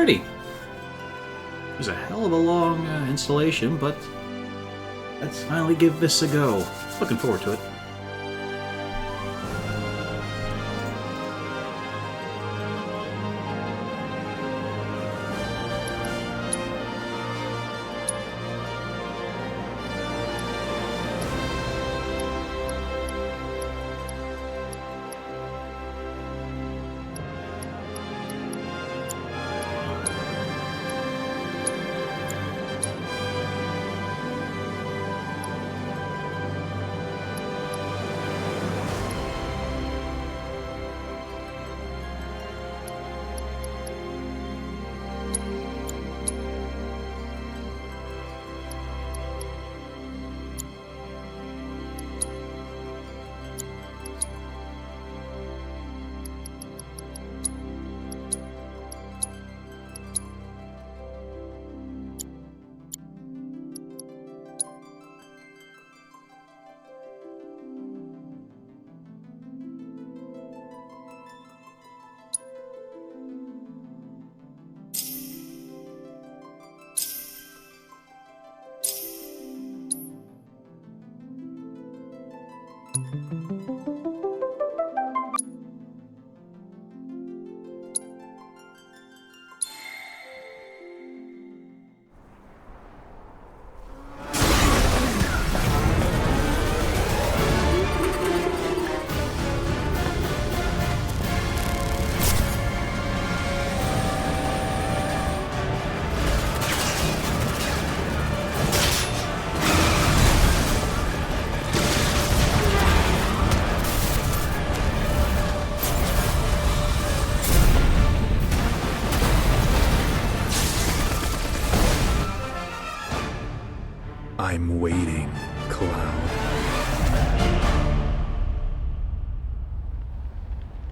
already. It was a hell of a long installation, but let's finally give this a go. Looking forward to it. I'm waiting, Cloud.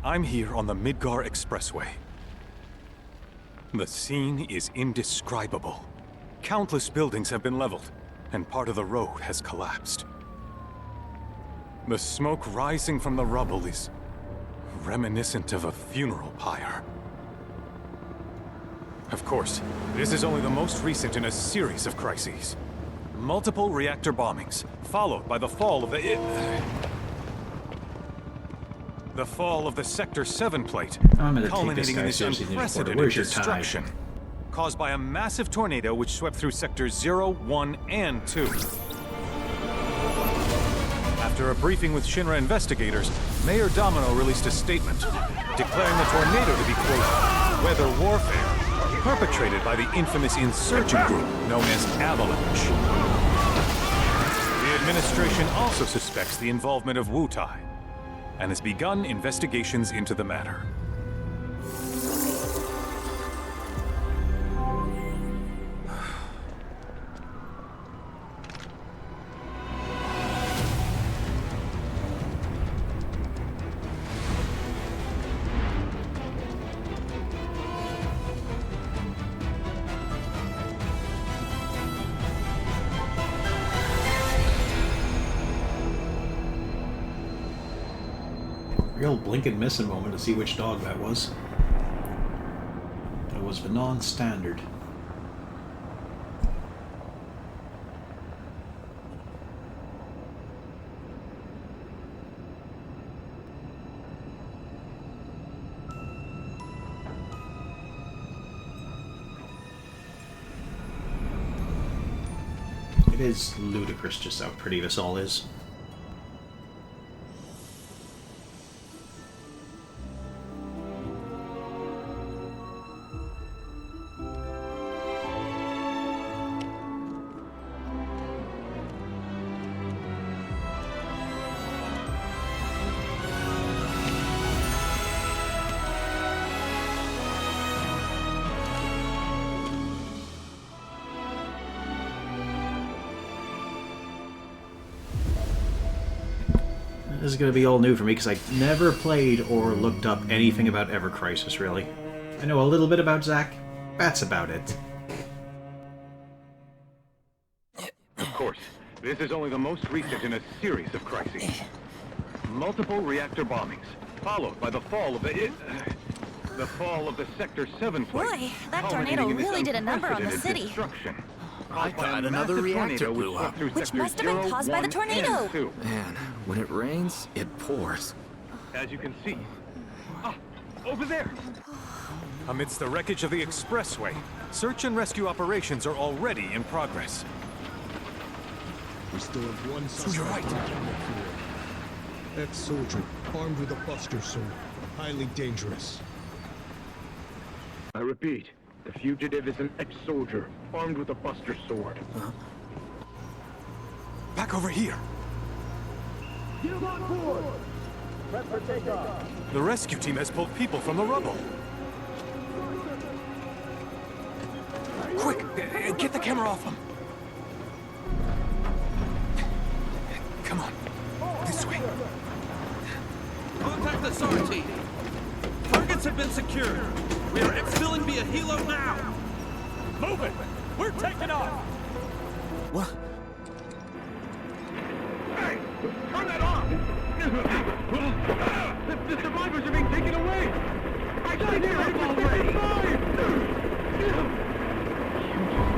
I'm here on the Midgar Expressway. The scene is indescribable. Countless buildings have been leveled, and part of the road has collapsed. The smoke rising from the rubble is reminiscent of a funeral pyre. Of course, this is only the most recent in a series of crises. Multiple reactor bombings, followed by the fall of the Sector 7 plate, I'm gonna take this culminating guy in this seriously, Reporter. unprecedented Where's your destruction, tie? caused by a massive tornado which swept through Sectors 0, 1, and 2. After a briefing with Shinra investigators, Mayor Domino released a statement, declaring the tornado to be, quote, weather warfare, perpetrated by the infamous insurgent group known as Avalanche. The administration also suspects the involvement of Wutai, and has begun investigations into the matter. Real blink and miss a moment to see which dog that was. It was the non-standard. It is ludicrous just how pretty this all is. This is going to be all new for me because I never played or looked up anything about Ever Crisis, really. I know a little bit about Zack. That's about it. Of course, this is only the most recent in a series of crises. Multiple reactor bombings, followed by the fall of the... The fall of the Sector 7 flight. Boy, that tornado really did a number on the city. I thought another reactor blew up. Which must have been caused by the tornado. Man, when it rains, it pours. As you can see. Over there. Amidst the wreckage of the expressway, search and rescue operations are already in progress. We still have one suspect. you're right. Ex-soldier, armed with a buster sword. Highly dangerous. I repeat, the fugitive is an ex-soldier, armed with a buster sword. Back over here. The rescue team has pulled people from the rubble. Quick, get the camera off them. Come on, this way. Contact the SAR team. Targets have been secured. We are exfilling via helo now. Move it. We're taking off. What? Hey! Turn that off! The survivors are being taken away! I got here already! You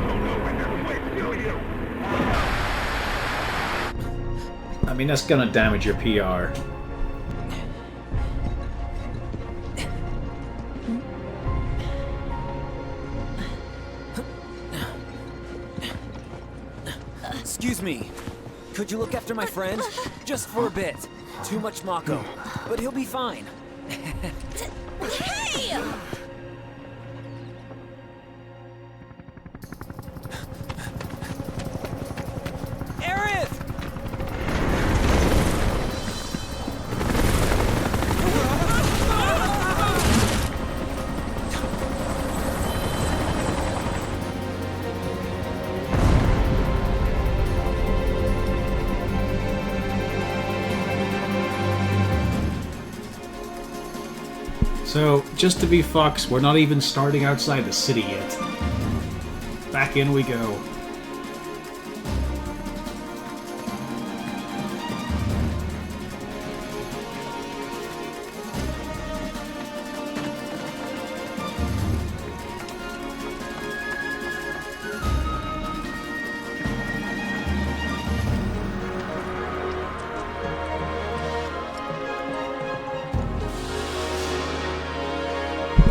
don't know when they're quick, do you? I mean, that's gonna damage your PR. Excuse me. Could you look after my friend? Just for a bit. Too much Mako. But he'll be fine. Hey! Aerith! So, just to be fucks, we're not even starting outside the city yet. Back in we go.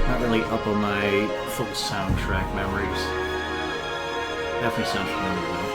Not really up on my full soundtrack memories. Definitely sounds familiar though.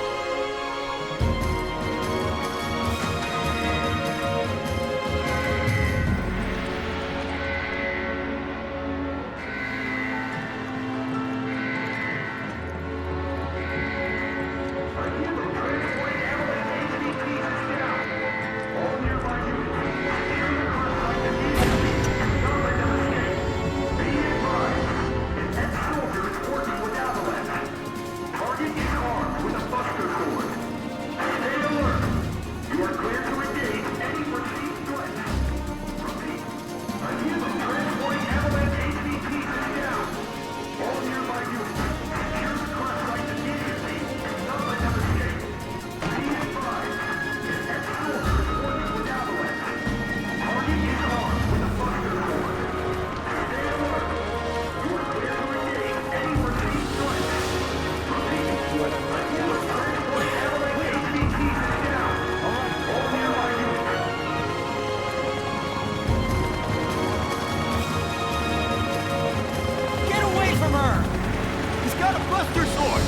Get away from her! He's got a buster sword!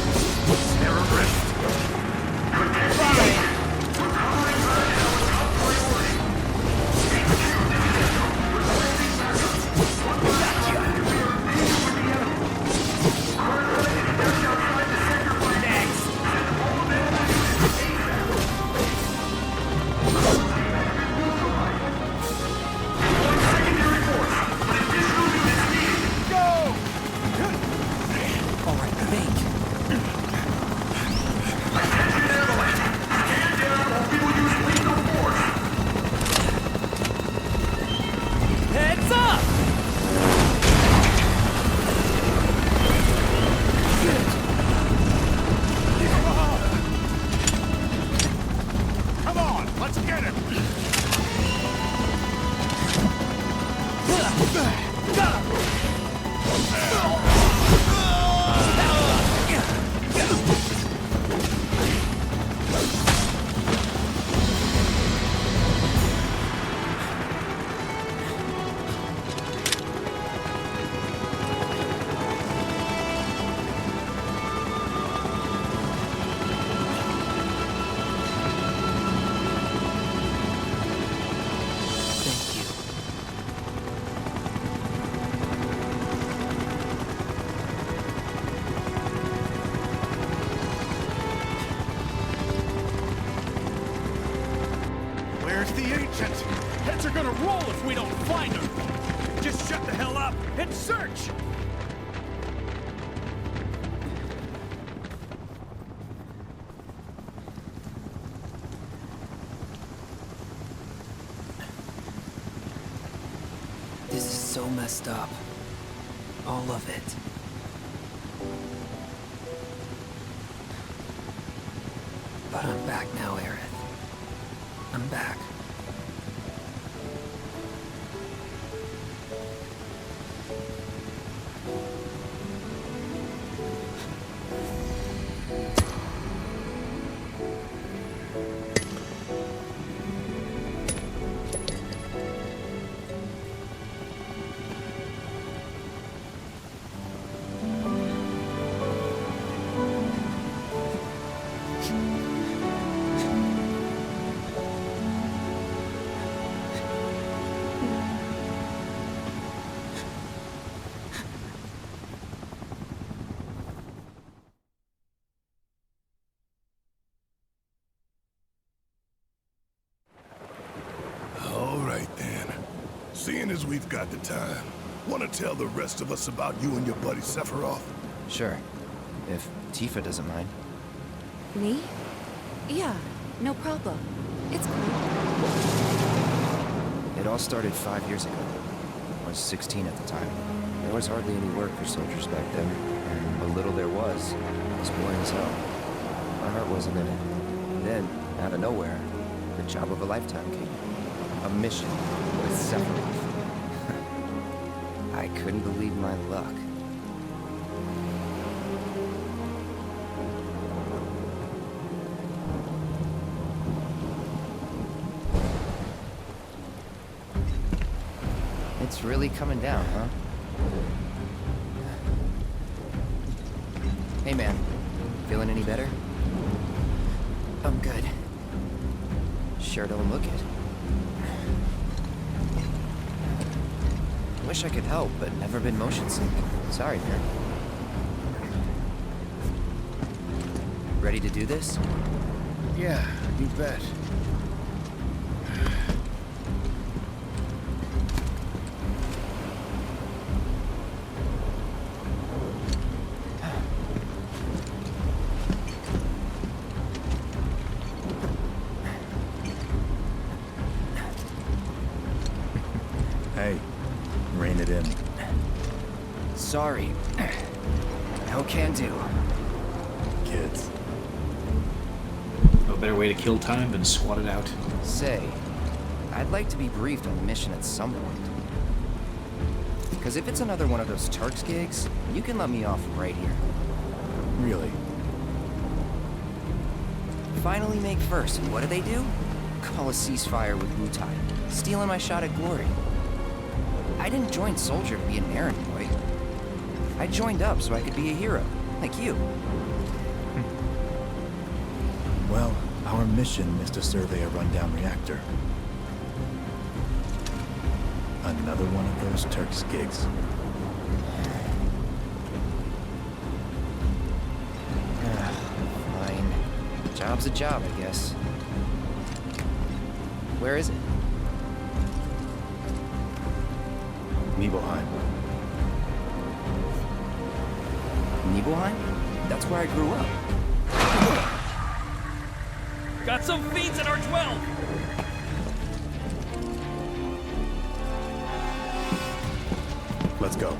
All right, think. Heads up! Come on, let's get him! Thank you. Where's the ancient? Heads are gonna roll if we don't find her. Just shut the hell up and search! This is so messed up. All of it. But I'm back now, Aerith. I'm back. All right then. Seeing as we've got the time, want to tell the rest of us about you and your buddy Sephiroth? Sure. If Tifa doesn't mind. Me? Yeah, no problem. It's cool. It all started 5 years ago. I was 16 at the time. There was hardly any work for soldiers back then, and what little there was boring as hell. My heart wasn't in it. Then, out of nowhere, the job of a lifetime came. A mission with Sephiroth. I couldn't believe my luck. It's really coming down, huh? Hey man, feeling any better? I'm good. Sure don't look it. Wish I could help, but never been motion sick. Sorry, man. Ready to do this? Yeah, you bet. Hey, rein it in. Sorry. No can do. Kids. No better way to kill time than swat it out. Say, I'd like to be briefed on the mission at some point. Because if it's another one of those Turks gigs, you can let me off right here. Really? Finally make first, and what do they do? Call a ceasefire with Wutai, stealing my shot at glory. I didn't join Soldier to be an errand boy. I joined up so I could be a hero, like you. Well, our mission is to survey a rundown reactor. Another one of those Turks gigs. Fine. Job's a job, I guess. Where is it? Nibelheim. Nibelheim? That's where I grew up. Got some fiends in our 12! Let's go.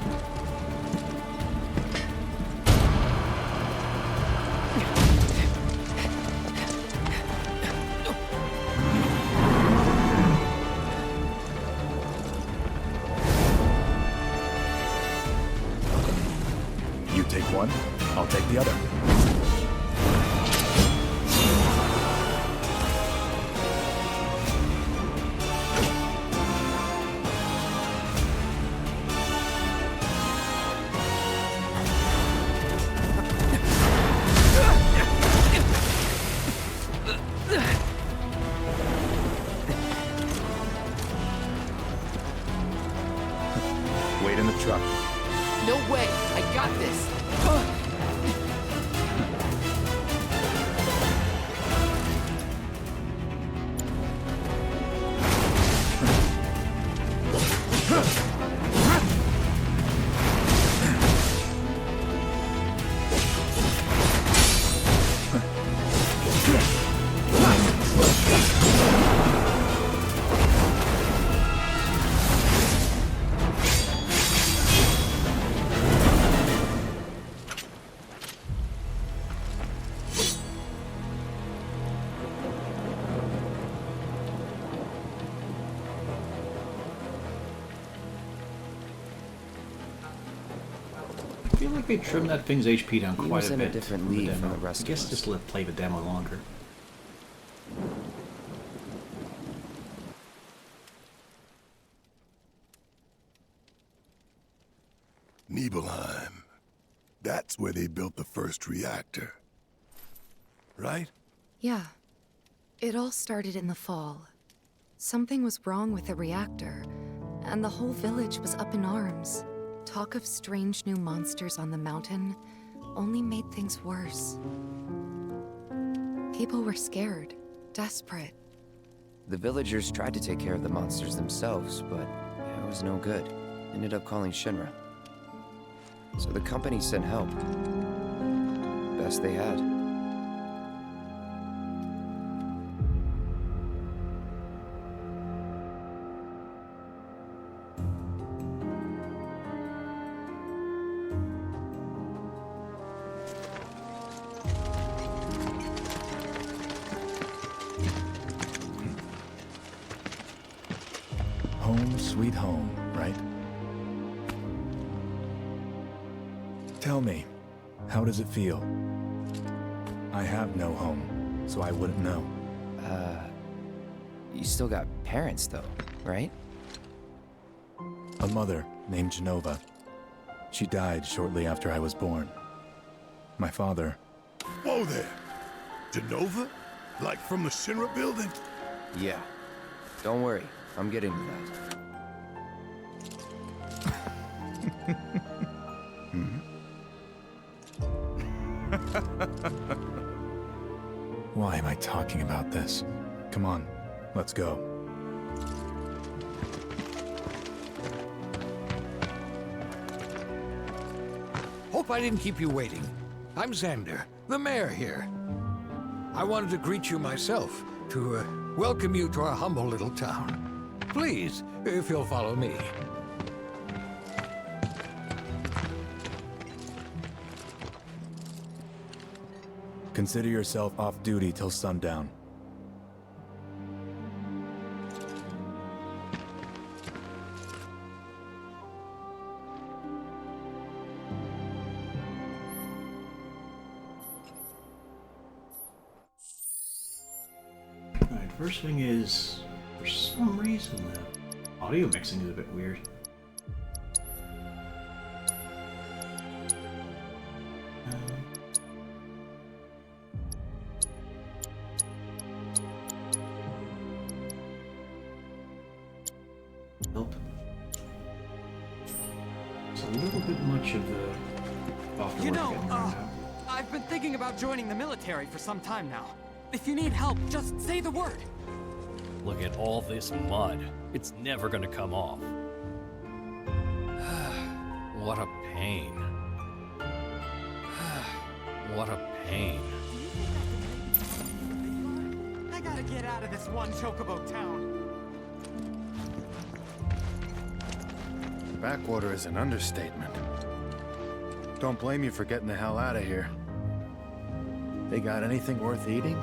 one, I'll take the other. Wait in the truck. No way! I got this! I feel like they trimmed that thing's HP down He quite was a in bit. a different from the league from demo. the rest I of guess us. just let play the demo longer. Nibelheim. That's where they built the first reactor. Right? Yeah. It all started in the fall. Something was wrong with the reactor, and the whole village was up in arms. Talk of strange new monsters on the mountain only made things worse. People were scared, desperate. The villagers tried to take care of the monsters themselves, but it was no good. Ended up calling Shinra. So the company sent help. Best they had. Home sweet home, right? Tell me, how does it feel? I have no home, so I wouldn't know. You still got parents, though, right? A mother named Genova. She died shortly after I was born. My father... Whoa there! Genova? Like from the Shinra building? Yeah. Don't worry, I'm getting to that. Why am I talking about this? Come on, let's go. Hope I didn't keep you waiting. I'm Xander, the mayor here. I wanted to greet you myself, to welcome you to our humble little town. Please, if you'll follow me. Consider yourself off duty till sundown. Alright, first thing is, for some reason, the audio mixing is a bit weird. Nope. It's a little bit much of the software You work know, getting around now. I've been thinking about joining the military for some time now. If you need help, just say the word. Look at all this mud. It's never gonna come off. What a pain. What a pain. I gotta get out of this one chocobo town. Backwater is an understatement. Don't blame you for getting the hell out of here. They got anything worth eating?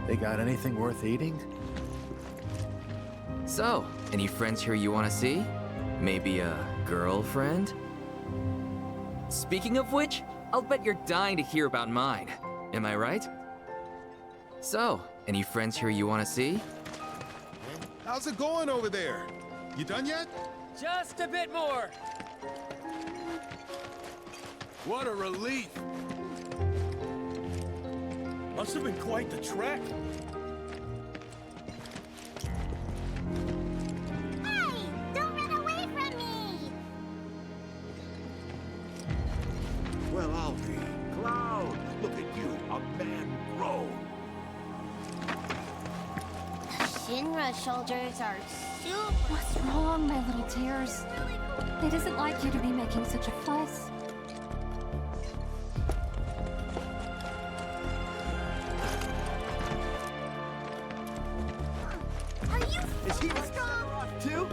They got anything worth eating? So, any friends here you want to see? Maybe a girlfriend? Speaking of which, I'll bet you're dying to hear about mine. Am I right? So, any friends here you want to see? How's it going over there? You done yet? Just a bit more. What a relief! Must have been quite the trek. Hey! Don't run away from me! Well, I'll be. Cloud, look at you, a man grown. Shinra soldiers are super... What's wrong, my little tears? It isn't like you to be making such a fuss. Are you Is he strong? too?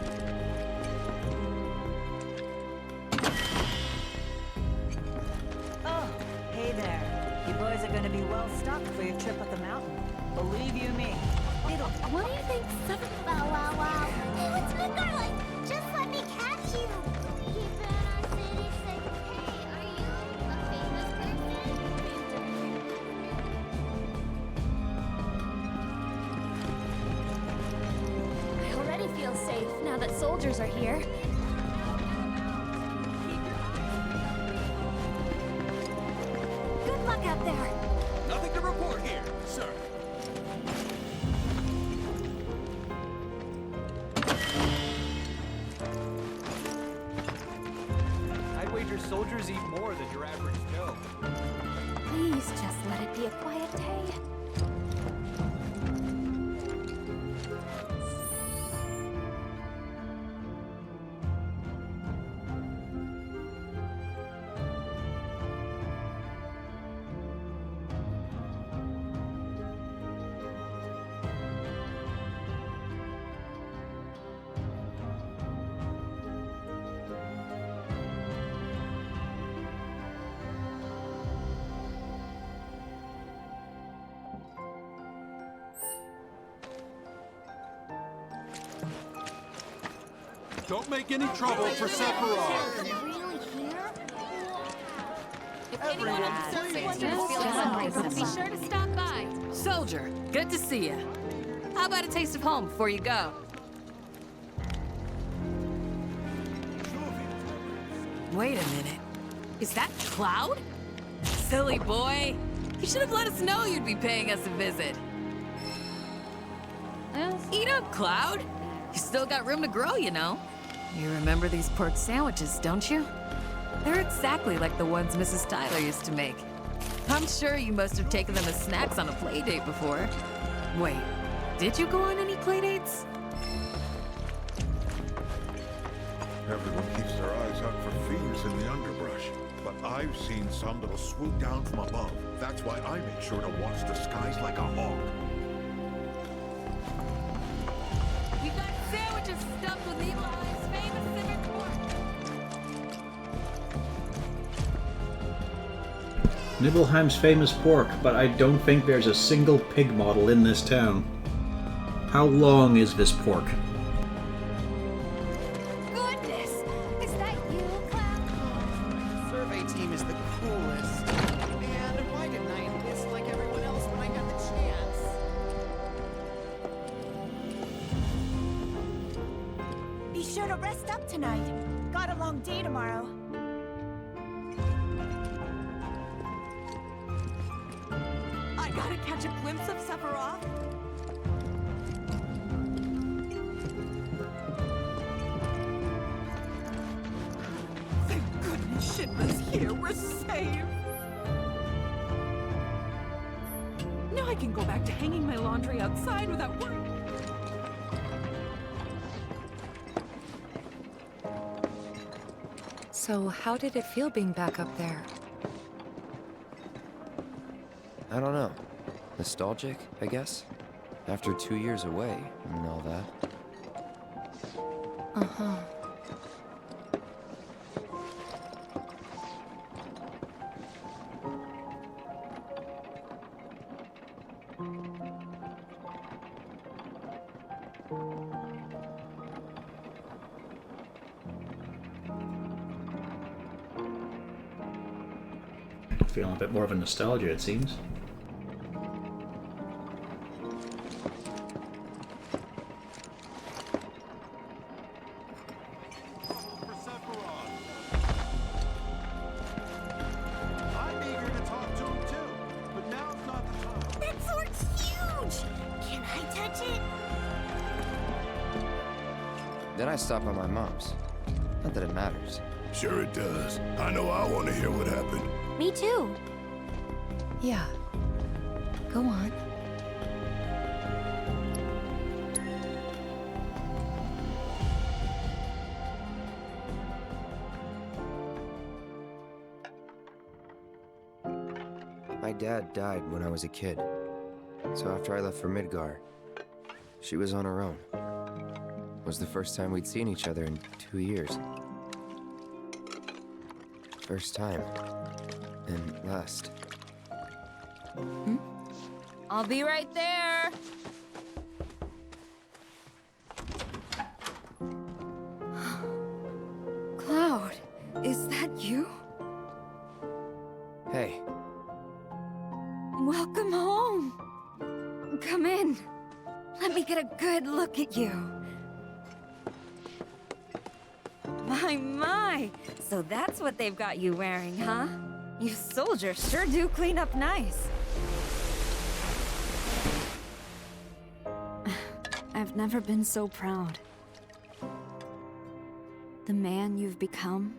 Oh, hey there. You boys are gonna be well stocked for your trip up the mountain. Believe you me. What do you think? Wow, wow, wow. Hey, what's good, darling? Just let me catch you. Keep our city safe. Hey, are you a famous person? I already feel safe now that soldiers are here. Good luck out there. Nothing to report here, sir. I'd wager soldiers eat more than your average Joe. Please just let it be a quiet day. Don't make any trouble for Sephiroth. Be sure to stop by. Soldier, good to see you. How about a taste of home before you go? Wait a minute. Is that Cloud? Silly boy. You should have let us know you'd be paying us a visit. Eat up, Cloud. You still got room to grow, you know. You remember these pork sandwiches, don't you? They're exactly like the ones Mrs. Tyler used to make. I'm sure you must have taken them as snacks on a play date before. Wait, did you go on any play dates? Everyone keeps their eyes out for thieves in the underbrush. But I've seen some that'll swoop down from above. That's why I make sure to watch the skies like a hawk. We've got sandwiches stuffed with Evil Eye's famous civet pork. Nibelheim's famous pork, but I don't think there's a single pig model in this town. How long is this pork? Goodness! Is that you, Cloud? Survey team is the coolest. Man, why didn't I enlist like everyone else when I got the chance? Be sure to rest up tonight. Got a long day tomorrow. I gotta catch a glimpse of Sephiroth. Thank goodness Shinra's here. We're safe. Now I can go back to hanging my laundry outside without worry. So, how did it feel being back up there? I don't know. Nostalgic, I guess? After 2 years away and all that. Uh-huh. feeling a bit more of a nostalgia, it seems. That sword's huge! Can I touch it? Then I stop by my mom's. Not that it matters. Sure it does. I know I want to hear what happened. Me too. Yeah. Go on. My dad died when I was a kid. So after I left for Midgar, she was on her own. It was the first time we'd seen each other in 2 years. First time. And last. I'll be right there. Cloud, is that you? Hey, Welcome home. Come in. Let me get a good look at you. My. So that's what they've got you wearing, huh? You soldiers sure do clean up nice. I've never been so proud. The man you've become.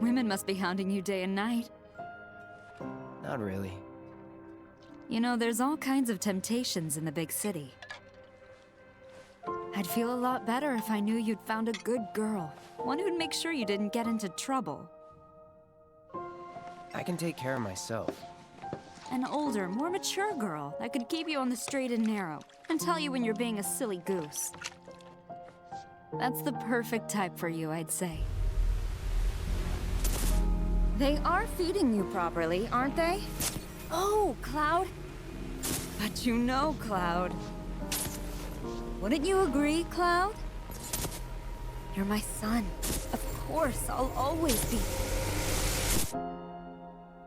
Women must be hounding you day and night. not really. You know, there's all kinds of temptations in the big city. I'd feel a lot better if I knew you'd found a good girl. One who'd make sure you didn't get into trouble. I can take care of myself. An older, more mature girl that could keep you on the straight and narrow and tell you when you're being a silly goose. That's the perfect type for you, I'd say. They are feeding you properly, aren't they? Oh, Cloud. But you know, Cloud. Wouldn't you agree, Cloud? You're my son. Of course, I'll always be.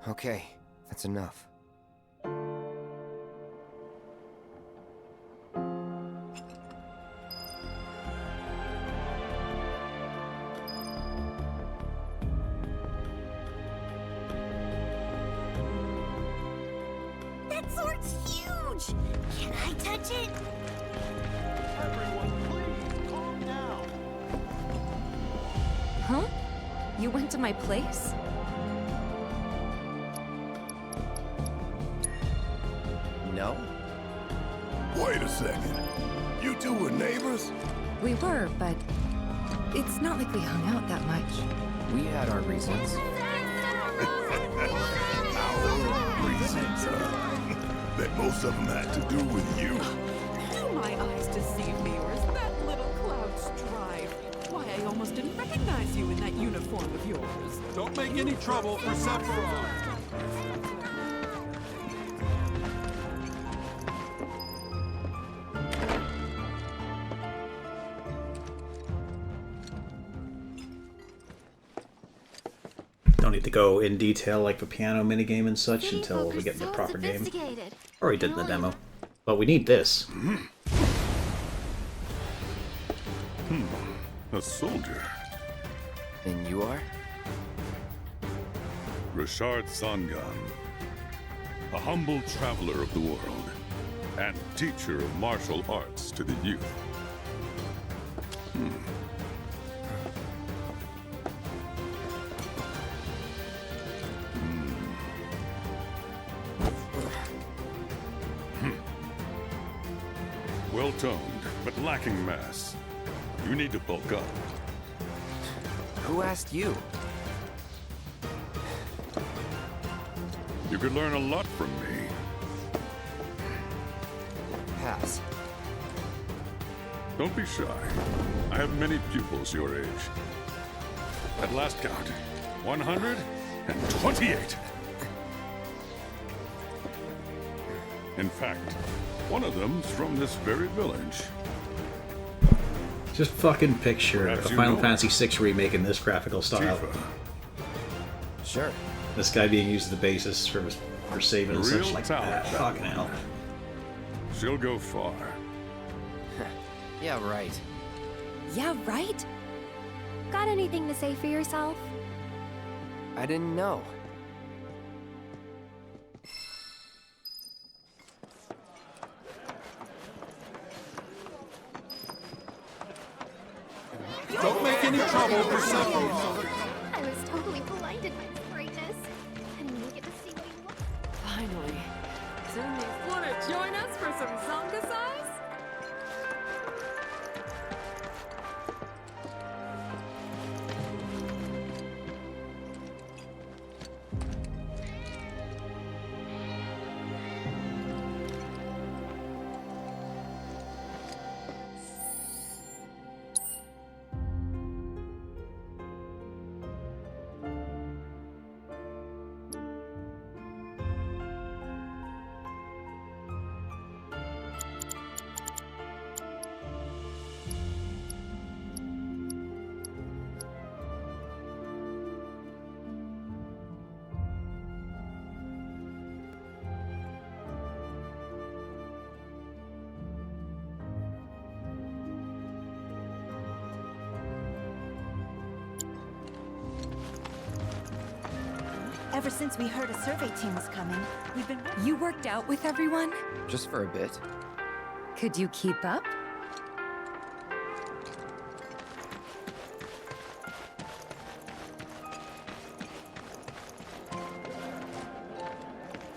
Okay, that's enough. That sword's huge! Can I touch it? Everyone, please, calm down. Huh? You went to my place? No? Wait a second. You two were neighbors? We were, but it's not like we hung out that much. We had our reasons. Our reasons, that most of them had to do with you. Do my eyes deceive me, or is that little Cloud Strive? Why, I almost didn't recognize you in that uniform of yours. Don't make any trouble for Sephiroth. Don't need to go in detail like the piano minigame and such until we get in the proper game. Or we did in the demo. But we need this. A soldier. And you are? Richard Sangan. A humble traveler of the world. And teacher of martial arts to the youth. Well-toned, but lacking mass. You need to bulk up. Who asked you? You could learn a lot from me. Pass. Don't be shy. I have many pupils your age. At last count, 128. In fact, one of them's from this very village. Just fucking picture Perhaps a you Final know Fantasy VI remake in this graphical style. Tifa. Sure. This guy being used as the basis for saving and such Real like talent. that. Fucking hell. She'll go far. Yeah, right. Yeah, right? Got anything to say for yourself? I didn't know. Don't make any trouble for Sephiroth. I was totally blinded by his brightness. I didn't even get to see what he was. Finally. Zoomies, wanna join us for some Zonga size? Ever since we heard a survey team was coming, we've been... You worked out with everyone? Just for a bit. Could you keep up?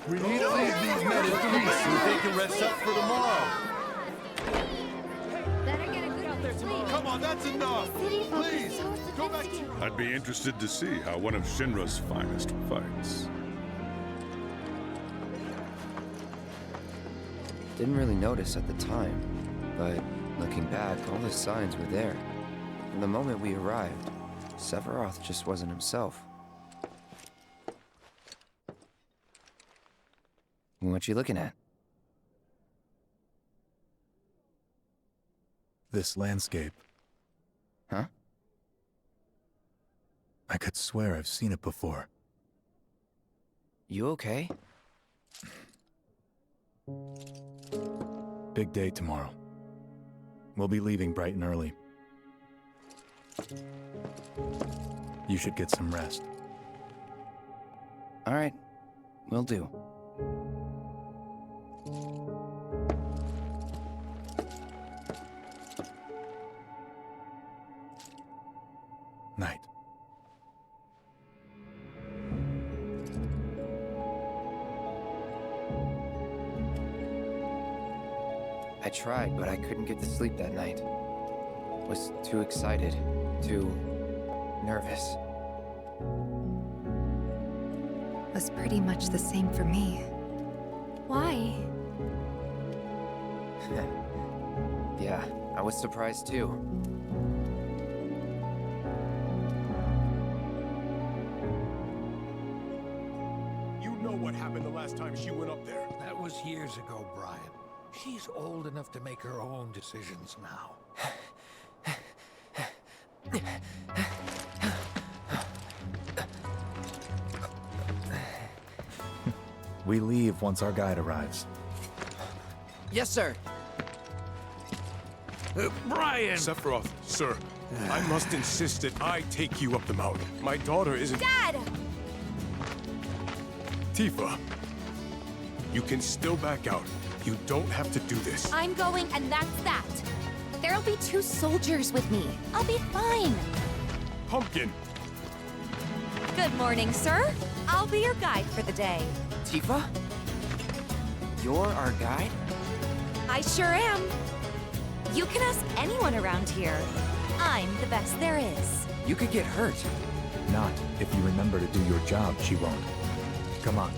We need to leave these men in peace so they can rest up for tomorrow. Better get a good sleep. Come on, that's enough. Please, go back to... I'd be interested to see how one of Shinra's finest fights. Didn't really notice at the time, but looking back, all the signs were there. From the moment we arrived, Sephiroth just wasn't himself. What you looking at? This landscape. Huh? I could swear I've seen it before. You okay? Big day tomorrow. We'll be leaving bright and early. You should get some rest. All right, will do. Night. I tried, but I couldn't get to sleep that night. Was too excited, too nervous. Was pretty much the same for me. Why? Yeah, I was surprised too. You know what happened the last time she went up there. That was years ago, Brian. She's old enough to make her own decisions now. We leave once our guide arrives. Yes, sir. Brian! Sephiroth, sir, I must insist that I take you up the mountain. My daughter isn't... Dad! Tifa, you can still back out. You don't have to do this. I'm going, and that's that. There'll be 2 soldiers with me. I'll be fine. Pumpkin! Good morning, sir. I'll be your guide for the day. Tifa? You're our guide? I sure am. You can ask anyone around here. I'm the best there is. You could get hurt. Not if you remember to do your job, she won't. Come on.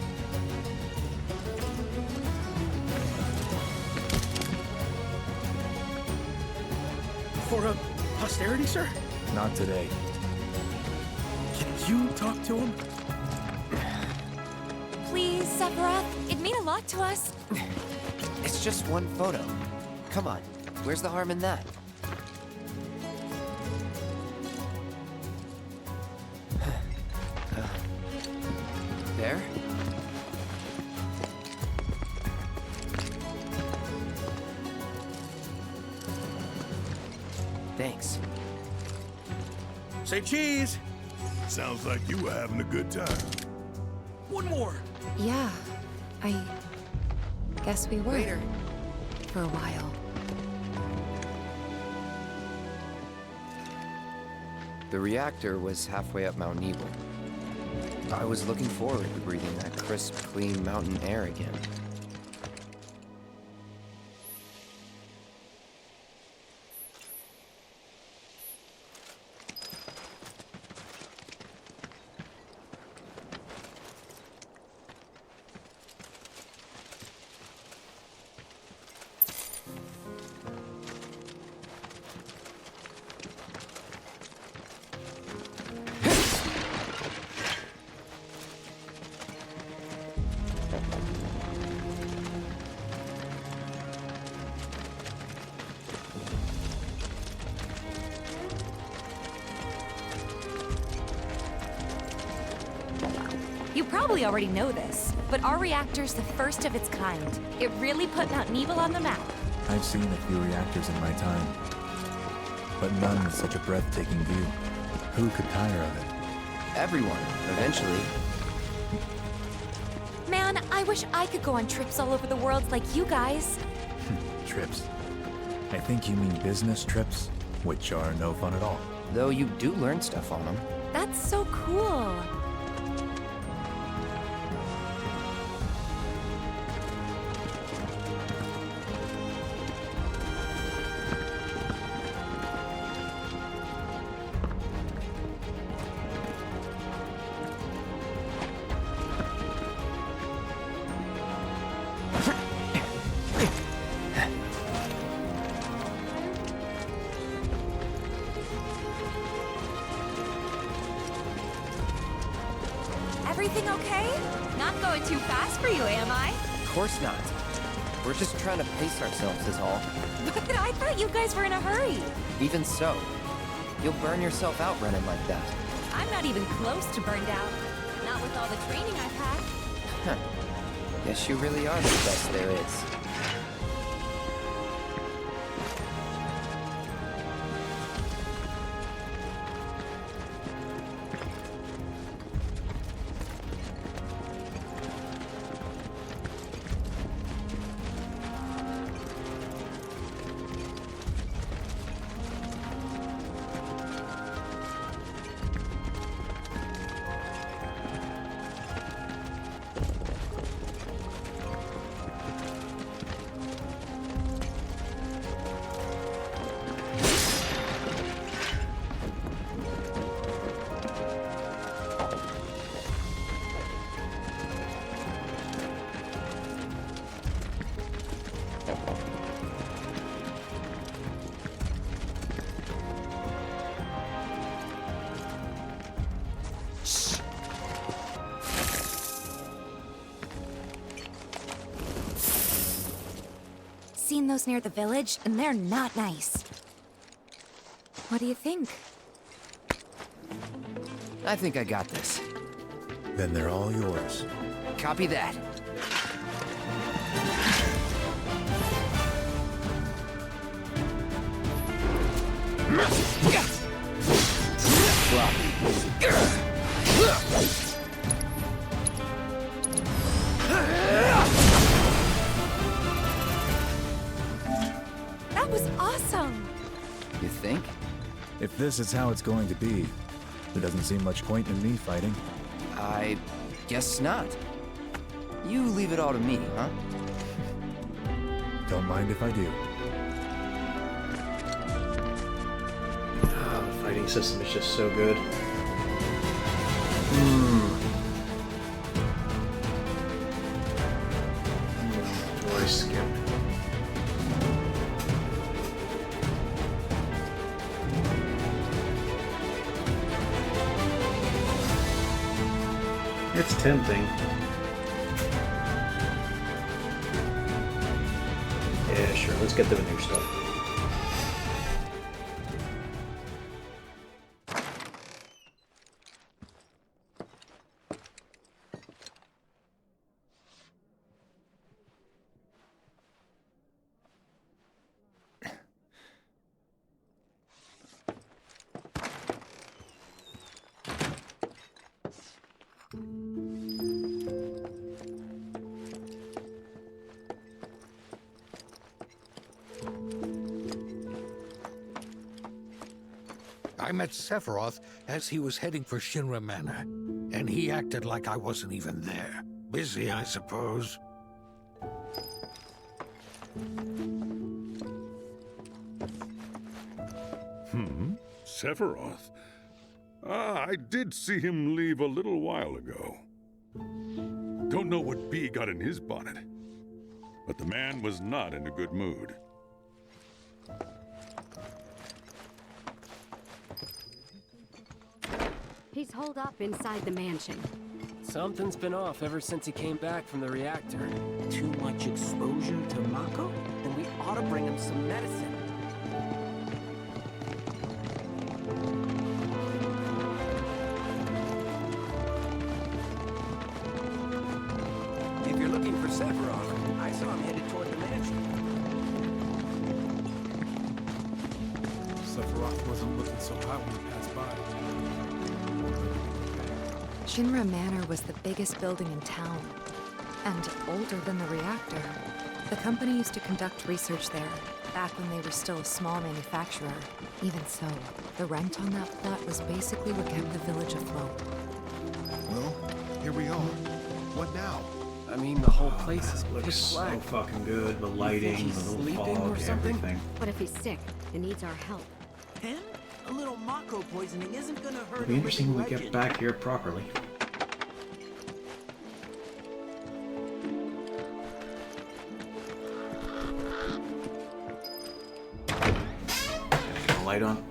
For a posterity, sir? Not today. Can you talk to him? Please, Sephiroth. It'd mean a lot to us. It's just one photo. Come on, where's the harm in that? Thanks. Say cheese! Sounds like you were having a good time. One more! Yeah, I guess we were. Later. For a while. The reactor was halfway up Mount Nebel. I was looking forward to breathing that crisp, clean mountain air again. You probably already know this, but our reactor's the first of its kind. It really put Mount Nebel on the map. I've seen a few reactors in my time, but none with such a breathtaking view. Who could tire of it? Everyone, eventually. Man, I wish I could go on trips all over the world like you guys. Trips. I think you mean business trips, which are no fun at all. Though you do learn stuff on them. That's so cool. Everything okay? Not going too fast for you, am I? Of course not. We're just trying to pace ourselves is all. But I thought you guys were in a hurry. Even so, you'll burn yourself out running like that. I'm not even close to burned out. Not with all the training I've had. Huh. Guess you really are the best there is. Seen those near the village, and they're not nice. What do you think? I think I got this. Then they're all yours. Copy that. That was awesome! You think? If this is how it's going to be, there doesn't seem much point in me fighting. I guess not. You leave it all to me, huh? Don't mind if I do. Ah, the fighting system is just so good. Boy, skip. It's tempting. Yeah, sure. Let's get the new stuff. I met Sephiroth as he was heading for Shinra Manor, and he acted like I wasn't even there. Busy, I suppose. Sephiroth? Ah, I did see him leave a little while ago. Don't know what bee got in his bonnet, but the man was not in a good mood. He's holed up inside the mansion. Something's been off ever since he came back from the reactor. Too much exposure to Mako? Then we ought to bring him some medicine. If you're looking for Sephiroth, I saw him headed toward the mansion. Sephiroth wasn't looking so hot when he passed by. Shinra Manor was the biggest building in town, and older than the reactor. The company used to conduct research there, back when they were still a small manufacturer. Even so, the rent on that plot was basically what kept the village afloat. Well, here we are. What now? I mean, the whole place is Looks pitch so black. fucking good. The lighting, the little fog, everything. What if he's sick and needs our help? Pen? A little Mako poisoning isn't gonna hurt. It'll be interesting when we get back here properly. Turn the light on.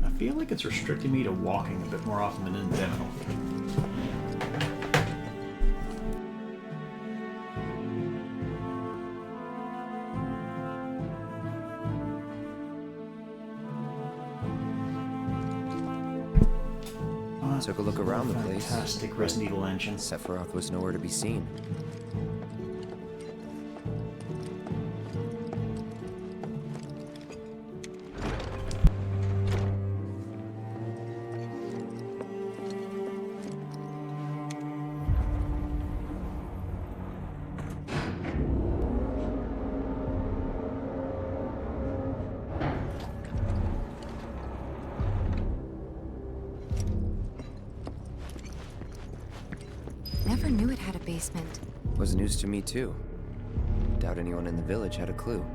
I feel like it's restricting me to walking a bit more often than incidental. Took a look around the place. Fantastic Resident Evil engine. Sephiroth was nowhere to be seen. Never knew it had a basement. Was news to me too. Doubt anyone in the village had a clue.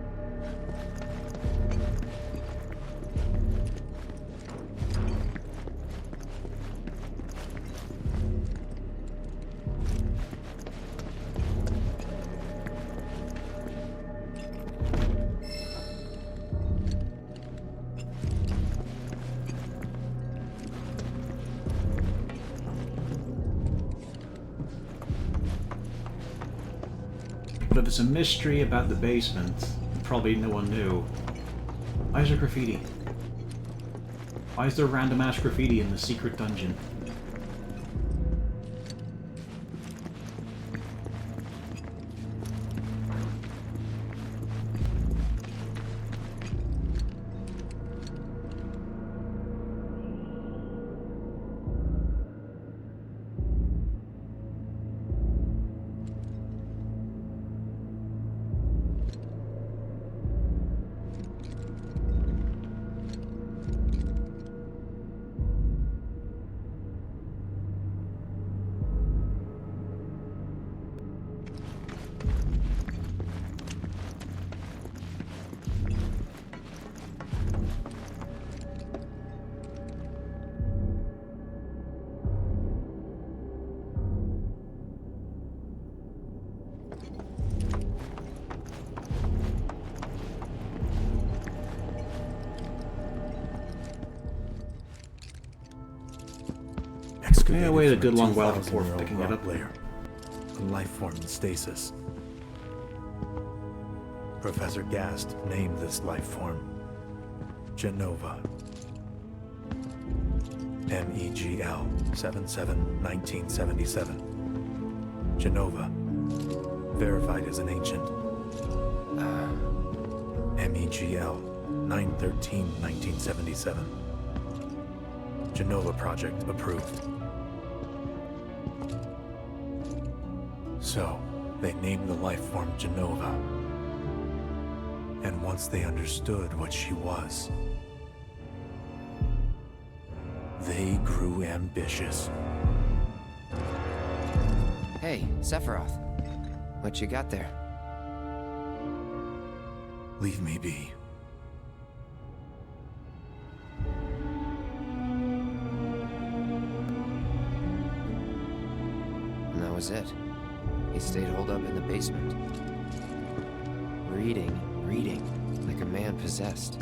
But if it's a mystery about the basement, probably no one knew. Why is there graffiti? Why is there random ass graffiti in the secret dungeon? Yeah, wait a good long while before picking it up. Layer. A life form in stasis. Professor Gast named this life form Genova. MEGL 77-1977. Genova. Verified as an ancient. MEGL 9/13/1977. Genova project approved. So, they named the life form Genova. And once they understood what she was, they grew ambitious. Hey, Sephiroth. What you got there? Leave me be. And that was it. He stayed holed up in the basement. Reading, like a man possessed.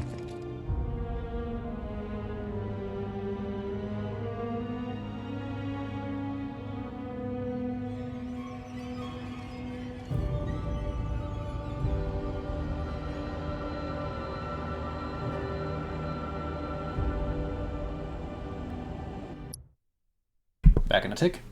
Back in a tick.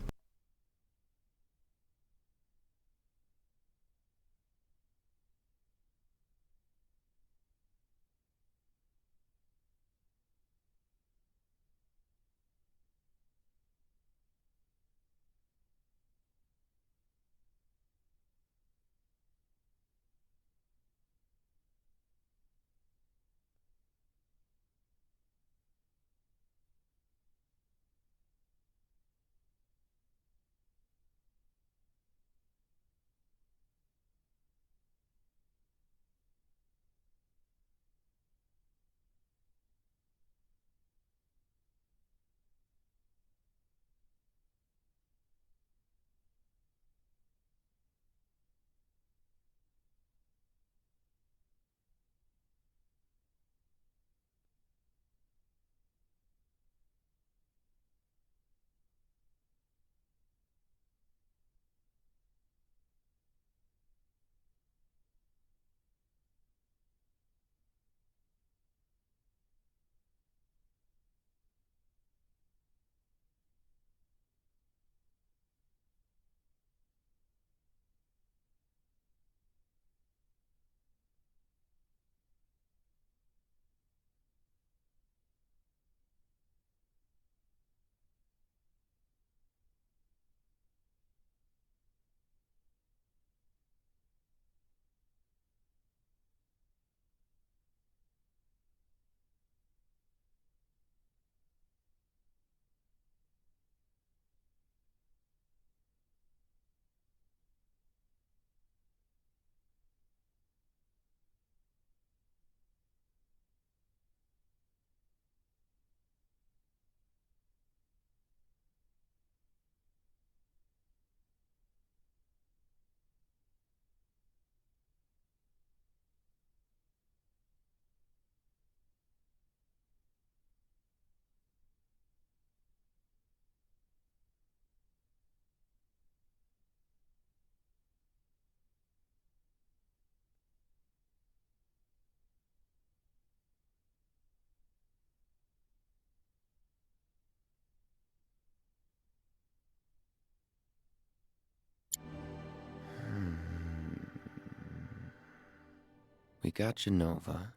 We got Genova.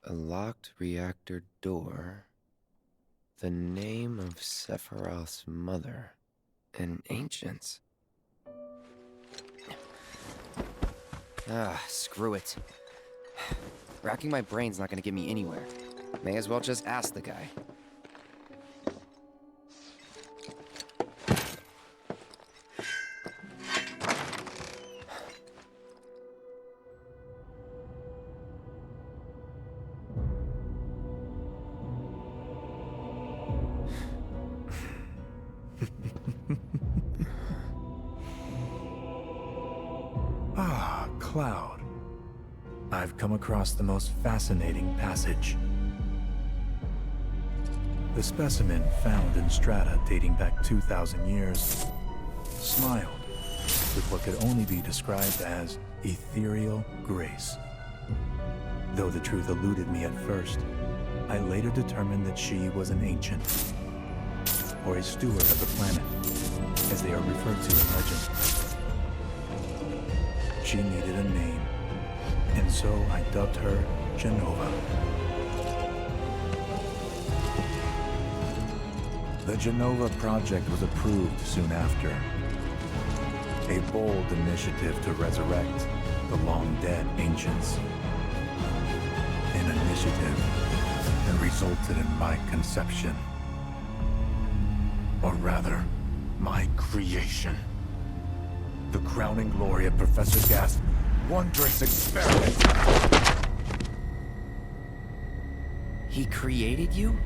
A locked reactor door. The name of Sephiroth's mother. And ancients. Screw it. Racking my brain's not gonna get me anywhere. May as well just ask the guy. Cloud. I've come across the most fascinating passage. The specimen found in strata dating back 2,000 years smiled with what could only be described as ethereal grace. Though the truth eluded me at first, I later determined that she was an ancient. or a steward of the planet, as they are referred to in legend. She needed a name, and so I dubbed her Genova. The Genova Project was approved soon after. A bold initiative to resurrect the long-dead ancients. An initiative that resulted in my conception. Or rather, my creation. The crowning glory of Professor Gast's wondrous experiment. He created you?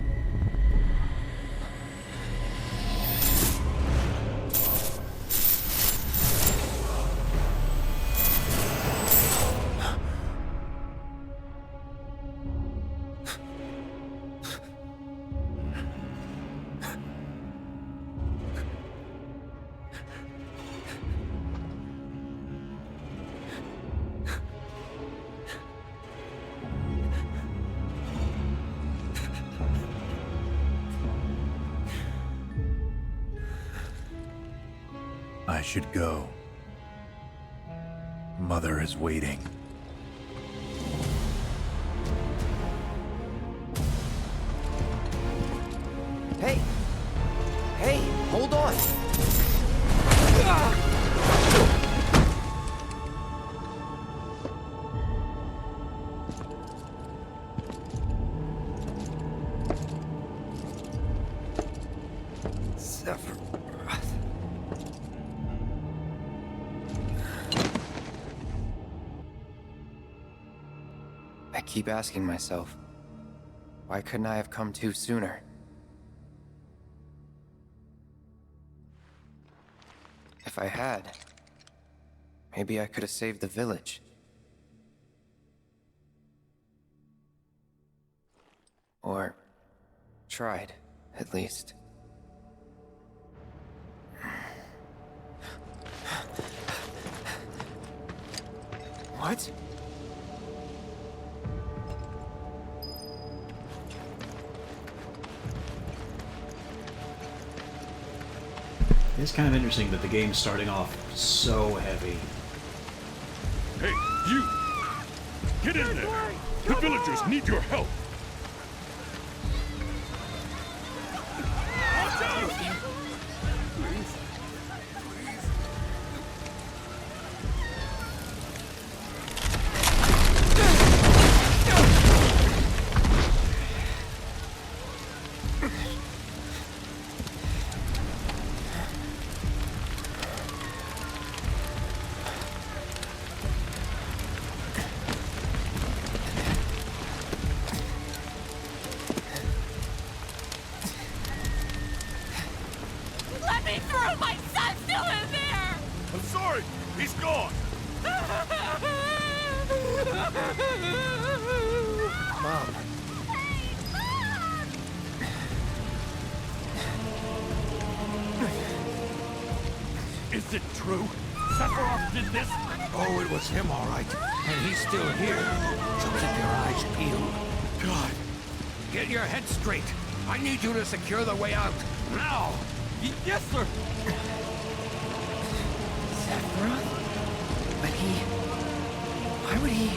I should go. Mother is waiting. Hey! Hey, hold on! I keep asking myself, why couldn't I have come to sooner? If I had, maybe I could have saved the village. Or tried, at least. What? It's kind of interesting that the game's starting off so heavy. Hey, you! Get in there! The villagers need your help! Let me through! My son's still in there! I'm sorry! He's gone! Mom. Is it true? Sephiroth did this? Oh, it was him, all right. And he's still here. So keep your eyes peeled. God. Get your head straight. I need you to secure the way out. Now! Yes, sir! Sephiroth? But why would he...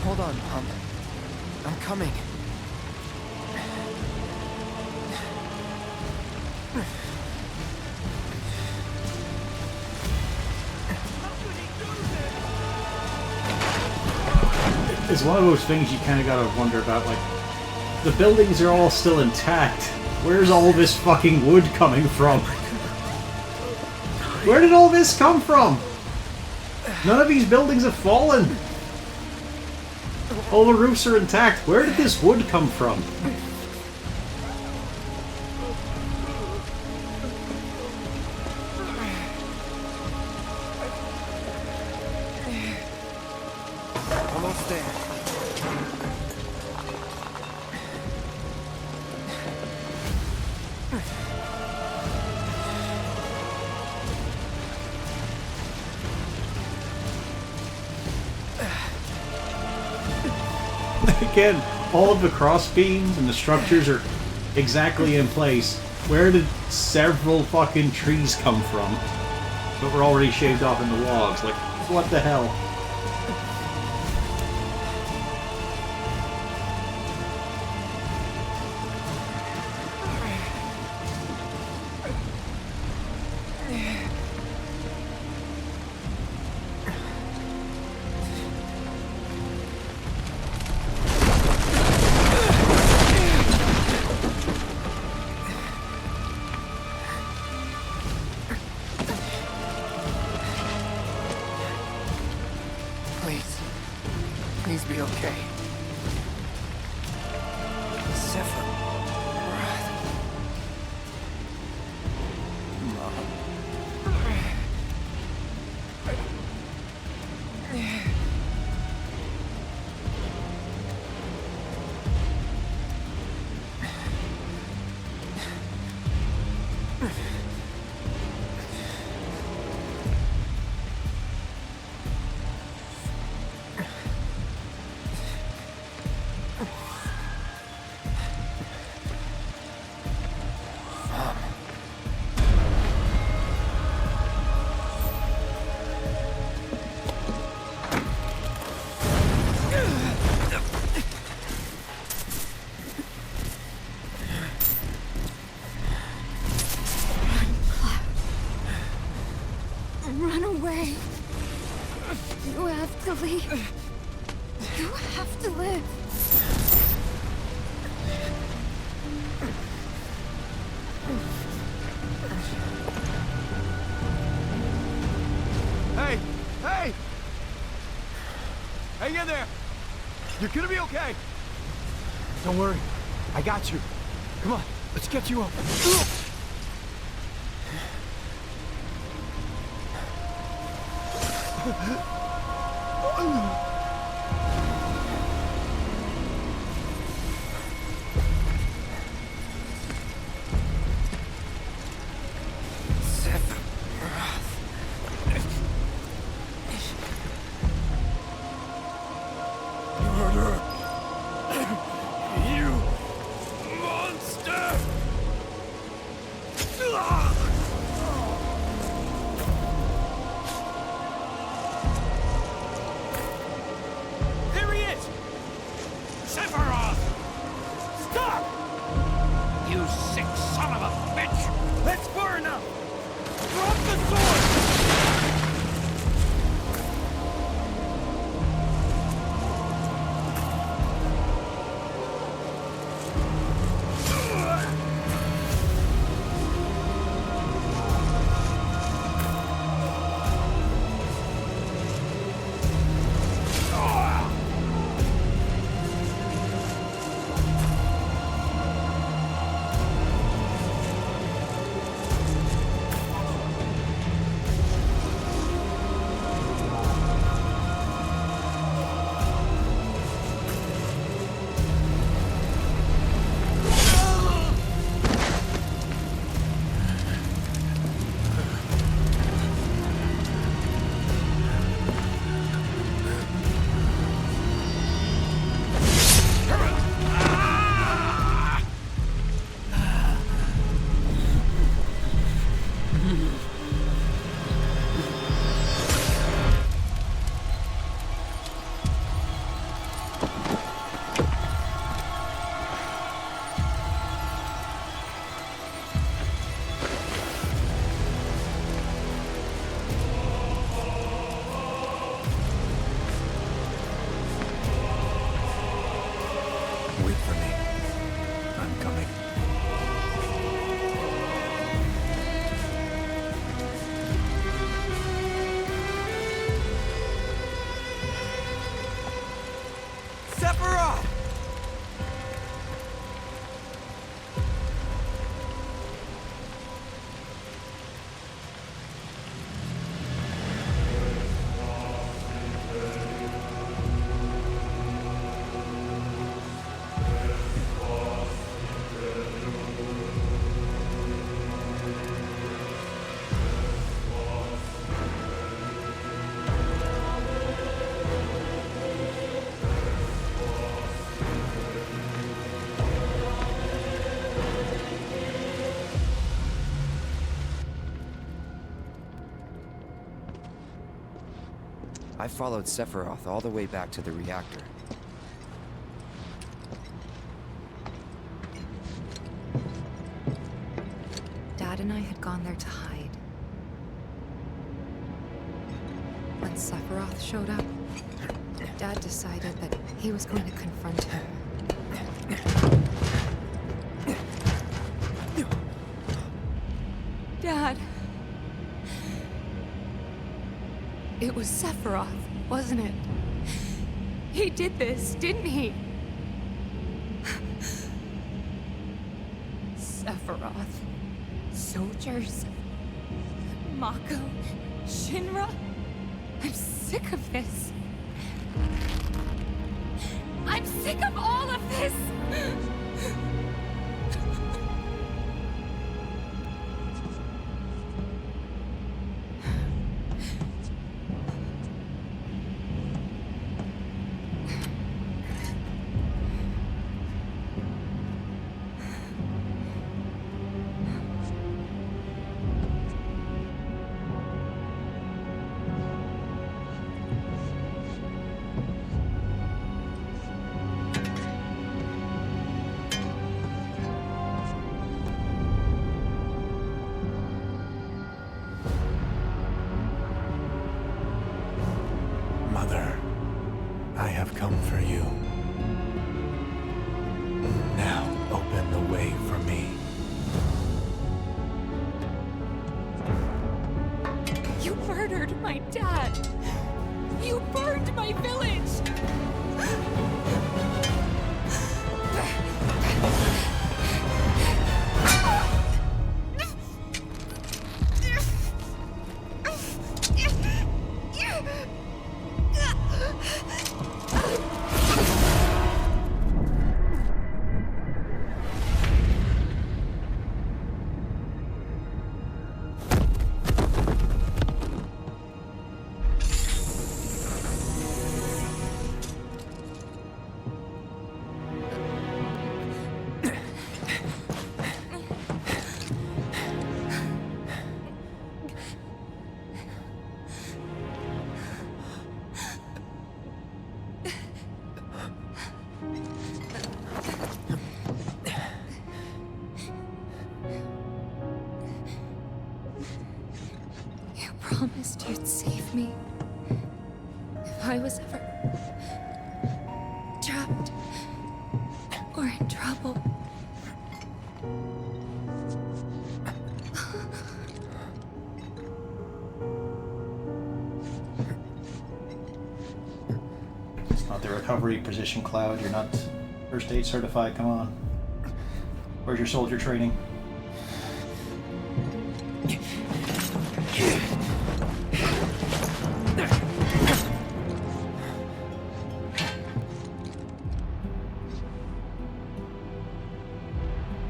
Hold on, Mom. I'm coming. It's one of those things you kind of gotta wonder about, like, the buildings are all still intact. Where's all this fucking wood coming from? Where did all this come from? None of these buildings have fallen. All the roofs are intact. Where did this wood come from? get all of the cross beams and the structures are exactly in place? Where did several fucking trees come from? But we're already shaved off in the logs. Like, what the hell? Please be okay. Zephyr. Mom. Run away. You have to leave. You have to live. Hey! Hey! Hang in there! You're gonna be okay! Don't worry. I got you. Come on, let's get you up. Murderer! You monster! I followed Sephiroth all the way back to the reactor. Dad and I had gone there to hide. When Sephiroth showed up, Dad decided that he was going to confront him. Dad! It was Sephiroth, wasn't it? He did this, didn't he? Sephiroth. Soldiers. Mako. Shinra. I'm sick of this. I'm sick of all of this! Mother, I have come for you. Now open the way for me. You murdered my dad! You burned my village! Promised you'd save me if I was ever trapped or in trouble. It's not the recovery position, Cloud. You're not first aid certified. Come on. Where's your soldier training?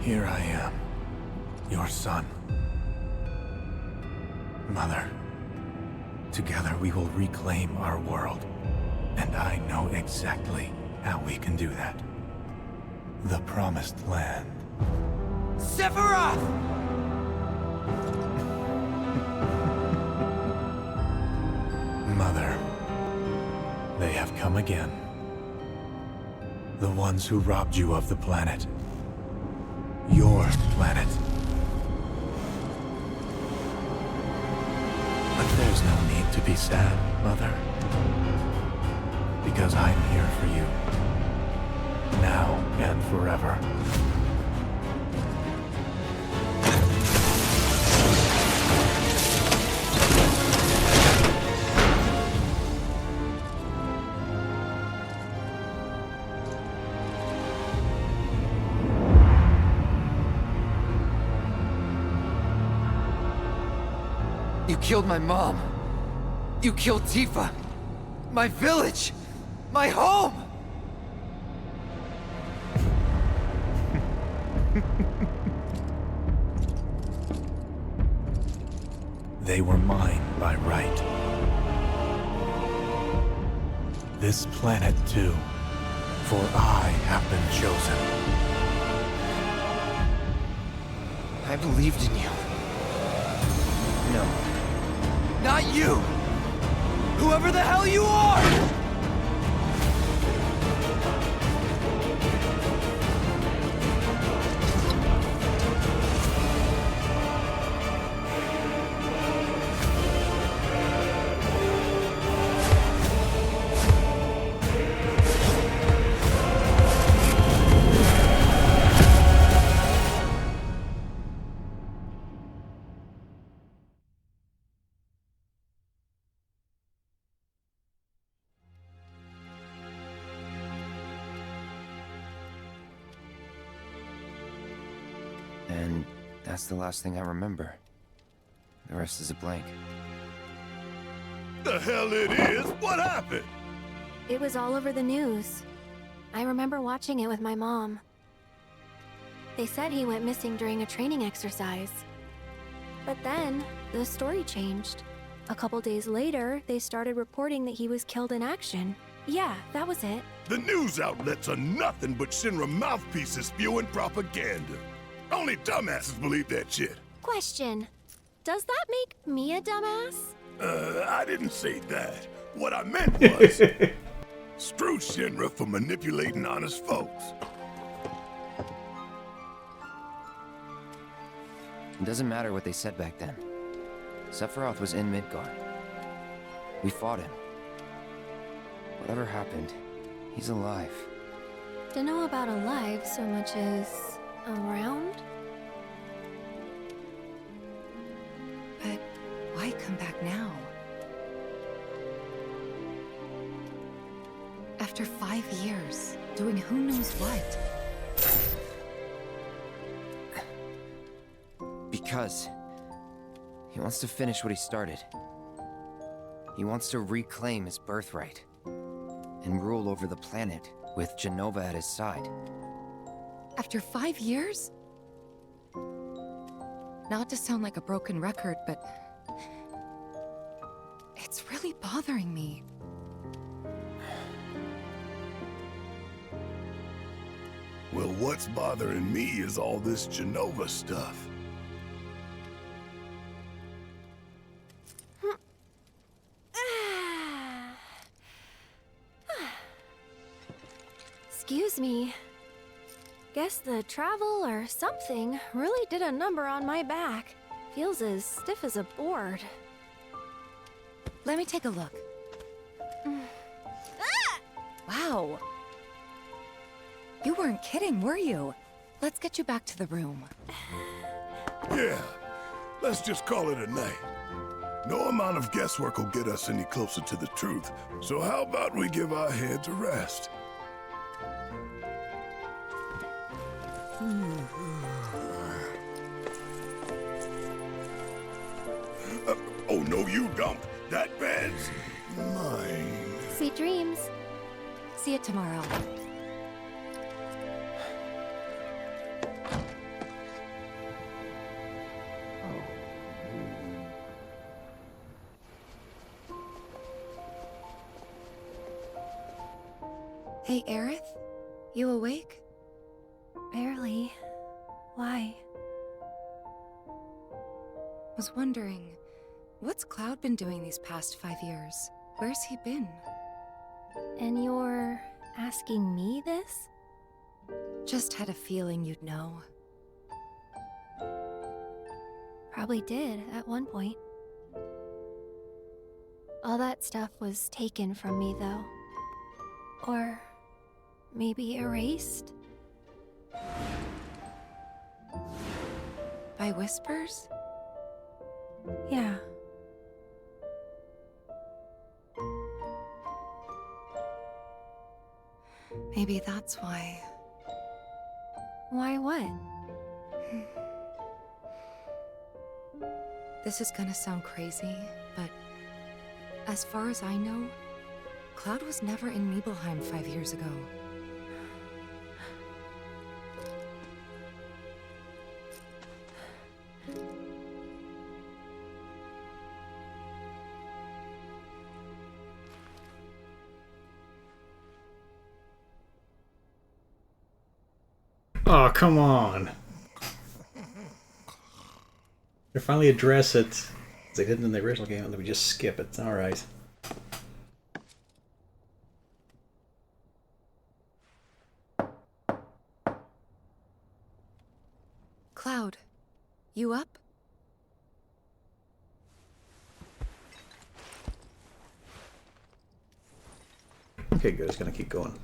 Here I am, your son. Mother, together we will reclaim our world. And I know exactly how we can do that. The Promised Land. Sephiroth! Mother, they have come again. The ones who robbed you of the planet. Your planet. But there's no need to be sad, Mother. Because I'm here for you. Now and forever. You killed my mom. You killed Tifa. My village. My home. They were mine by right. This planet too, for I have been chosen. I believed in you. No. Not you! Whoever the hell you are! And that's the last thing I remember. The rest is a blank. The hell it is? What happened? It was all over the news. I remember watching it with my mom. They said he went missing during a training exercise. But then, the story changed. A couple days later, they started reporting that he was killed in action. Yeah, that was it. The news outlets are nothing but Shinra mouthpieces spewing propaganda. Only dumbasses believe that shit. Question. Does that make me a dumbass? I didn't say that. What I meant was, screw Shinra for manipulating honest folks. It doesn't matter what they said back then. Sephiroth was in Midgard. We fought him. Whatever happened, he's alive. Don't know about alive so much as around? But why come back now? After 5 years, doing who knows what? Because he wants to finish what he started. He wants to reclaim his birthright and rule over the planet with Jenova at his side. After 5 years? Not to sound like a broken record, but it's really bothering me. Well, what's bothering me is all this Jenova stuff. Excuse me. Guess the travel or something really did a number on my back. Feels as stiff as a board. Let me take a look. Wow. You weren't kidding, were you? Let's get you back to the room. Yeah, let's just call it a night. No amount of guesswork will get us any closer to the truth, so how about we give our heads a rest? Oh, no, you don't. That bed's mine. Sweet dreams. See you tomorrow. Hey, Aerith? You awake? Barely. Why? Was wondering, what's Cloud been doing these past 5 years? Where's he been? And you're asking me this? Just had a feeling you'd know. Probably did at one point. All that stuff was taken from me, though. Or maybe erased? By whispers? Yeah. Maybe that's why. Why what? This is gonna sound crazy, but as far as I know, Cloud was never in Nibelheim 5 years ago. Oh, come on. They finally address it. They didn't in the original game, and then we just skip it. Alright. You up? Okay, good. It's gonna keep going.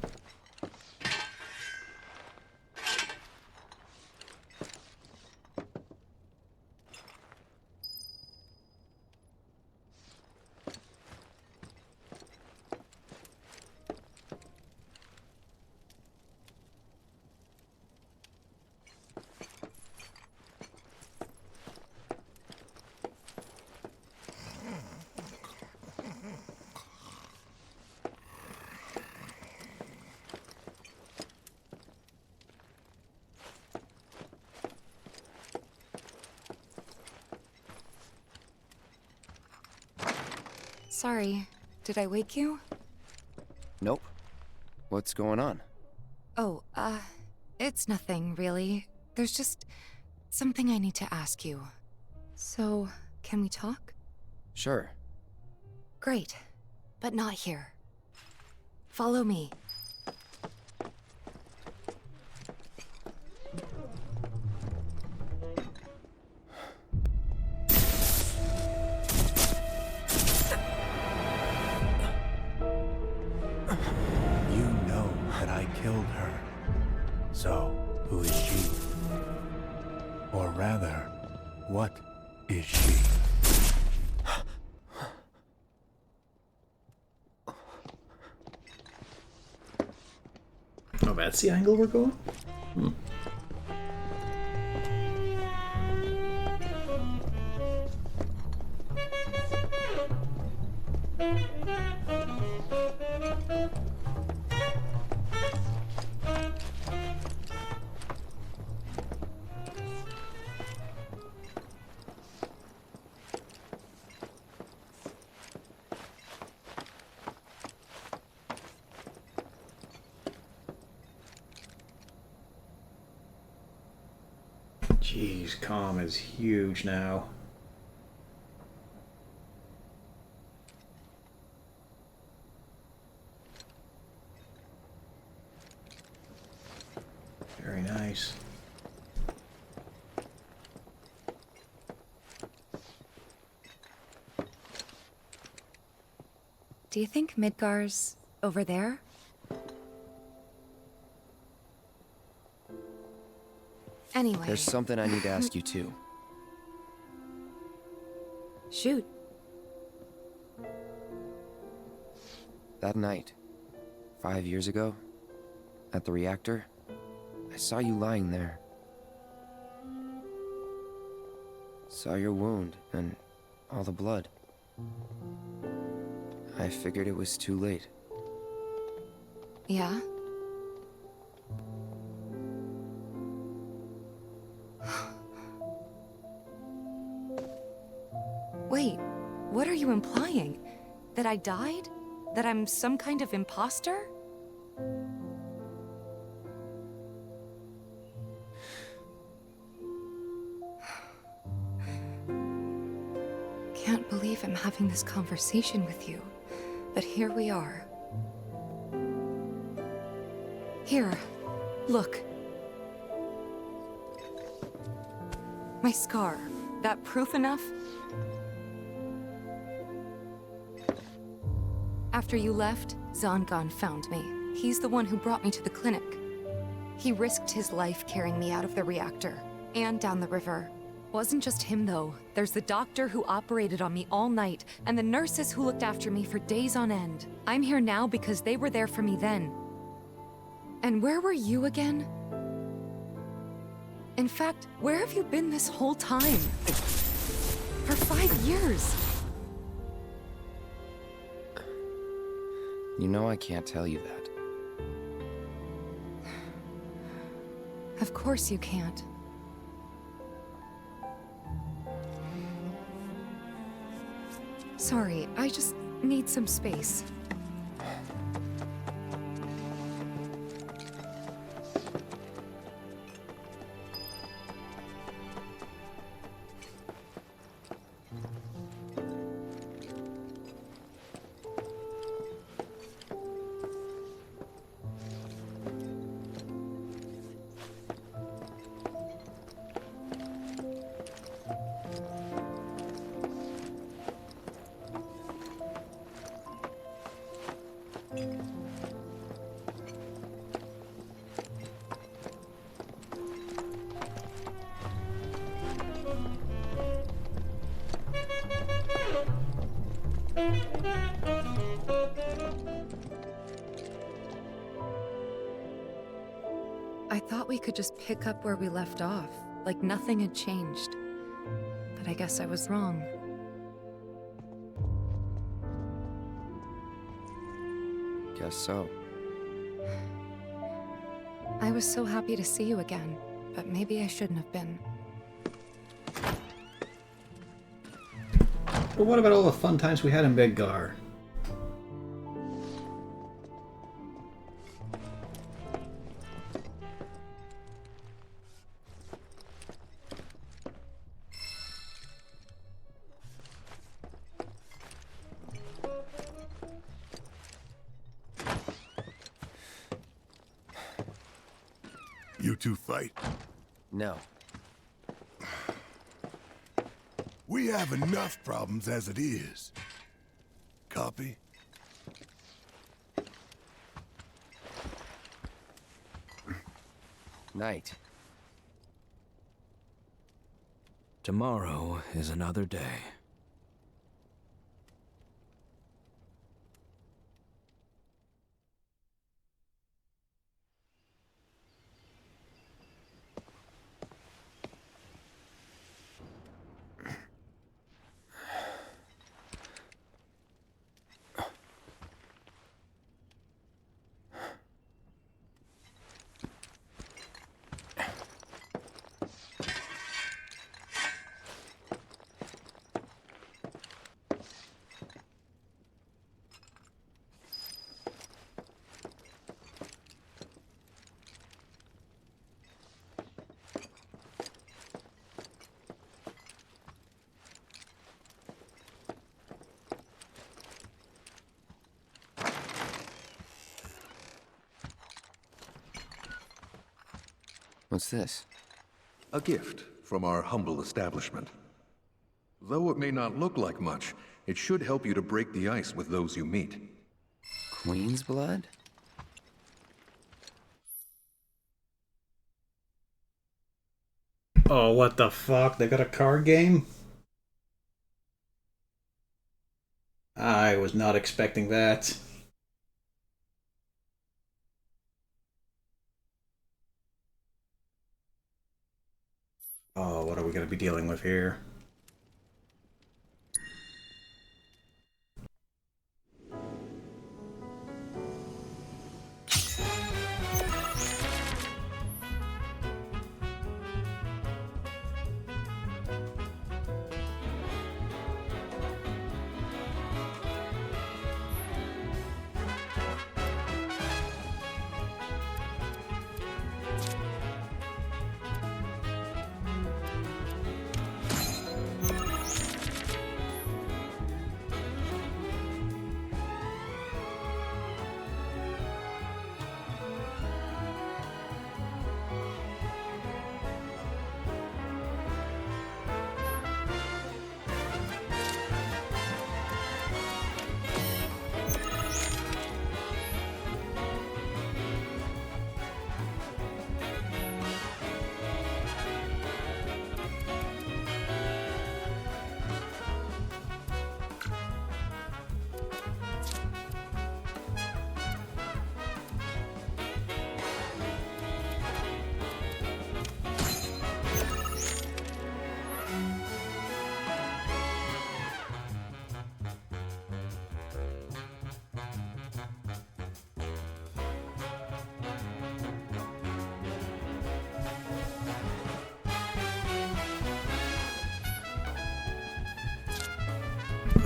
Sorry, did I wake you? Nope. What's going on? Oh, it's nothing, really. There's just something I need to ask you. So, can we talk? Sure. Great, but not here. Follow me. You know that I killed her. So, who is she? Or rather, what is she? Oh, that's the angle we're going? Hmm. Jeez, calm is huge now. Very nice. Do you think Midgar's over there? Anyway. There's something I need to ask you too. Shoot. That night, 5 years ago, at the reactor, I saw you lying there. Saw your wound and all the blood. I figured it was too late. Yeah? Wait, what are you implying? That I died? That I'm some kind of imposter? Can't believe I'm having this conversation with you, but here we are. Here, look. My scar. That proof enough? After you left, Zangan found me. He's the one who brought me to the clinic. He risked his life carrying me out of the reactor and down the river. Wasn't just him, though. There's the doctor who operated on me all night, and the nurses who looked after me for days on end. I'm here now because they were there for me then. And where were you again? In fact, where have you been this whole time? For 5 years. You know I can't tell you that. Of course you can't. Sorry, I just need some space. I thought we could just pick up where we left off, like nothing had changed. But I guess I was wrong. Guess so. I was so happy to see you again, but maybe I shouldn't have been. But what about all the fun times we had in Midgar? You two fight? No. We have enough problems as it is. Copy? Night. Tomorrow is another day. What's this? A gift from our humble establishment. Though it may not look like much, it should help you to break the ice with those you meet. Queen's blood? Oh, what the fuck? They got a card game? I was not expecting that. Oh, what are we going to be dealing with here?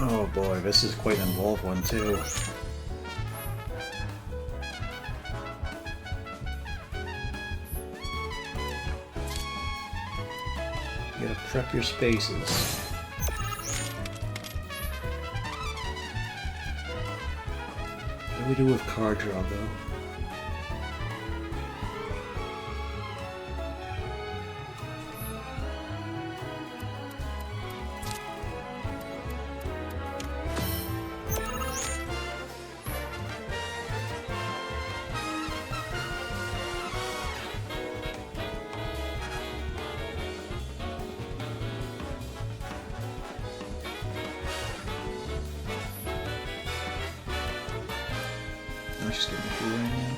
Oh boy, this is quite an involved one too. You gotta prep your spaces. What do we do with card draw though? Let's just get my shoe right now.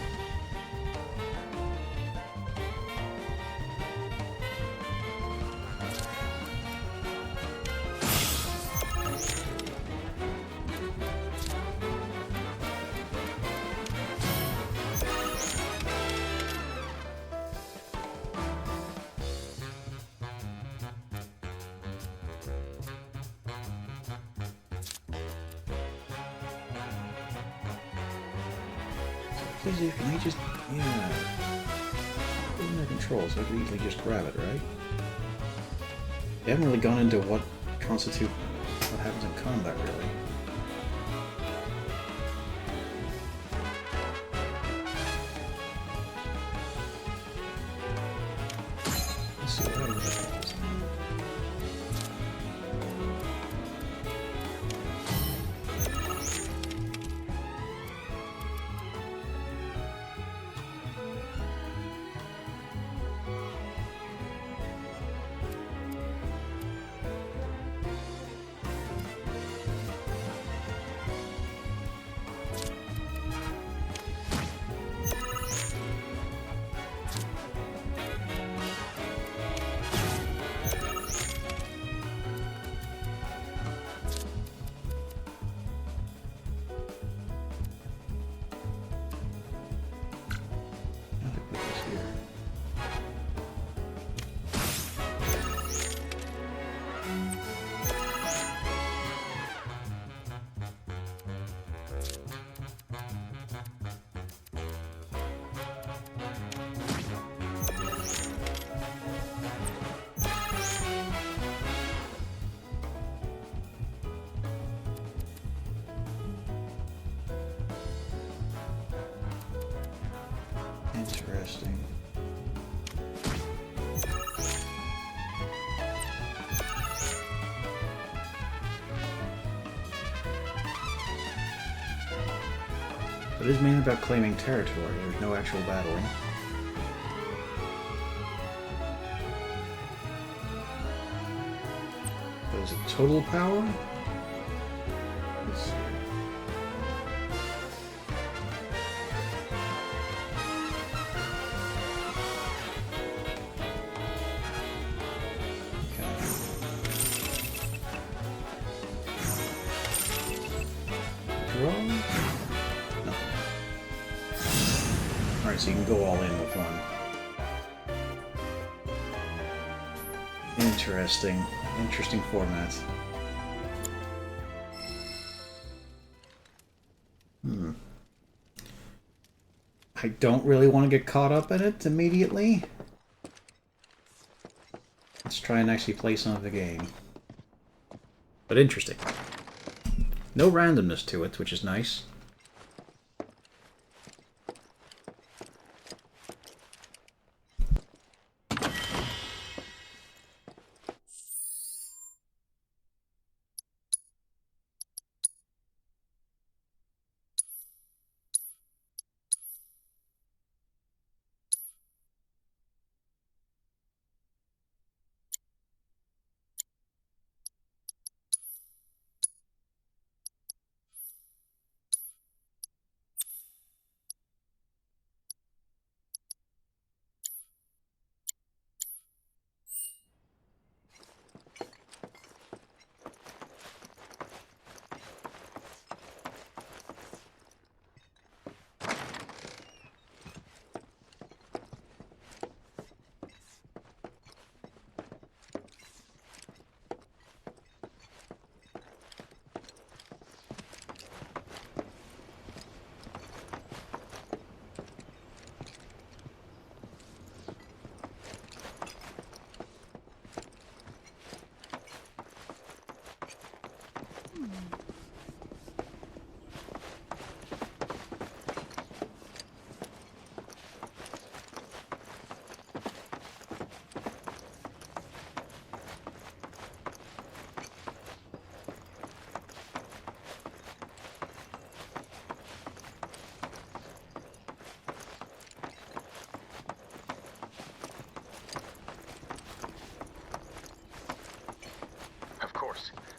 Can I just, yeah, in their control, so I can easily just grab it, right? They haven't really gone into what happens in combat, really. Let's see what happens. Interesting. It is mainly about claiming territory. There's no actual battling. But is it total power? Let's see. So you can go all in with one. Interesting. Interesting format. I don't really want to get caught up in it immediately. Let's try and actually play some of the game. But interesting. No randomness to it, which is nice.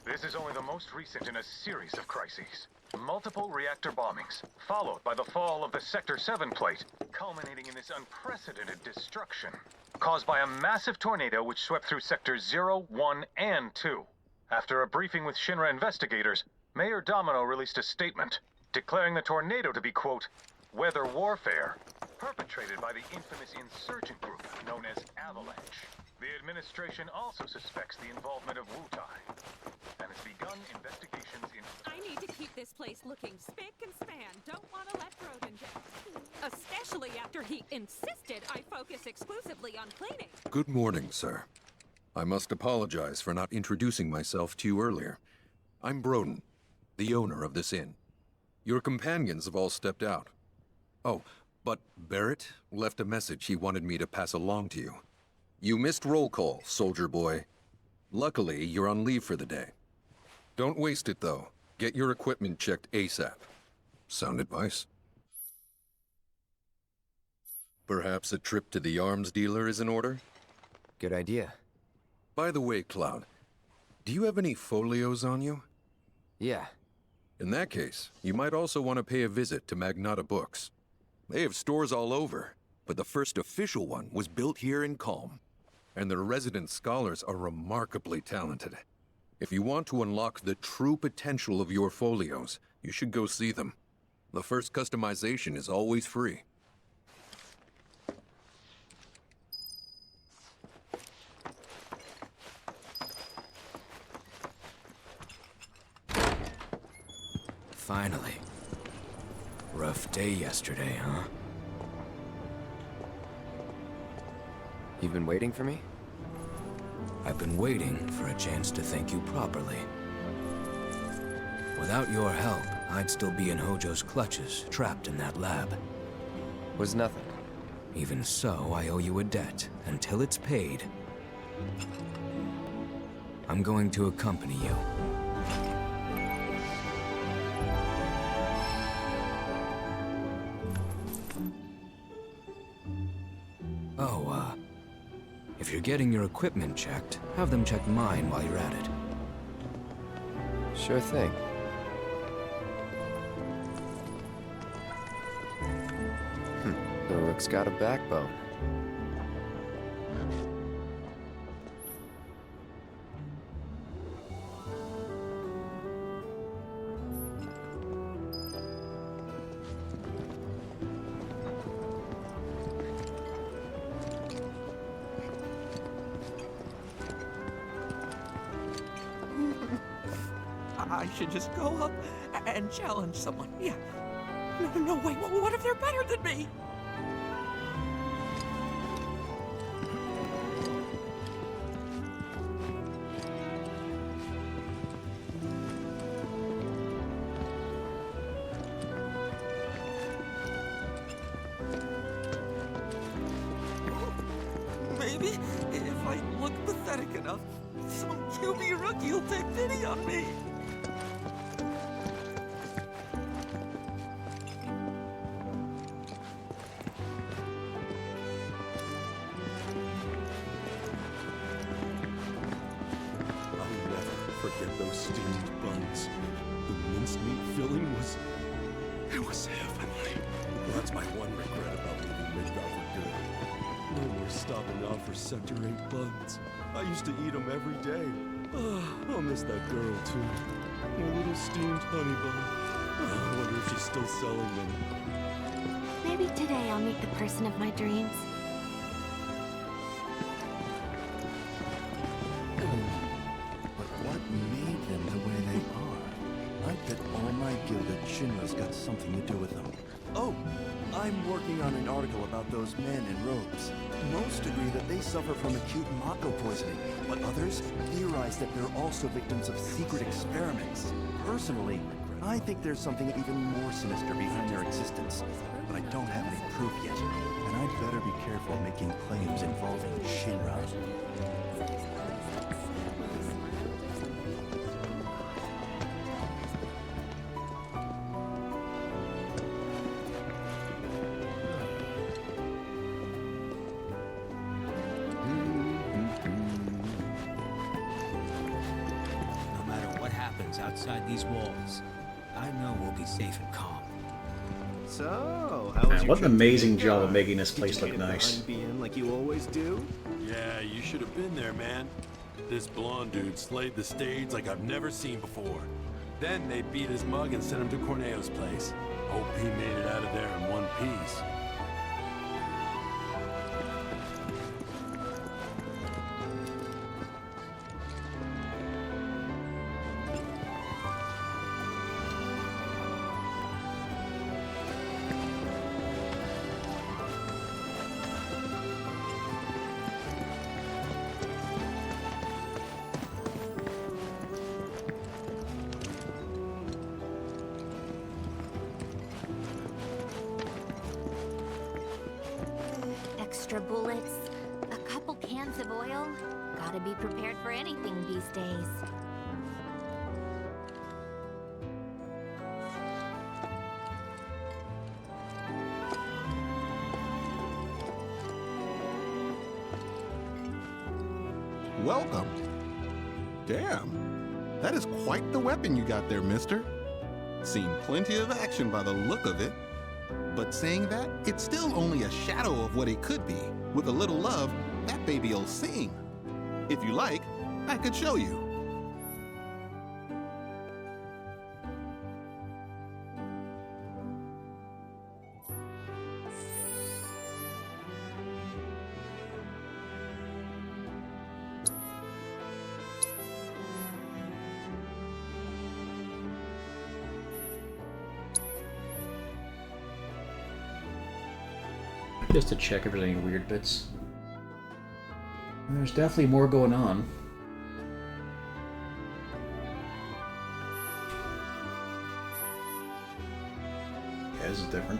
This is only the most recent in a series of crises. multiple reactor bombings, followed by the fall of the Sector 7 plate, culminating in this unprecedented destruction, caused by a massive tornado which swept through Sectors 0, 1, and 2. After a briefing with Shinra investigators, Mayor Domino released a statement, declaring the tornado to be, quote, weather warfare, perpetrated by the infamous insurgent group known as Avalanche. The administration also suspects the involvement of Wutai, and has begun investigations into... I need to keep this place looking spick and span. Don't want to let Broden down. Especially after he insisted I focus exclusively on cleaning. Good morning, sir. I must apologize for not introducing myself to you earlier. I'm Broden, the owner of this inn. Your companions have all stepped out. Oh, but Barrett left a message he wanted me to pass along to you. You missed roll call, soldier boy. Luckily, you're on leave for the day. Don't waste it, though. Get your equipment checked ASAP. Sound advice? Perhaps a trip to the arms dealer is in order? Good idea. By the way, Cloud, do you have any folios on you? Yeah. In that case, you might also want to pay a visit to Magnata Books. They have stores all over, but the first official one was built here in Calm. And their resident scholars are remarkably talented. If you want to unlock the true potential of your folios, you should go see them. The first customization is always free. Finally. Rough day yesterday, huh? You've been waiting for me? I've been waiting for a chance to thank you properly. Without your help, I'd still be in Hojo's clutches, trapped in that lab. Was nothing. Even so, I owe you a debt. Until it's paid, I'm going to accompany you. If you're getting your equipment checked, have them check mine while you're at it. Sure thing. The Rook's got a backbone. I should just go up and challenge someone. Yeah. No, wait. What if they're better than me? Maybe if I look pathetic enough, some QB rookie will take pity on me. Forget those steamed buns. The mincemeat filling was heavenly. That's my one regret about leaving Midgar for good. No more stopping off for Sector 8 buns. I used to eat them every day. I'll miss that girl too. My little steamed honey bun. I wonder if she's still selling them. Maybe today I'll meet the person of my dreams. Shinra's got something to do with them. Oh, I'm working on an article about those men in robes. Most agree that they suffer from acute mako poisoning, but others theorize that they're also victims of secret experiments. Personally, I think there's something even more sinister behind their existence, but I don't have any proof yet, and I'd better be careful making claims involving Shinra. Outside these walls, I know we'll be safe and calm. So, how was Man, your what an trip to amazing Midgard? job of making this Did place you look get into nice. Unbeing like you always do? Yeah, you should have been there, man. This blonde dude slayed the stage like I've never seen before. Then they beat his mug and sent him to Corneo's place. Hope he made it out of there in one piece. Extra bullets, a couple cans of oil. Gotta be prepared for anything these days. Welcome. Damn, that is quite the weapon you got there, mister. Seen plenty of action by the look of it. But saying that, it's still only a shadow of what it could be. With a little love, that baby'll sing. If you like, I could show you. Just to check if there's any weird bits. And there's definitely more going on. Yeah, this is different.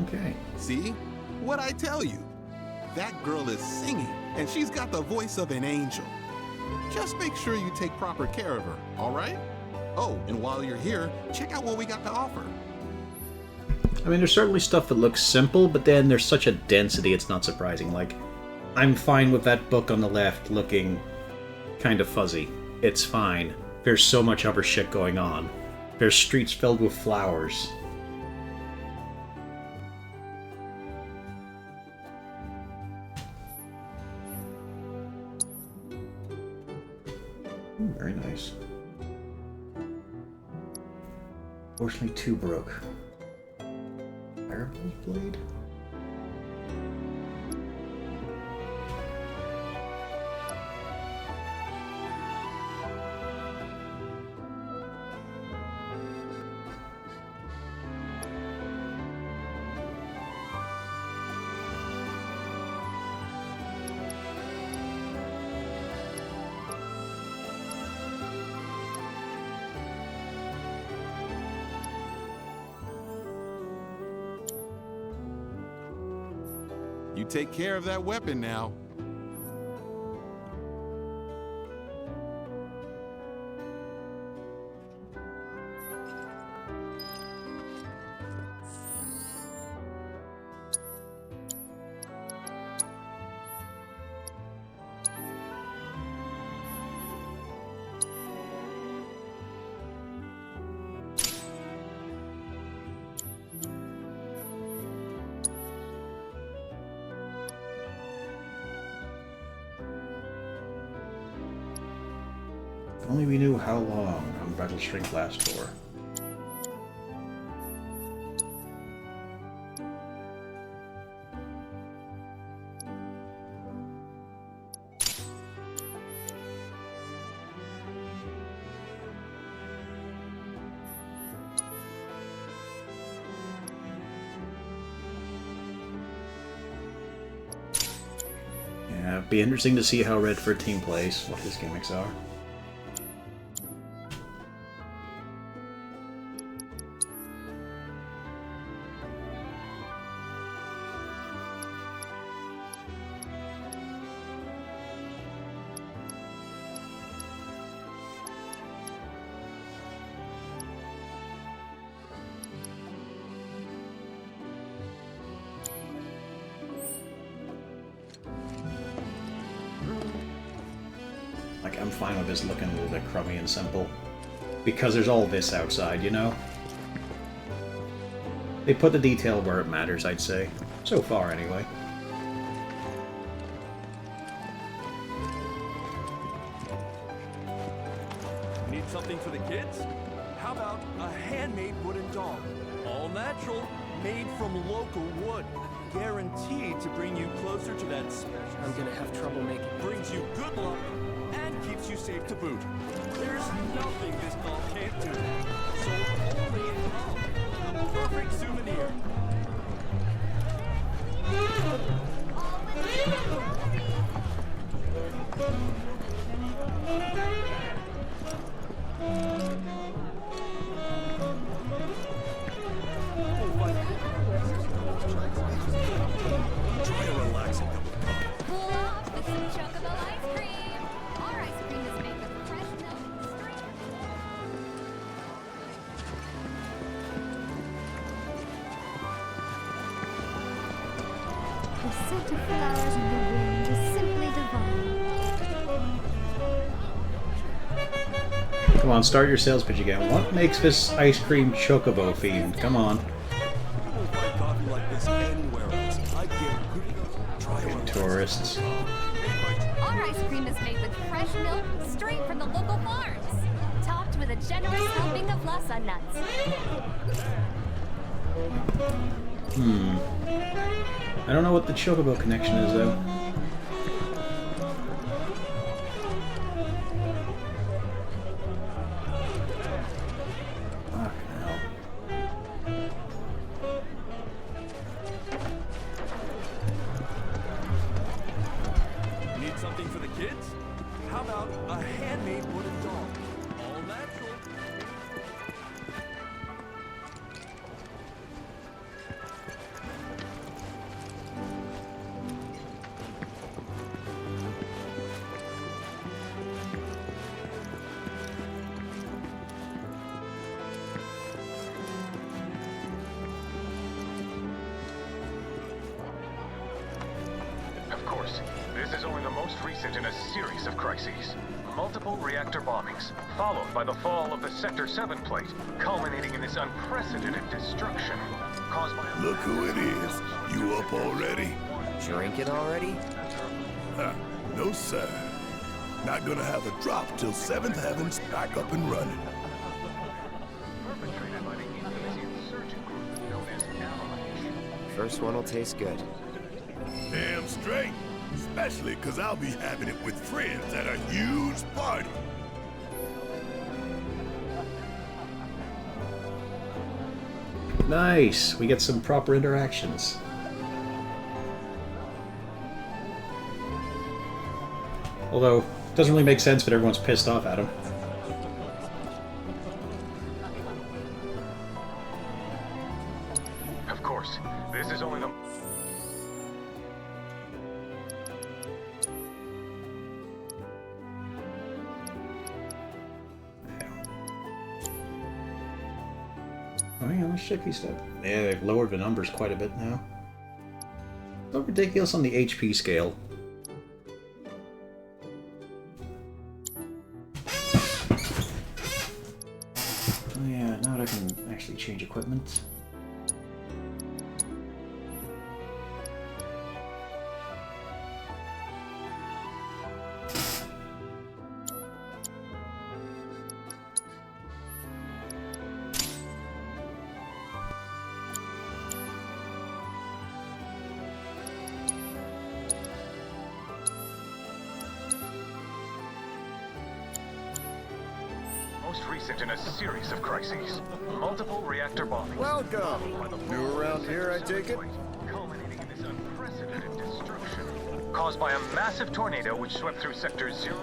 Okay. See? What'd I tell you? That girl is singing, and she's got the voice of an angel. Just make sure you take proper care of her, all right? Oh, and while you're here, check out what we got to offer. I mean, there's certainly stuff that looks simple, but then there's such a density, it's not surprising. Like, I'm fine with that book on the left looking kind of fuzzy. It's fine. There's so much other shit going on. There's streets filled with flowers. Very nice. Fortunately, 2 broke. Fireball's blade? You take care of that weapon now. If only we knew how long battle strength lasts for. Yeah, it'd be interesting to see how Redford team plays, what his gimmicks are. Like, I'm fine with this looking a little bit crummy and simple. Because there's all this outside, you know? They put the detail where it matters, I'd say. So far, anyway. Need something for the kids? How about a handmade wooden doll? All natural, made from local wood. Guaranteed to bring you closer to that special. I'm gonna have trouble making it. Brings you good luck and keeps you safe to boot. There's nothing this doll can't do. So only in love. The perfect souvenir. Try a relaxing cup of coffee. Cool off with some chocobo ice cream. Our ice cream is made with fresh milk straight. The scent of flowers in the wind is simply divine. Come on, start your sales pitch again. What makes this ice cream chocobo fiend? Come on. Coffee like this anywhere else. I guarantee. Fucking tourists. Our ice cream is made with fresh milk straight from the local farms. Topped with a generous helping of lhasa nuts. I don't know what the chocobo connection is, though. Fucking hell. Need something for the kids? How about a handmade wooden doll? All natural. Of course, this is only the most recent in a series of crises. Multiple reactor bombings, followed by the fall of the Sector 7 plate, culminating in this unprecedented destruction caused by a... Look who it is. You up already? Drinking already? No, sir. Not gonna have a drop till 7th Heaven's back up and running. Perpetrated by the infamous insurgent group known as Avalanche. First one will taste good. Damn straight. Especially because I'll be having it with friends at a huge party. Nice! We get some proper interactions. Although, it doesn't really make sense, but everyone's pissed off at him. Of course, this is only the... Oh yeah, let's check these stuff. Yeah, they've lowered the numbers quite a bit now. So ridiculous on the HP scale. Oh yeah, now that I can actually change equipment. Most recent in a series of crises. Multiple reactor bombings. Welcome. New around here, I take it? Culminating in this unprecedented destruction caused by a massive tornado which swept through Sector 0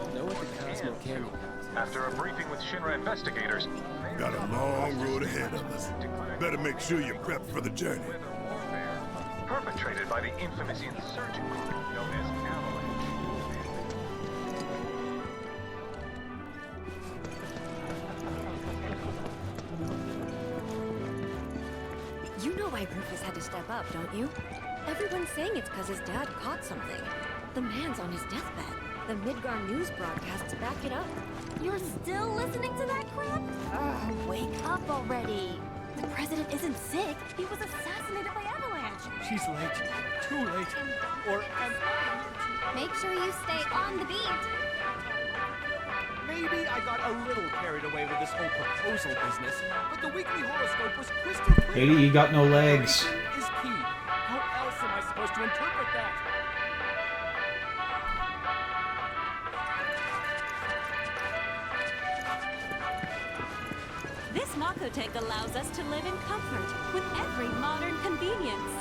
and 2. After a briefing with Shinra investigators, Got a long road ahead of us. Better make sure you're prepped for the journey. perpetrated by the infamous insurgent group known as Avalanche. You know why Rufus had to step up, don't you? Everyone's saying it's because his dad caught something. The man's on his deathbed. The Midgar news broadcasts back it up. You're still listening to that crap? Ugh, wake up already. The president isn't sick. He was assassinated by Avalanche. She's late. Too late. Or am I? Make sure you stay on the beat. Maybe I got a little carried away with this whole proposal business, but the weekly horoscope was crystal clear. Katie, you got no legs. Preparation is key. How else am I supposed to interpret that? This Mako tank allows us to live in comfort with every modern convenience.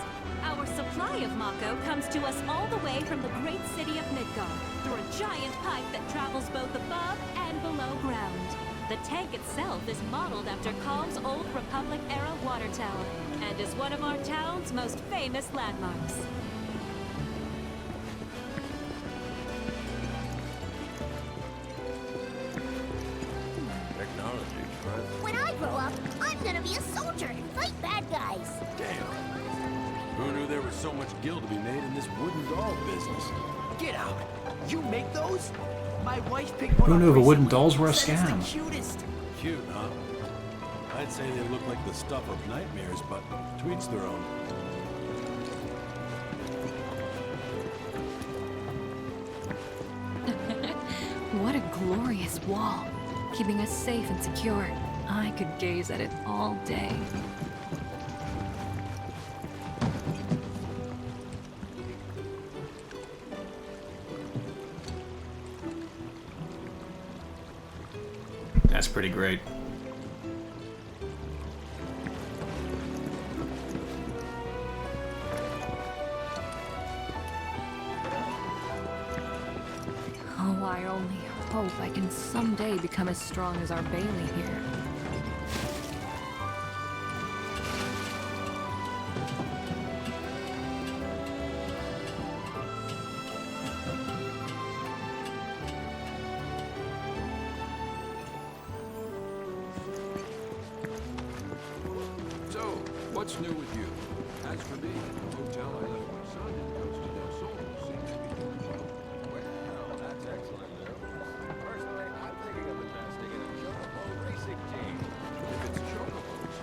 Our supply of Mako comes to us all the way from the great city of Midgar through a giant pipe that travels both above and below ground. The tank itself is modeled after Calm's old Republic-era water tower and is one of our town's most famous landmarks. Technology, right? When I grow up, I'm gonna be a soldier and fight bad guys. Damn. Who knew there was so much gil to be made in this wooden doll business? Get out! You make those? My wife picked one Who up knew the wooden recently. dolls were a Said it's scam? the cutest. Cute, huh? I'd say they look like the stuff of nightmares, but to each their own. What a glorious wall, keeping us safe and secure. I could gaze at it all day. That's pretty great. Oh, I only hope I can someday become as strong as our Bailey here. So, what's new with you? As for me, the hotel I left my son in Costa del Sol seems to be doing well. Well, that's excellent news. Personally, I'm thinking of investing in a chocobo racing team. If it's chocobos.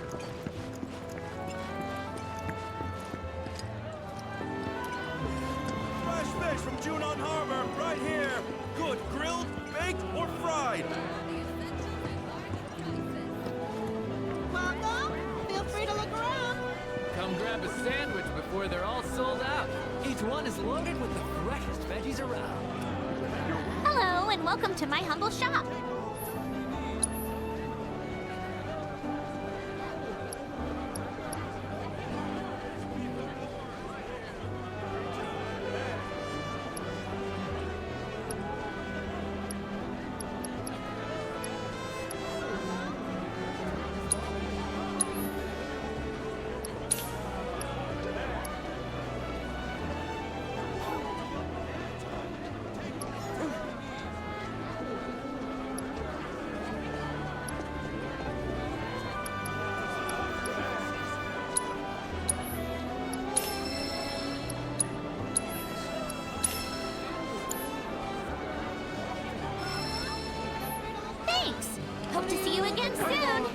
Fresh fish from Junon Harbor, right here. Good grilled, baked, or fried. Mako, feel free to look around. Come grab a sandwich before they're all sold out. Each one is loaded with the freshest veggies around. Hello, and welcome to my humble shop. Thanks. Hope to see you again soon.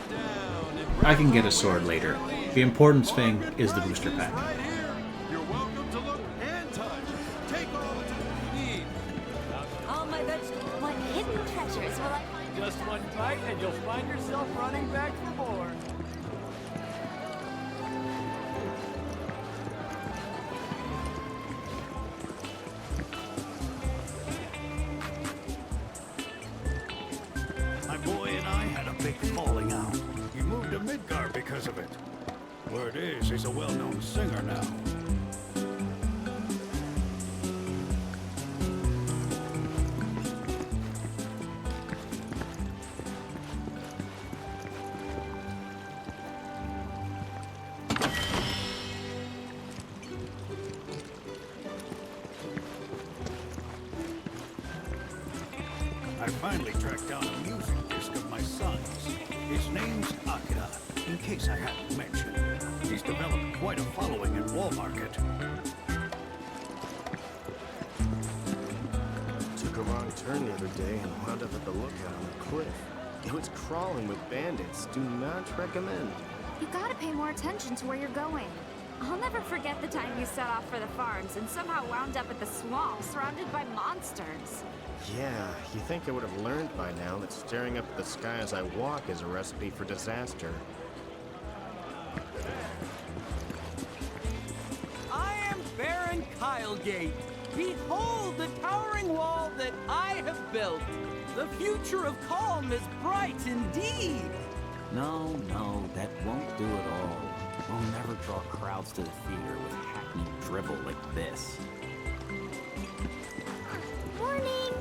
I can get a sword later. The important thing is the booster pack. You're welcome to look and touch. Take all the time you need. All my vegetables. What hidden treasures will I find? Just one bite and you'll find yourself running back for more. My boy and I had a big falling out. He moved to Midgar because of it. Word is, he's a well-known singer now. I finally tracked down a music disc of my son's. His name's Akira, in case I hadn't mentioned. He's developed quite a following in Wall Market. Took a ride turn the other day and wound up at the lookout on the cliff. It was crawling with bandits. Do not recommend. You gotta pay more attention to where you're going. I'll never forget the time you set off for the farms and somehow wound up at the swamp surrounded by monsters. Yeah, you think I would have learned by now that staring up at the sky as I walk is a recipe for disaster. I am Baron Kylegate. Behold the towering wall that I have built. The future of calm is bright indeed. No, that won't do it all. We'll never draw crowds to the theater with hackneyed drivel like this. Morning!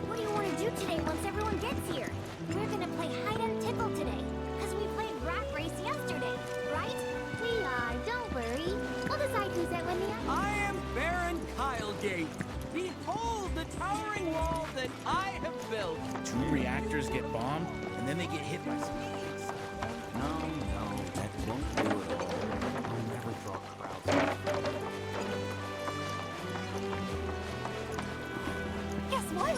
What do you want to do today once everyone gets here? We're gonna play hide and tickle today, because we played rat race yesterday, right? We are, don't worry. We'll decide who's at when the other. I am Baron Kylegate. Behold the towering wall that I have built. 2 reactors get bombed, and then they get hit by speeds. No, that won't do it all. We'll never draw crowds to the theater. Guess what?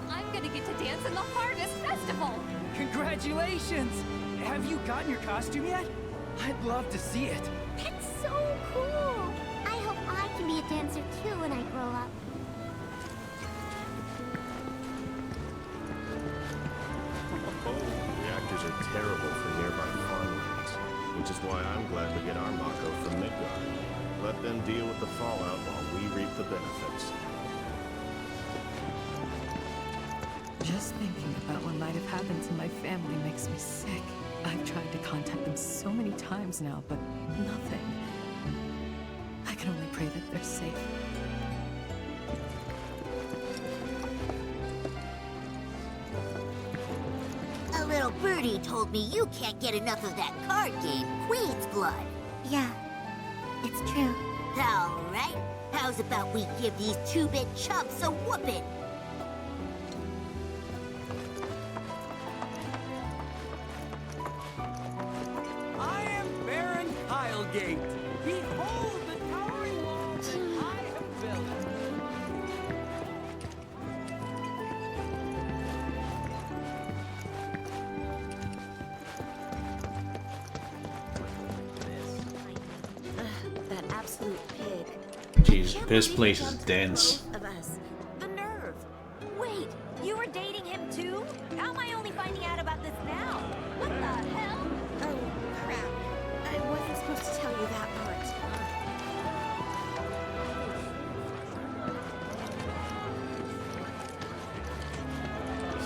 I'm gonna get to dance in the Harvest Festival. Congratulations! Have you gotten your costume yet? I'd love to see it. It's so cool! I hope I can be a dancer too when I grow up. Reactors are terrible for nearby farmlands, which is why I'm glad we get our Mako from Midgard. Let them deal with the fallout while we reap the benefits. Just thinking about what might have happened to my family makes me sick. I've tried to contact them so many times now, but nothing. I can only pray that they're safe. A little birdie told me you can't get enough of that card game, Queen's Blood. Yeah, it's true. All right. How's about we give these 2-bit chumps a whooping? I am Baron Kylegate. Behold the towering wall that I have built. That absolute pig. Jeez, this place is dense. Of us. The nerve. Wait, you were dating him too? How am I only finding out about this now? What the hell? Oh, crap. I wasn't supposed to tell you that part.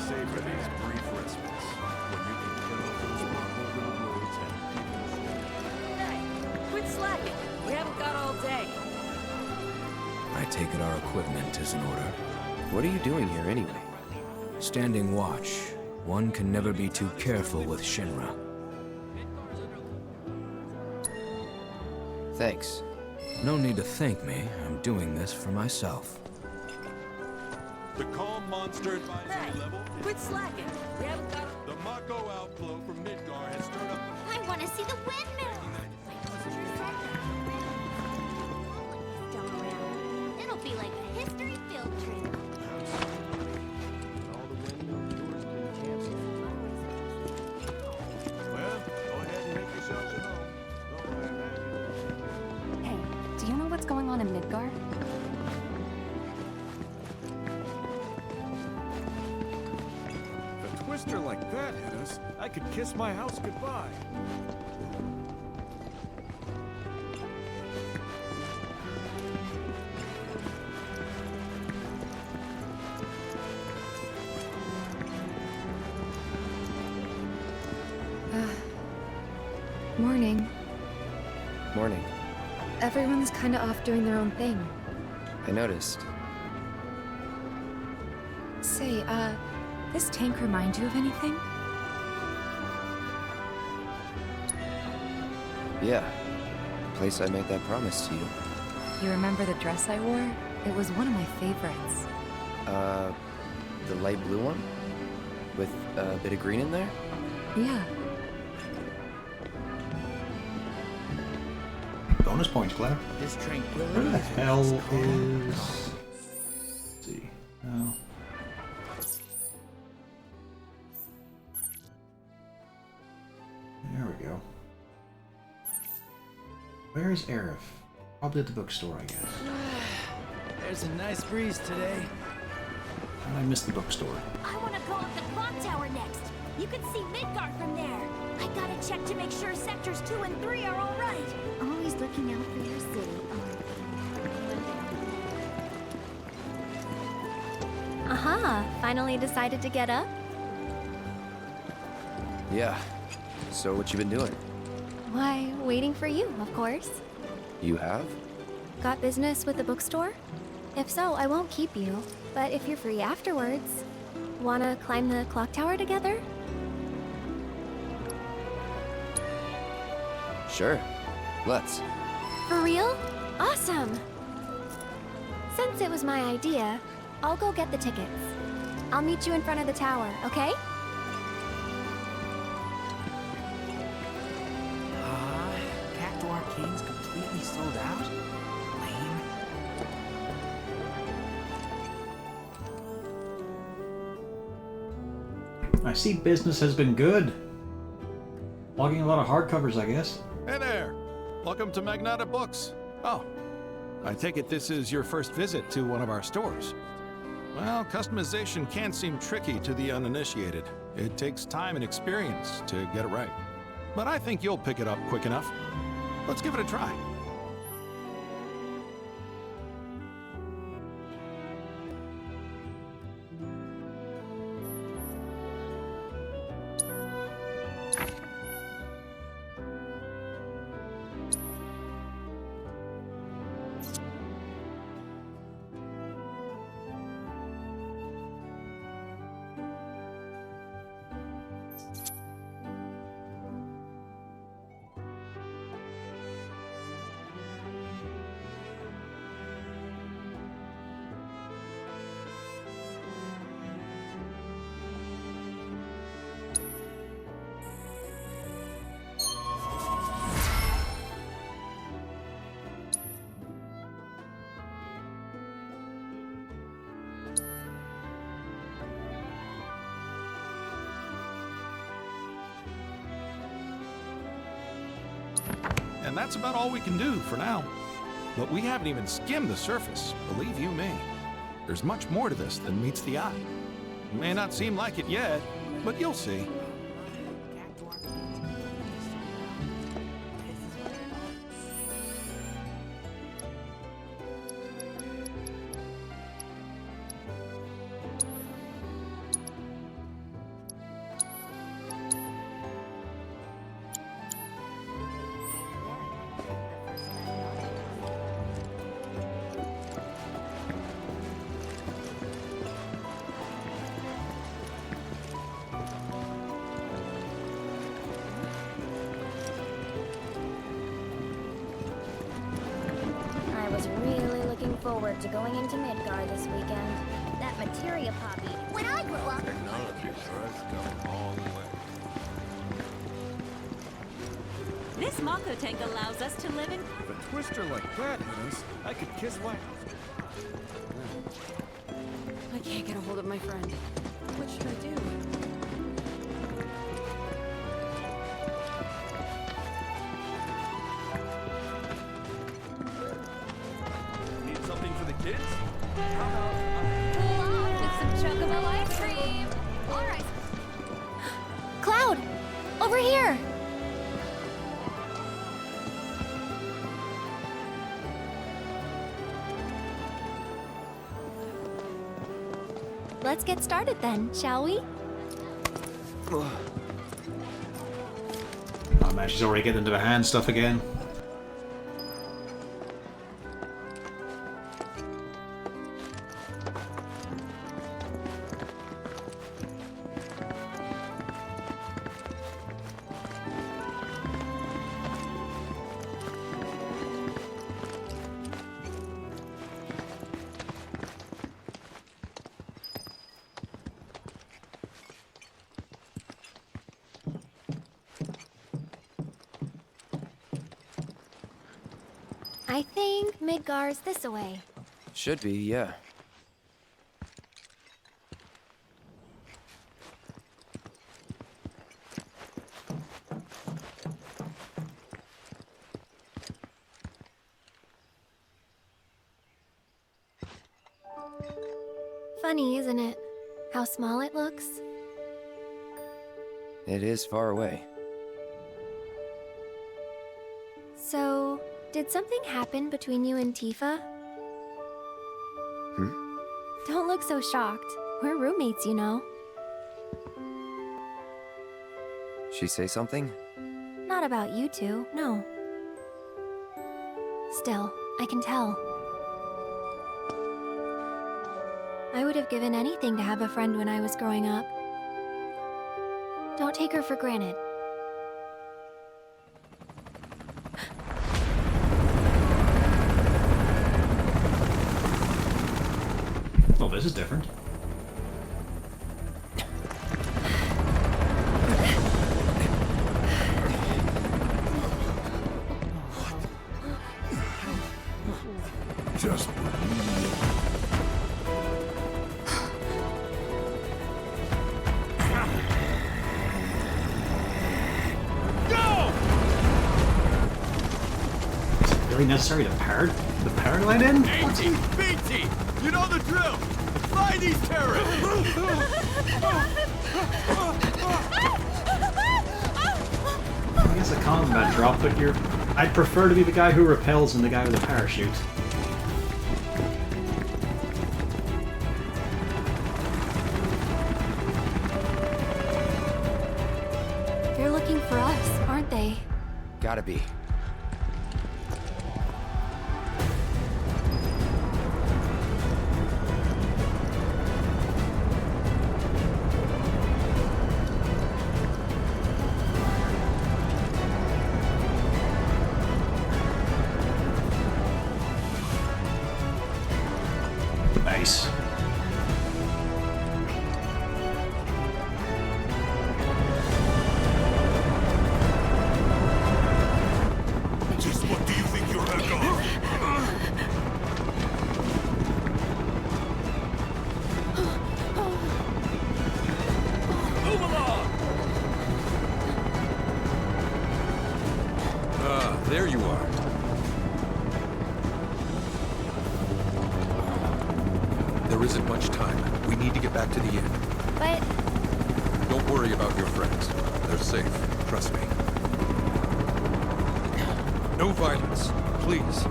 Savor these brief respites when you can get off those long little roads and Hey, quit slacking. We haven't got all day. I take it our equipment is in order. What are you doing here anyway? Standing watch. One can never be too careful with Shinra. Thanks. No need to thank me. I'm doing this for myself. The calm monster advisory level. Quit slacking. We haven't got... The Mako outflow from Midgar has stirred up the... I want to see the windmill! It'll be like a history field trip. Well, go ahead and make yourselves at home. Hey, do you know what's going on in Midgar? If a twister like that hit us, I could kiss my house goodbye. Morning. Morning. Everyone's kinda off doing their own thing. I noticed. Say, this tank remind you of anything? Yeah. The place I made that promise to you. You remember the dress I wore? It was one of my favorites. The light blue one? With a bit of green in there? Yeah. Bonus points, Claire. This Where tranquility the is hell is... Let's see. No. Where is Aerith? Probably at the bookstore, I guess. There's a nice breeze today. And I missed the bookstore. I want to go up the clock tower next. You can see Midgard from there. I gotta check to make sure sectors 2 and 3 are all right. Always looking out for your city. Aha, finally decided to get up? Yeah. So what you been doing? Why, waiting for you, of course. You have? Got business with the bookstore? If so, I won't keep you. But if you're free afterwards, wanna climb the clock tower together? Sure. Let's. For real? Awesome! Since it was my idea, I'll go get the tickets. I'll meet you in front of the tower, okay? Cacto Arcane's completely sold out? Lame. I see business has been good. Logging a lot of hardcovers, I guess. Hey there! Welcome to Magnata Books. Oh, I take it this is your first visit to one of our stores. Well, customization can seem tricky to the uninitiated. It takes time and experience to get it right. But I think you'll pick it up quick enough. Let's give it a try. And that's about all we can do for now. But we haven't even skimmed the surface, believe you me. There's much more to this than meets the eye. It may not seem like it yet, but you'll see. I was really looking forward to going into Midgard this weekend. That materia poppy. When I grow up... Technology has come a long way. This Mako tank allows us to live in... If a twister like that hit us, I could kiss my... I can't get a hold of my friend. What should I do? Need something for the kids? With some chocobo ice cream. All right. Cloud! Over here! Let's get started then, shall we? Oh man, she's already getting into the hand stuff again. I think Midgar's this away. Should be, yeah. Funny, isn't it? How small it looks? It is far away. So, did something happen between you and Tifa? Don't look so shocked. We're roommates, you know. She say something? Not about you two, no. Still, I can tell. I would have given anything to have a friend when I was growing up. Don't take her for granted. Well, this is different. Just Is it really necessary to paraglide in? BT! You know the drill! Find these terrorists! I guess a combat drop, but I'd prefer to be the guy who repels than the guy with a parachute. They're looking for us, aren't they? Gotta be. Nice. just what do you think you're heck of? Move along! Ah, there you are. There isn't much time. We need to get back to the inn. But Don't worry about your friends. They're safe. Trust me. No violence, please.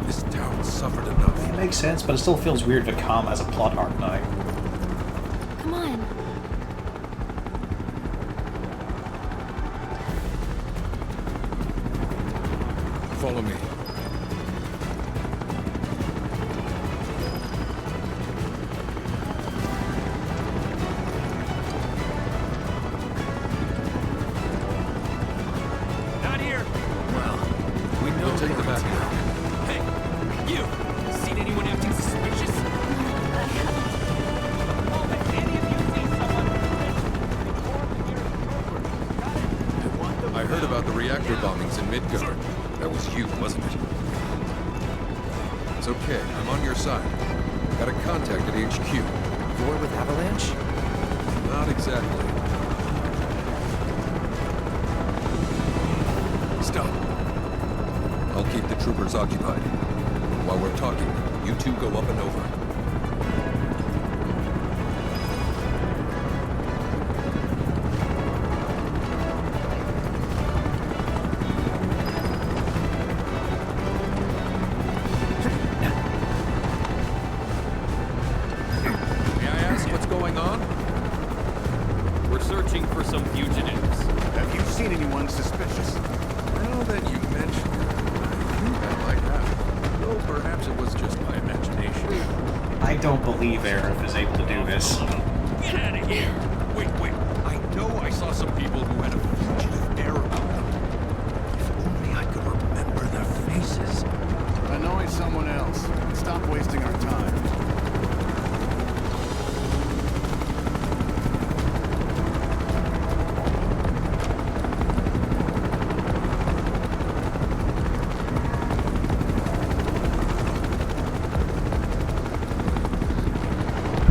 This town suffered enough. It makes sense, but it still feels weird to Calm as a plot arc now. come on. Follow me. Not here. Well, we know take the back now. Hey, you! Seen anyone acting suspicious? Oh, have any of you seen someone? I heard about the reactor bombings in Midgard. That was you, wasn't it? It's okay. I'm on your side. Got a contact at HQ. War with Avalanche? Not exactly. Stop. I'll keep the troopers occupied. While we're talking, you two go up and over. May I ask what's going on? We're searching for some fugitives. Have you seen anyone suspicious? Now that you mention it, I think I might have. Though perhaps it was just my imagination. I don't believe Aerith is able to do this. Get out of here! Wait. I know I saw some people who had a fugitive air about them. If only I could remember their faces. Annoy someone else. Stop wasting our time.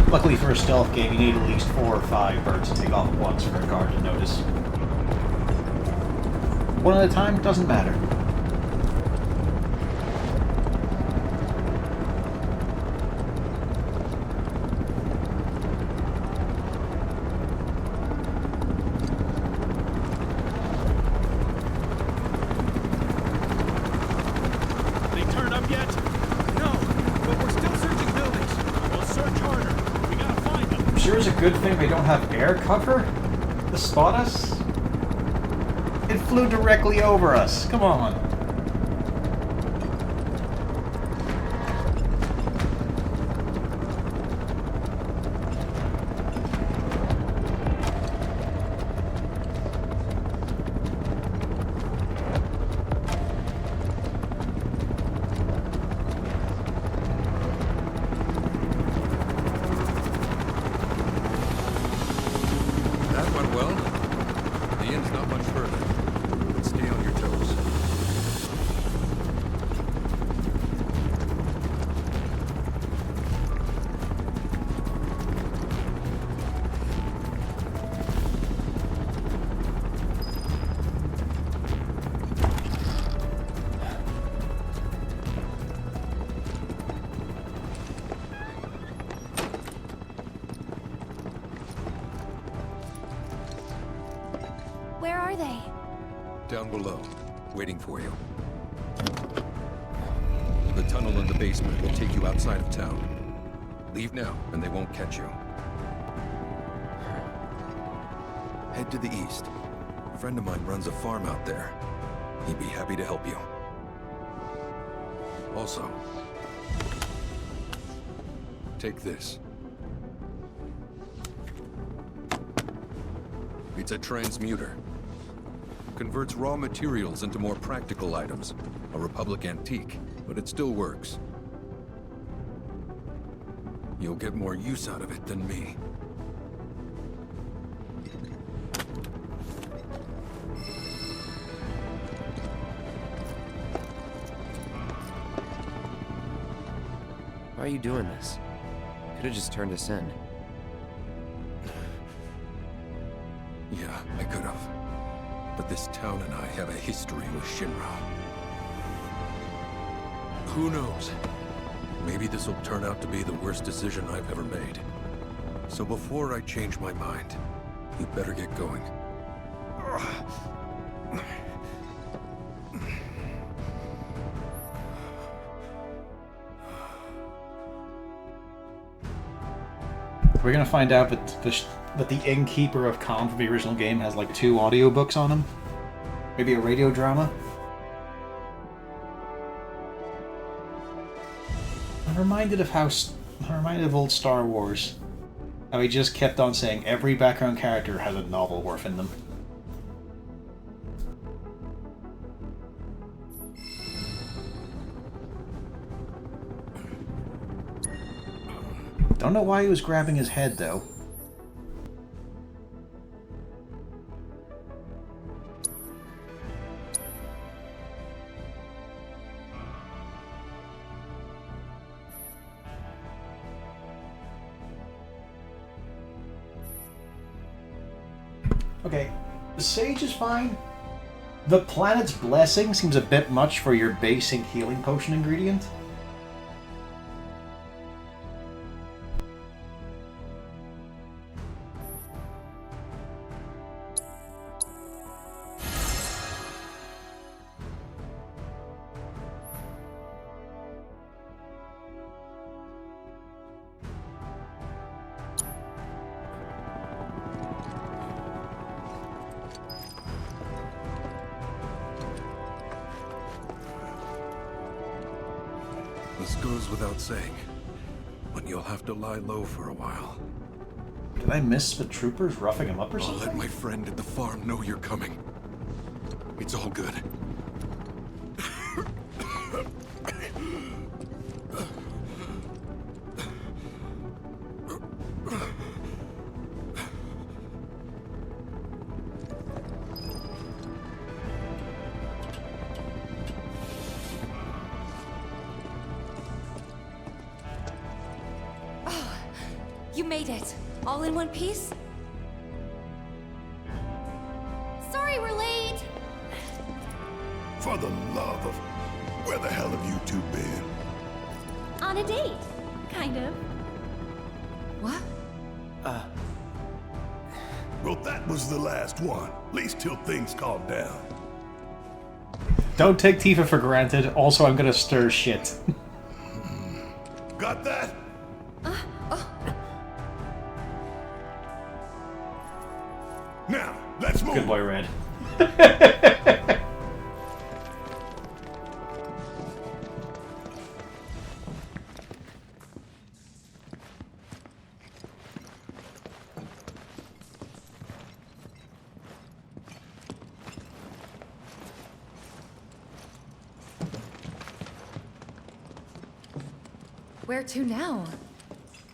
Luckily for a stealth game, you need at least 4 or 5 birds to take off at once for a guard to notice. One at a time doesn't matter. sure is a good thing they don't have air cover to spot us. It flew directly over us. Come on. Where are they? Down below, waiting for you. The tunnel in the basement will take you outside of town. Leave now, and they won't catch you. Head to the east. A friend of mine runs a farm out there. He'd be happy to help you. Also, take this. It's a transmuter. Converts raw materials into more practical items. A Republic antique, but it still works. You'll get more use out of it than me. Why are you doing this? Could have just turned us in. Yeah, I could have. But this town and I have a history with Shinra. Who knows? Maybe this'll turn out to be the worst decision I've ever made. So before I change my mind, you better get going. We're gonna find out that the innkeeper of Calm from the original game has like 2 audiobooks on him. Maybe a radio drama. I'm reminded of old Star Wars. How he just kept on saying every background character has a novel worth in them. Don't know why he was grabbing his head, though. Okay, the sage is fine. The planet's blessing seems a bit much for your basic healing potion ingredient. This goes without saying, but you'll have to lie low for a while. Did I miss the troopers roughing him up or something? I'll let my friend at the farm know you're coming. It's all good. You made it! All in one piece? Sorry we're late! For the love of... Where the hell have you two been? On a date, kind of. What? Well, that was the last one. At least till things calm down. Don't take Tifa for granted. Also, I'm gonna stir shit. Good boy, Red. Where to now?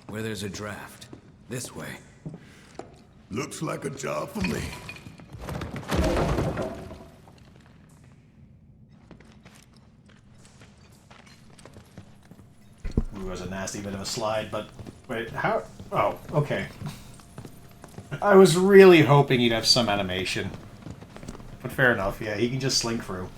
Where there's a draft. This way. Looks like a job for me. Ooh, it was a nasty bit of a slide, but... Wait, how... Oh, okay. I was really hoping he'd have some animation. But fair enough, yeah, he can just slink through.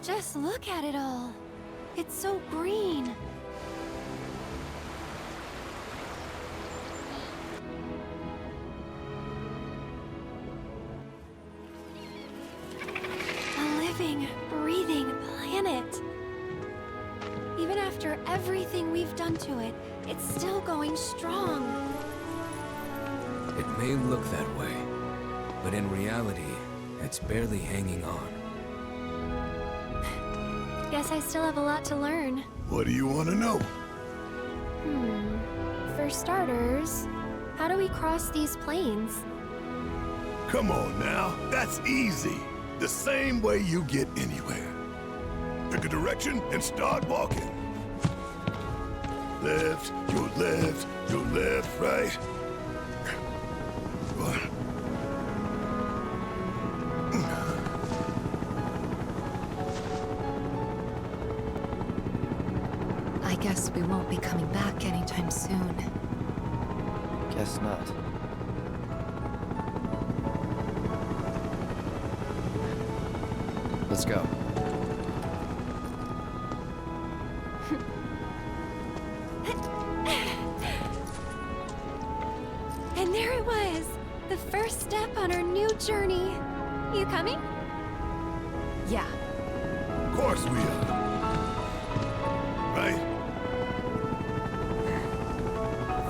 Just look at it all. It's so green. A living, breathing planet. Even after everything we've done to it, it's still going strong. It may look that way, but in reality, it's barely hanging on. Guess I still have a lot to learn. What do you want to know? For starters, how do we cross these plains? Come on now, that's easy. The same way you get anywhere. Pick a direction and start walking. Left, your left, your left, right. I guess we won't be coming back anytime soon. Guess not. Let's go. And there it was! The first step on our new journey. You coming? Yeah. Of course we are. Right?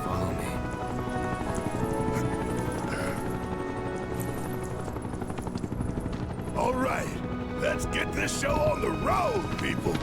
Follow me. All right, let's get this show on the road, people.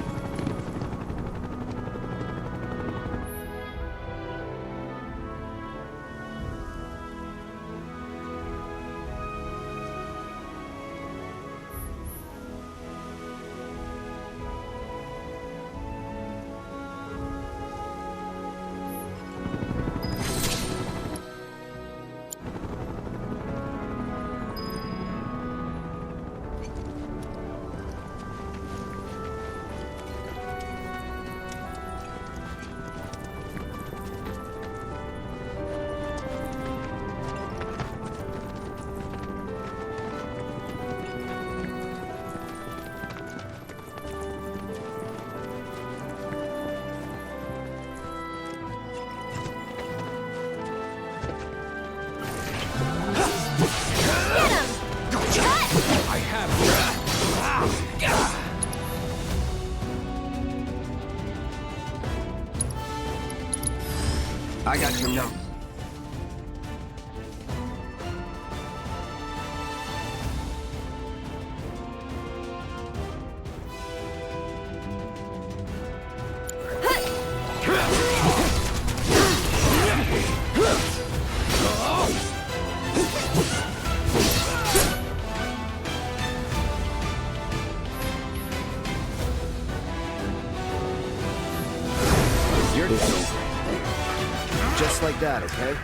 I got your number. You're just like that, okay?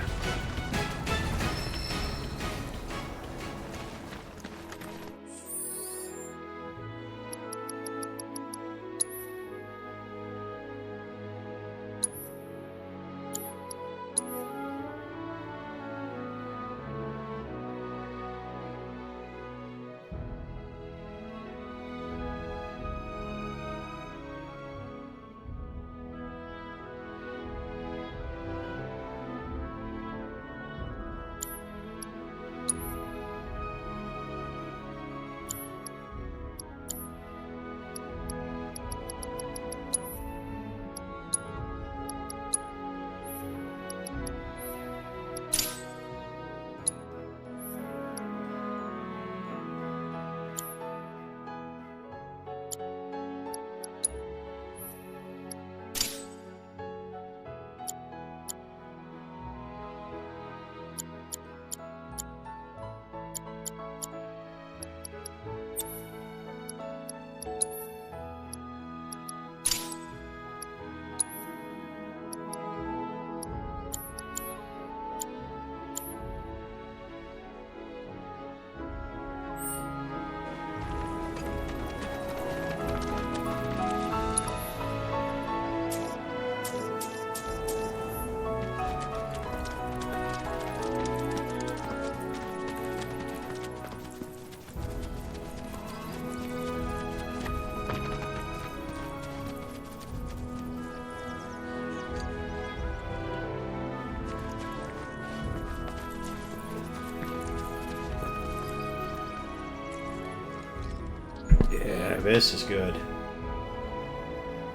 This is good.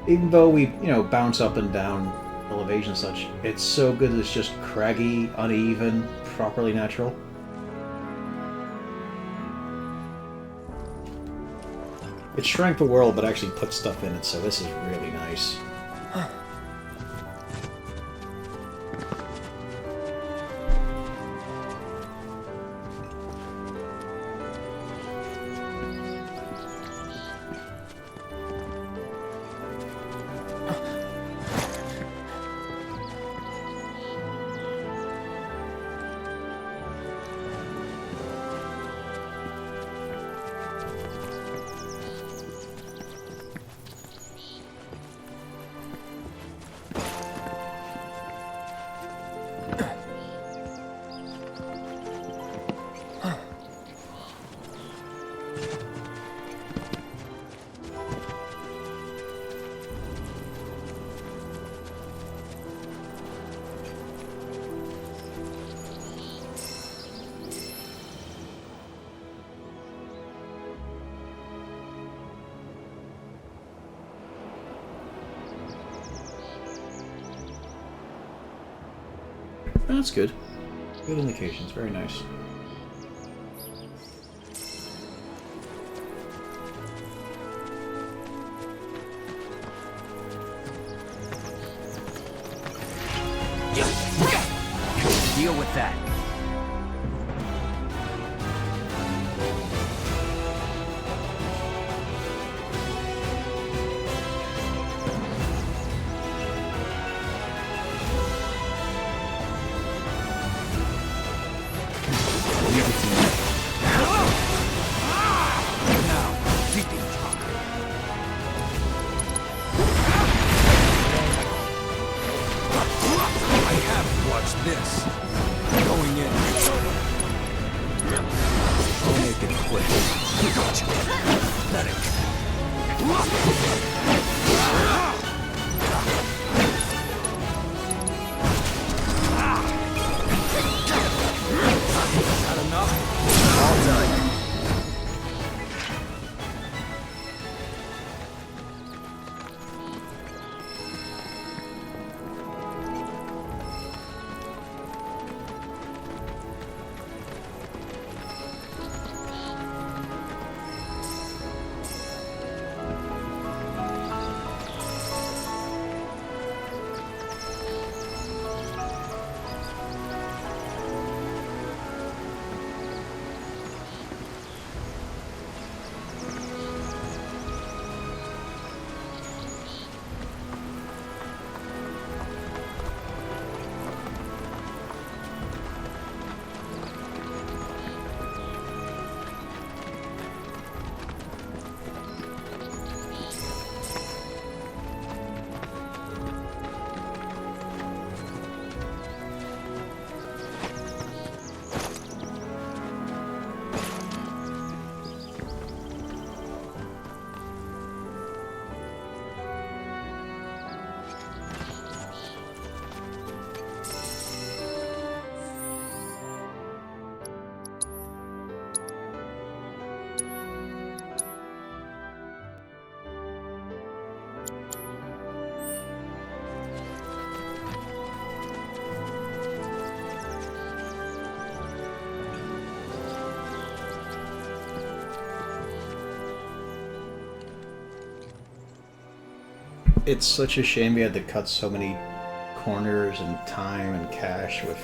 Even though we, you know, bounce up and down elevation and such, it's so good that it's just craggy, uneven, properly natural. It shrank the world, but actually put stuff in it, so this is really nice. Oh, that's good. Good indications, very nice. Deal with that. It's such a shame we had to cut so many corners and time and cash with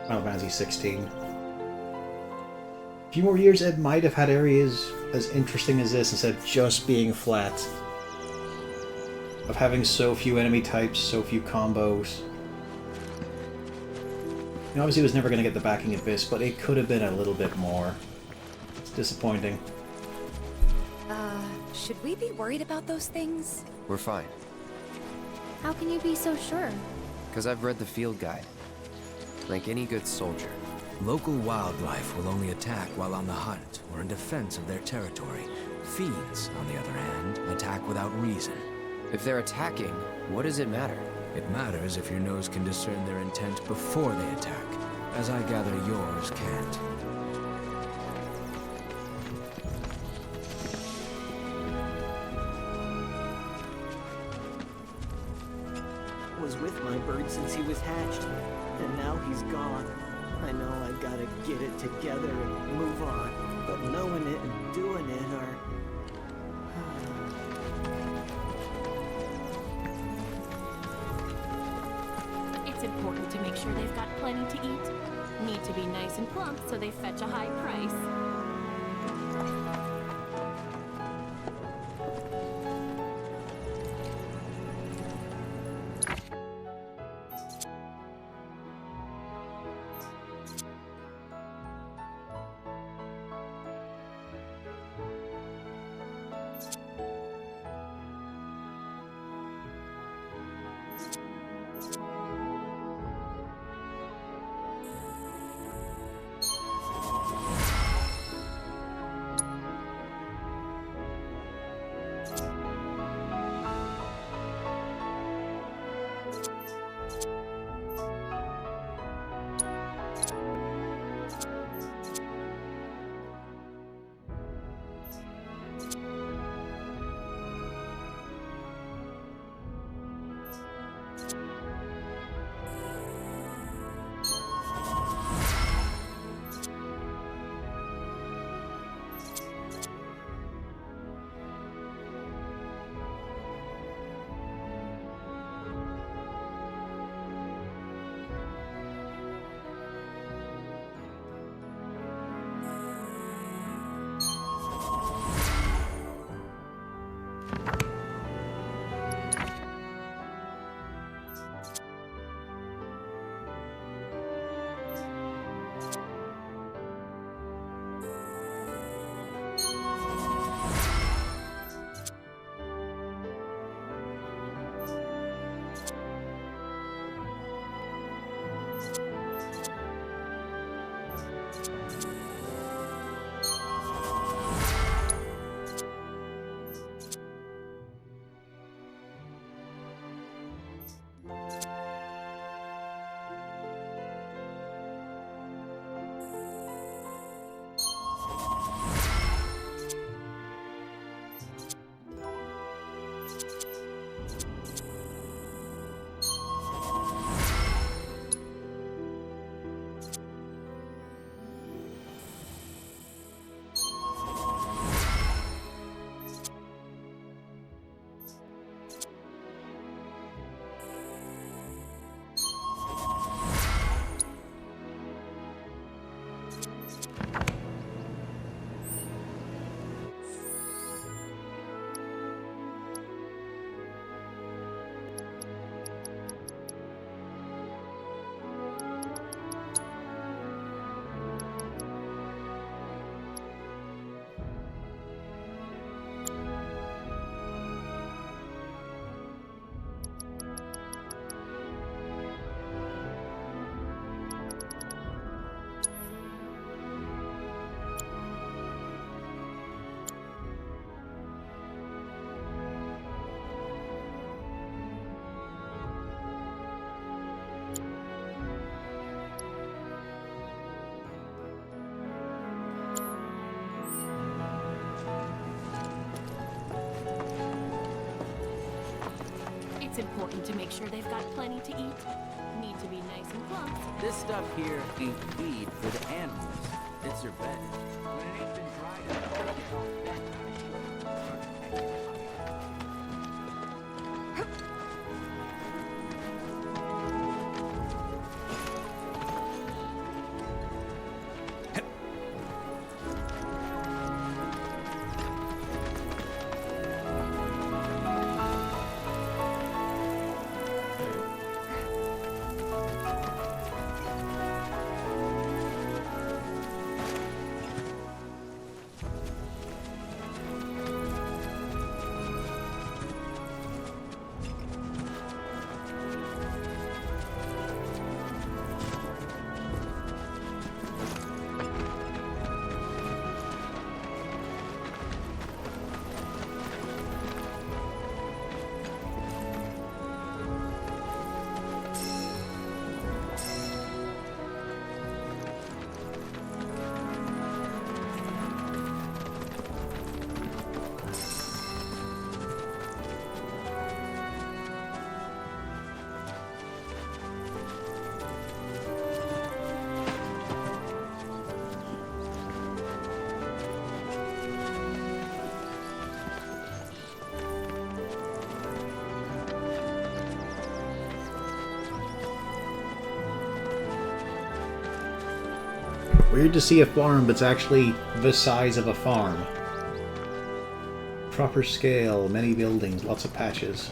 Final Fantasy 16. A few more years, it might have had areas as interesting as this instead of just being flat. Of having so few enemy types, so few combos. You know, obviously it was never going to get the backing of this, but it could have been a little bit more. It's disappointing. Should we be worried about those things? We're fine. How can you be so sure? Because I've read the field guide. Like any good soldier. Local wildlife will only attack while on the hunt or in defense of their territory. Fiends, on the other hand, attack without reason. If they're attacking, what does it matter? It matters if your nose can discern their intent before they attack, as I gather yours can't. with my bird since he was hatched, and now he's gone. I know I gotta get it together and move on, but knowing it and doing it are... It's important to make sure they've got plenty to eat. Need to be nice and plump so they fetch a high price. It's important to make sure they've got plenty to eat. Need to be nice and plump. This stuff here ain't feed for the animals. It's their bed. When it ain't been dried up, it's all bed. Weird to see a farm, but it's actually the size of a farm. Proper scale, many buildings, lots of patches.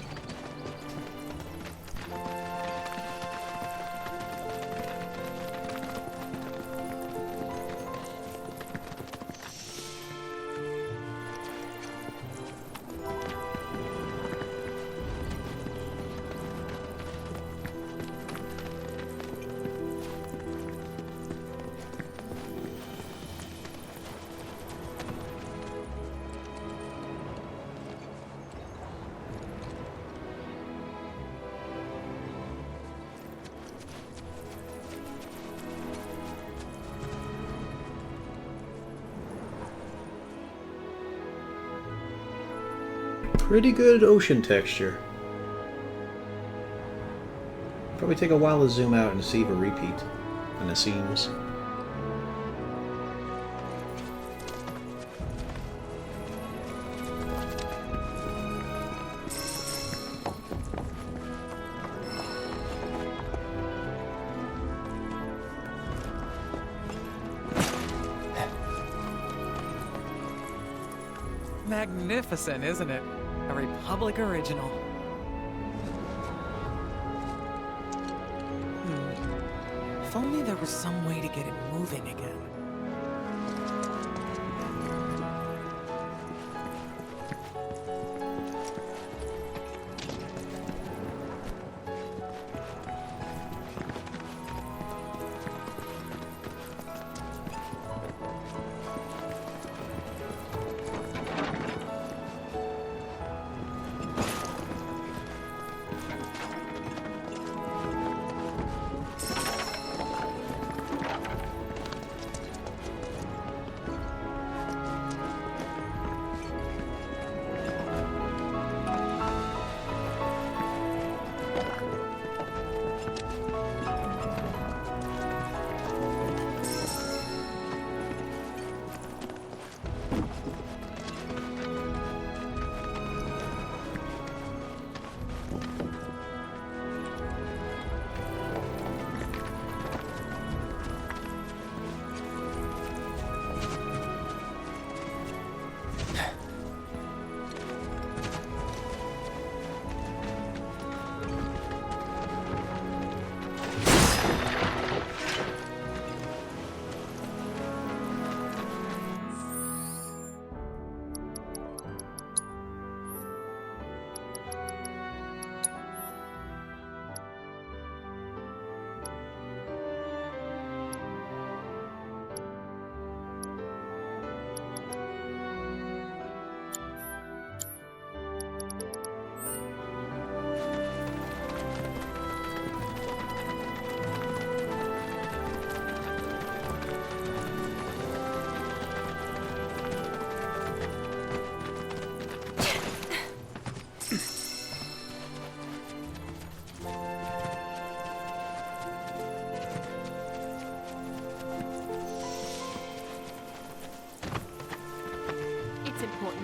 Pretty good ocean texture. Probably take a while to zoom out and see the repeat in the scenes. Magnificent, isn't it? A Republic original. If only there was some way to get it moving again.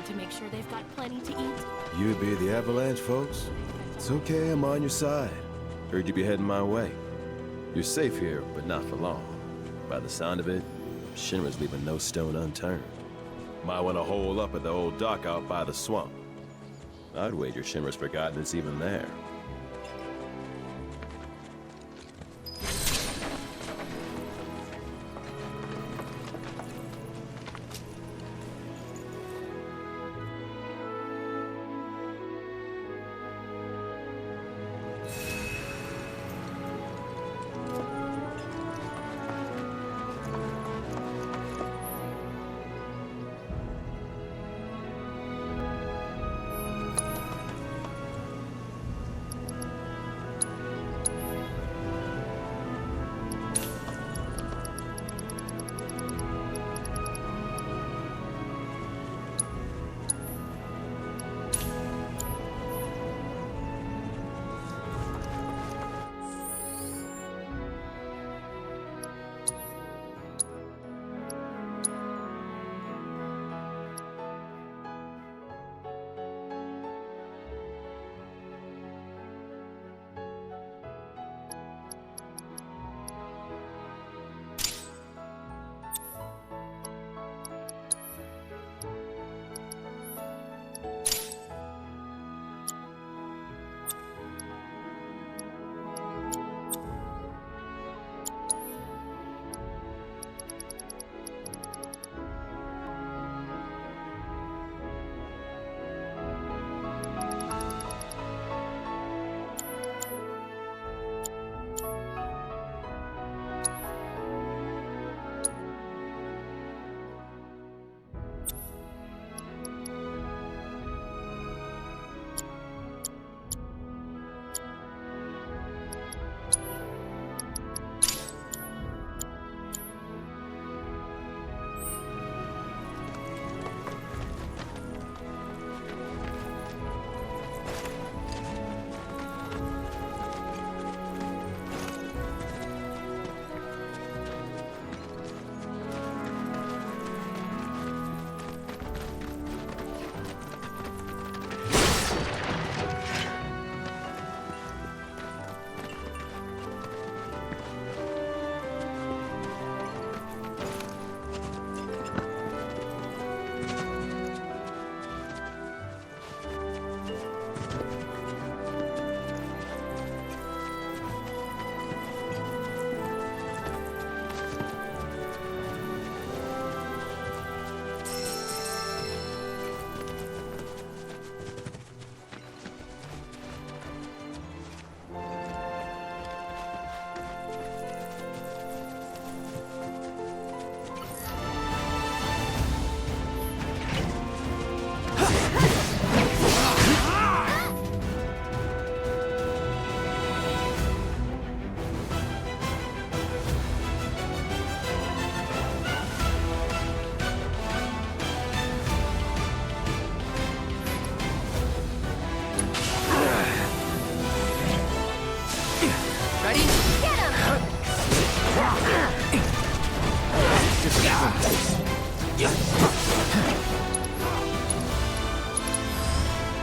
To make sure they've got plenty to eat. You be the Avalanche, folks? It's okay, I'm on your side. Heard you be heading my way. You're safe here, but not for long. By the sound of it, Shinra's leaving no stone unturned. Might want to hole up at the old dock out by the swamp. I'd wager Shinra's forgotten it's even there.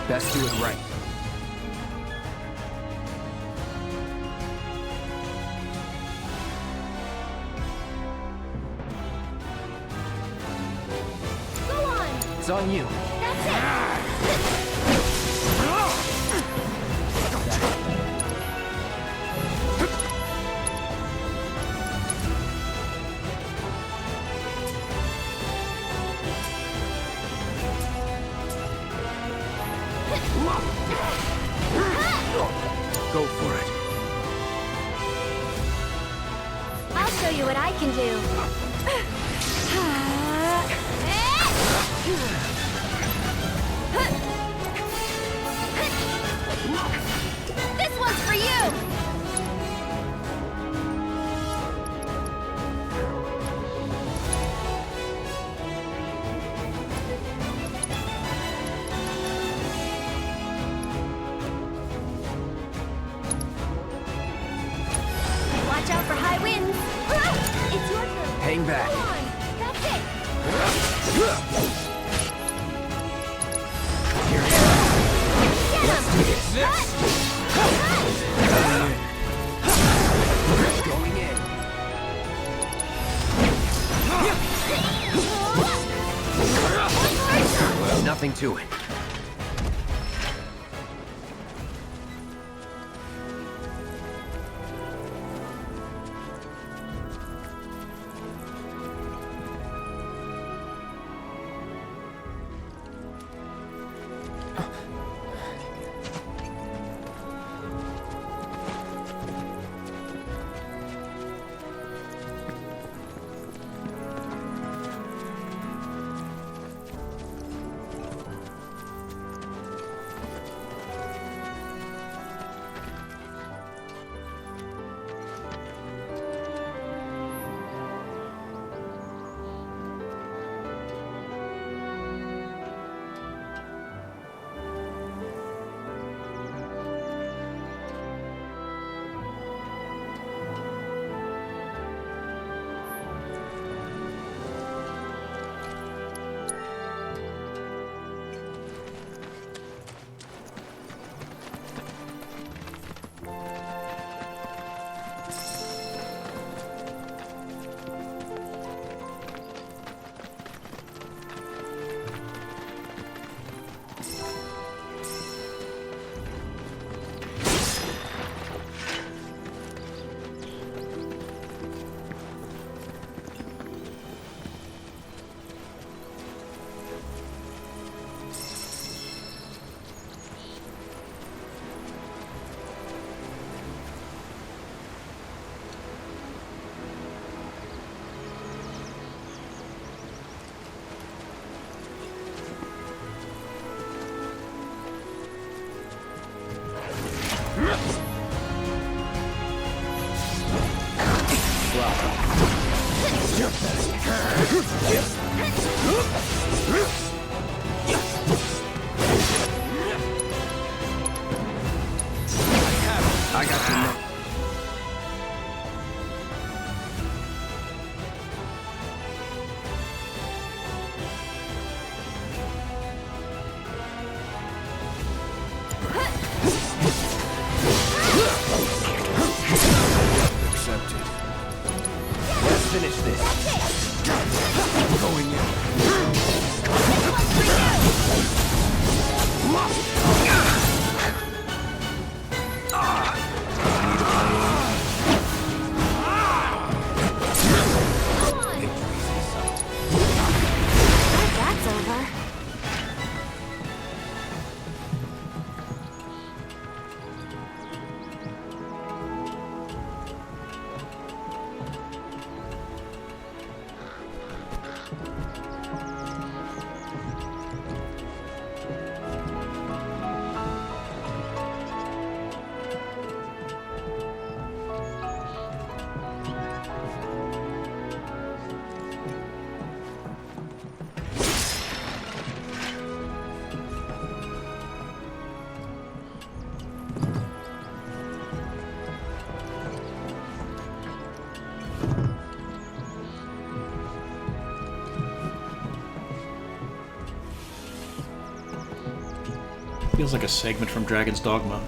Best do it right. Go on! It's on you. That's it! Go for it. I'll show you what I can do. This one's for you! Watch out for high winds. It's your turn. Hang back. Come on. That's it. Get him. Going in. Nothing to it. I got you now. Accepted. Let's finish this. Going in. That's over. Feels like a segment from Dragon's Dogma.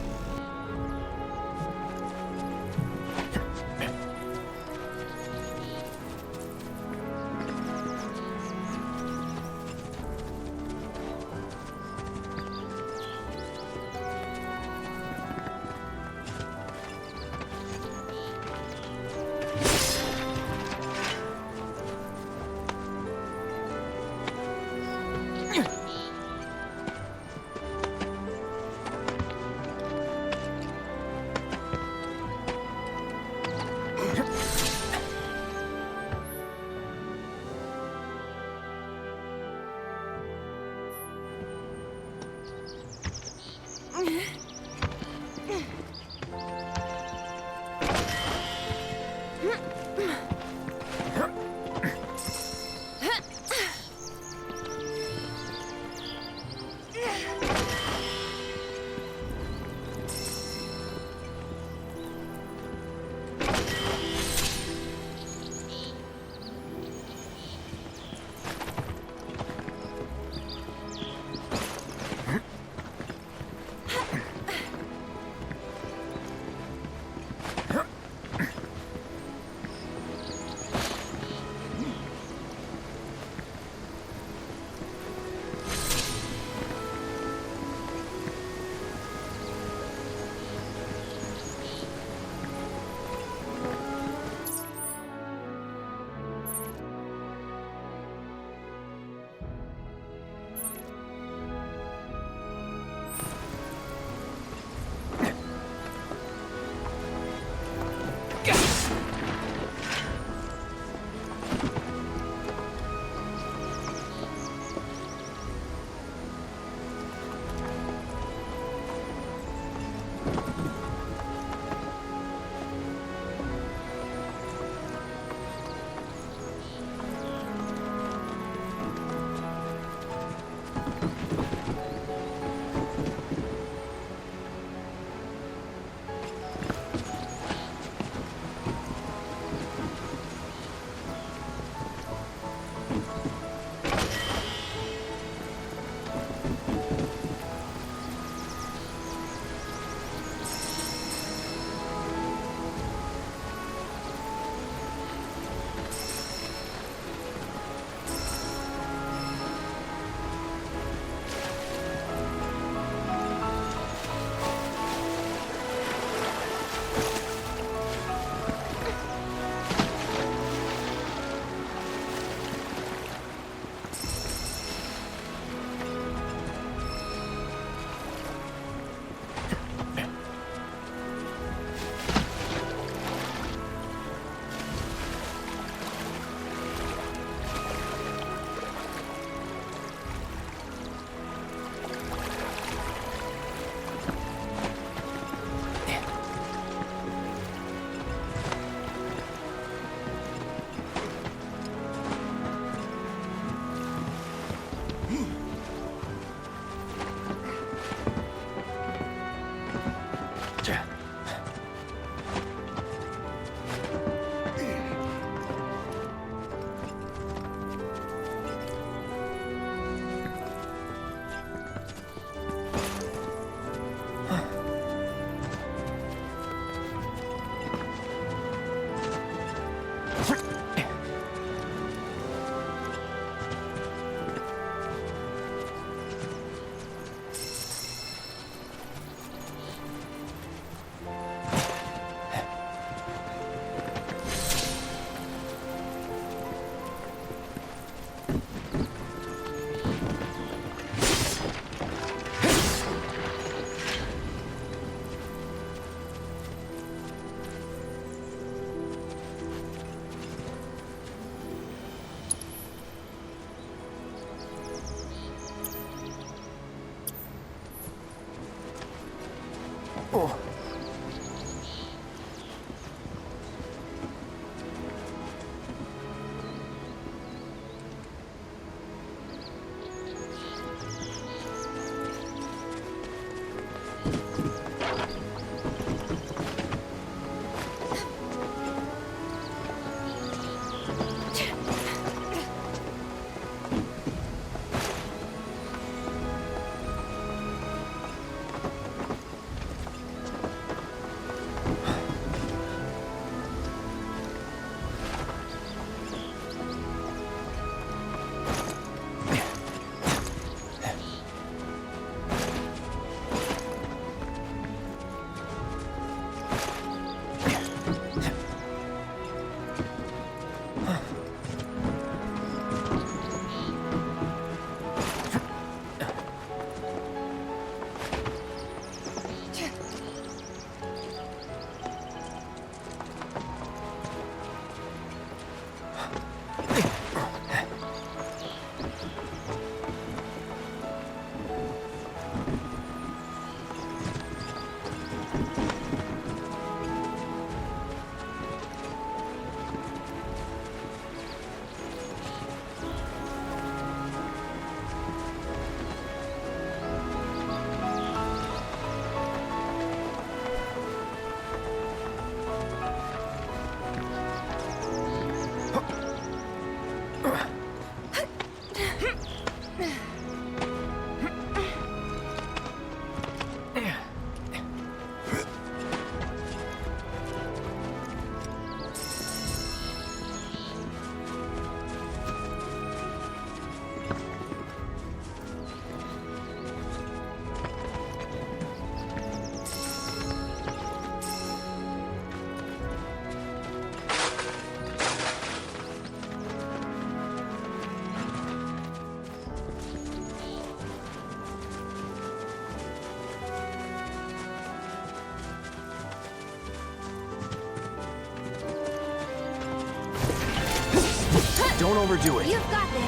don't overdo it. You've got this.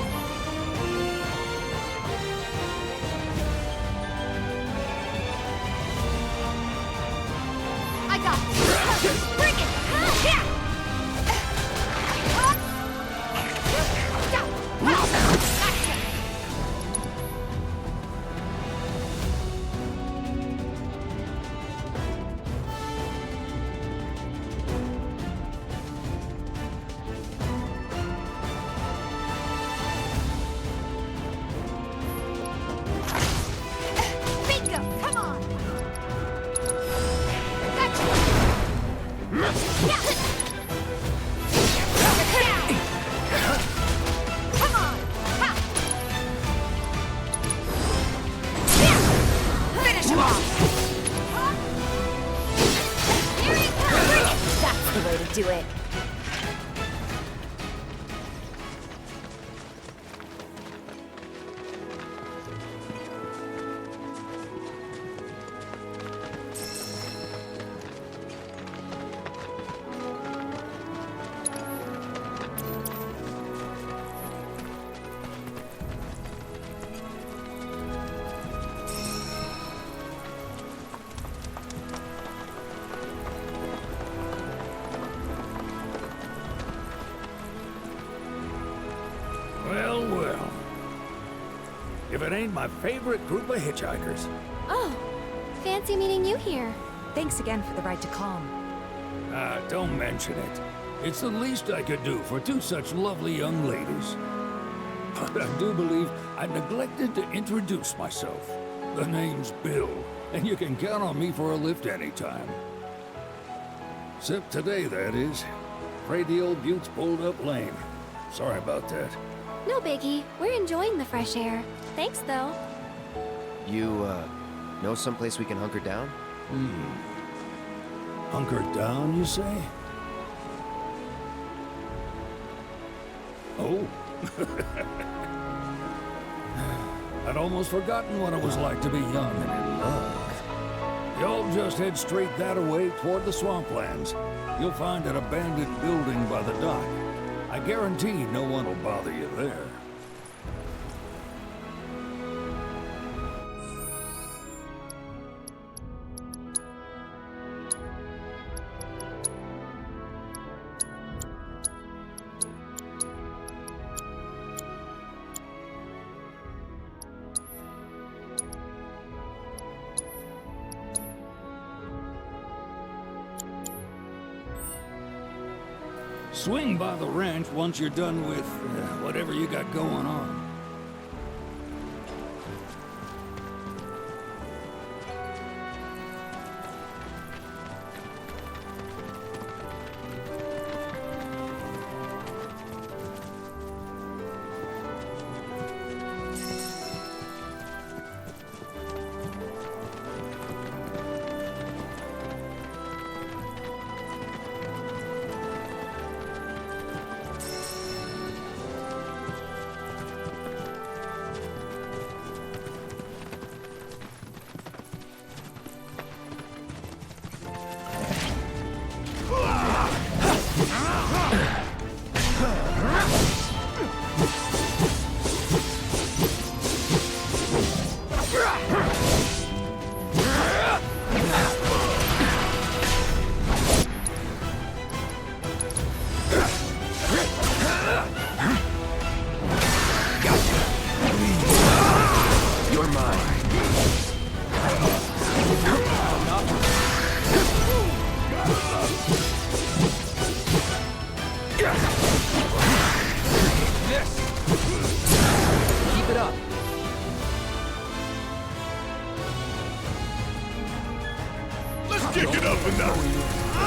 I got this. Bring it. Yeah. Do it. Well. If it ain't my favorite group of hitchhikers. Oh, fancy meeting you here. Thanks again for the ride to Calm. Don't mention it. It's the least I could do for two such lovely young ladies. But I do believe I neglected to introduce myself. The name's Bill, and you can count on me for a lift anytime. Except today, that is. Afraid the old Butte's pulled up lame. Sorry about that. No biggie. We're enjoying the fresh air. Thanks, though. You, know someplace we can hunker down? Hunker down, you say? Oh. I'd almost forgotten what it was like to be young and in love. Y'all just head straight that-a-way toward the swamplands. You'll find an abandoned building by the dock. I guarantee no one will bother you there. Swing by the ranch once you're done with whatever you got going on.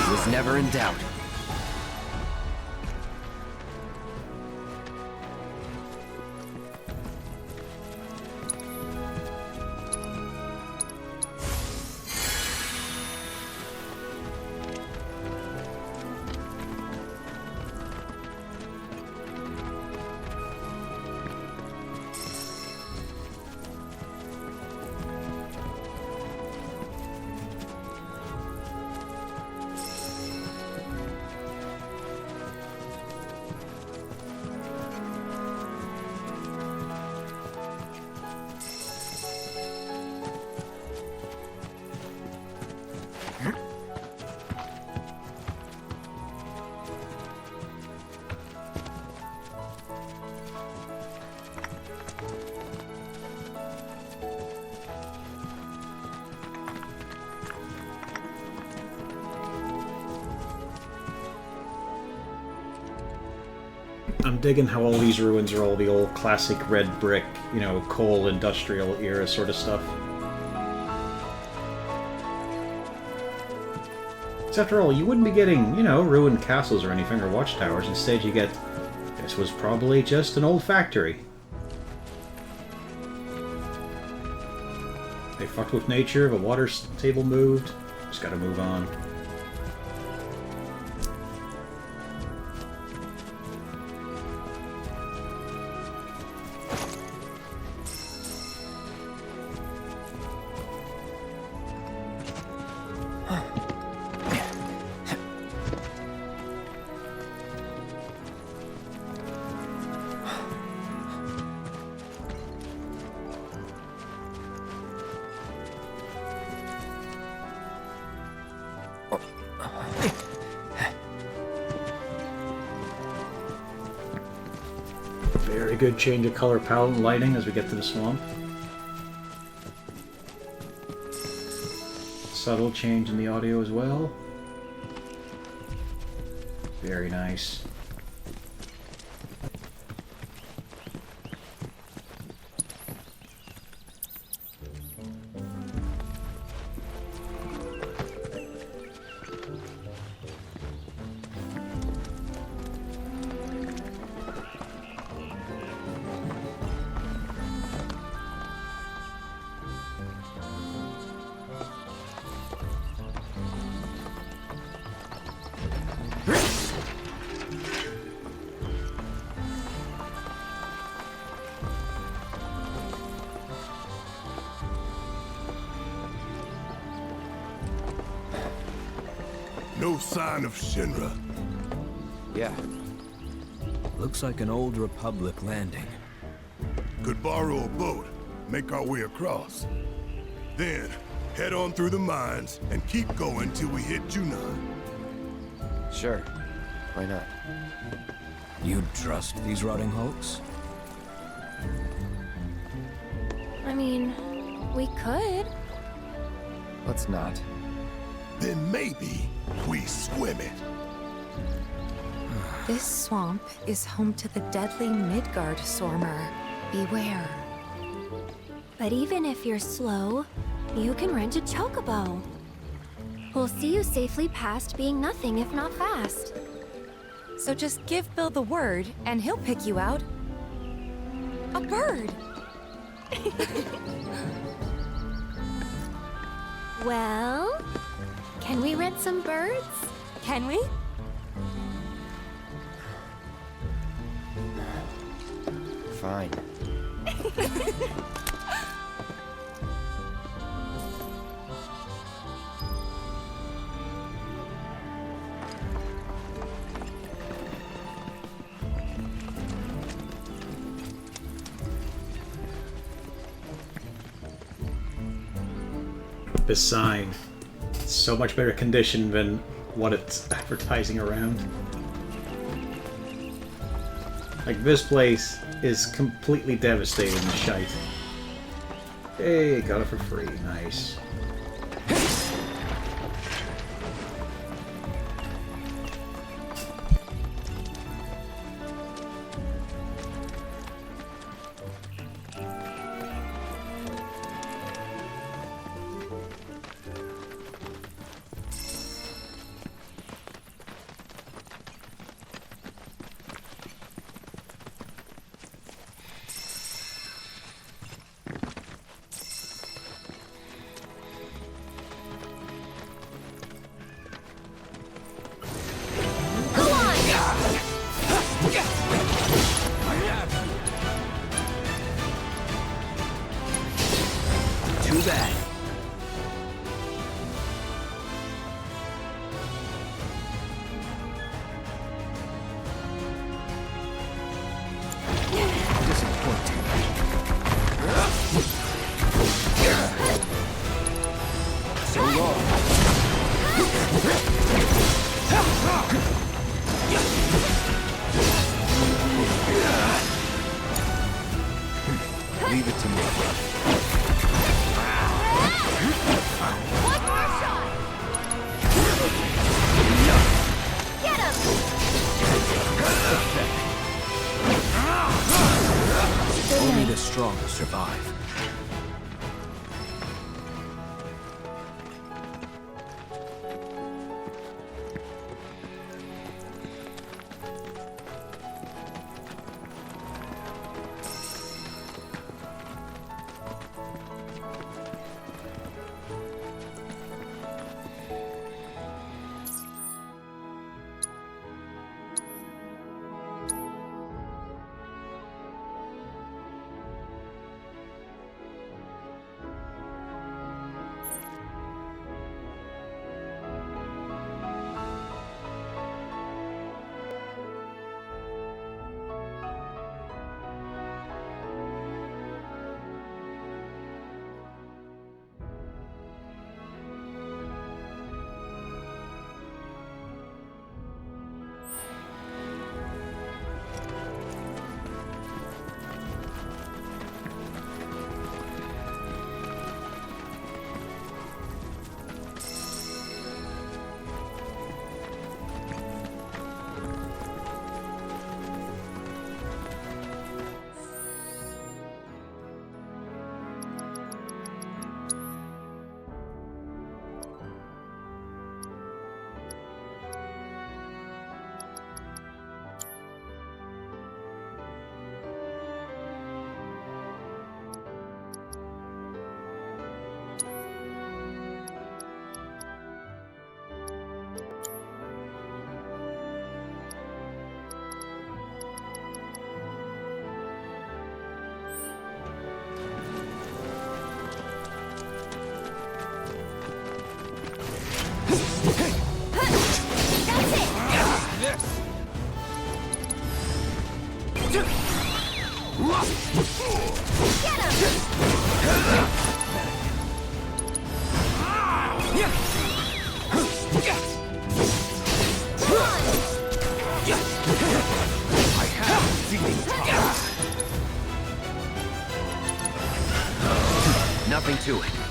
Was never in doubt. I'm digging how all these ruins are all the old classic red brick, you know, coal industrial era sort of stuff. After all, you wouldn't be getting, you know, ruined castles or anything, or watchtowers. Instead, you get, this was probably just an old factory. They fucked with nature, the water table moved, just gotta move on. Very good change of color palette and lighting as we get to the swamp. Subtle change in the audio as well. Very nice. No sign of Shinra. Yeah. Looks like an old Republic landing. Could borrow a boat, make our way across. Then, head on through the mines and keep going till we hit Junon. Sure. Why not? You trust these rotting hulks? I mean, we could. Let's not. Then maybe we swim it. This swamp is home to the deadly Midgard Sormer. Beware. But even if you're slow, you can rent a chocobo. We'll see you safely past being nothing if not fast. So just give Bill the word, and he'll pick you out. A bird! Well, can we rent some birds? Can we? Fine. This sign. It's so much better condition than what it's advertising around. Like, this place is completely devastated and shite. Hey, got it for free. Nice. Too bad. Disappointing. So long. Leave it to me. One more shot! Get him! the strong survive. Nothing to it.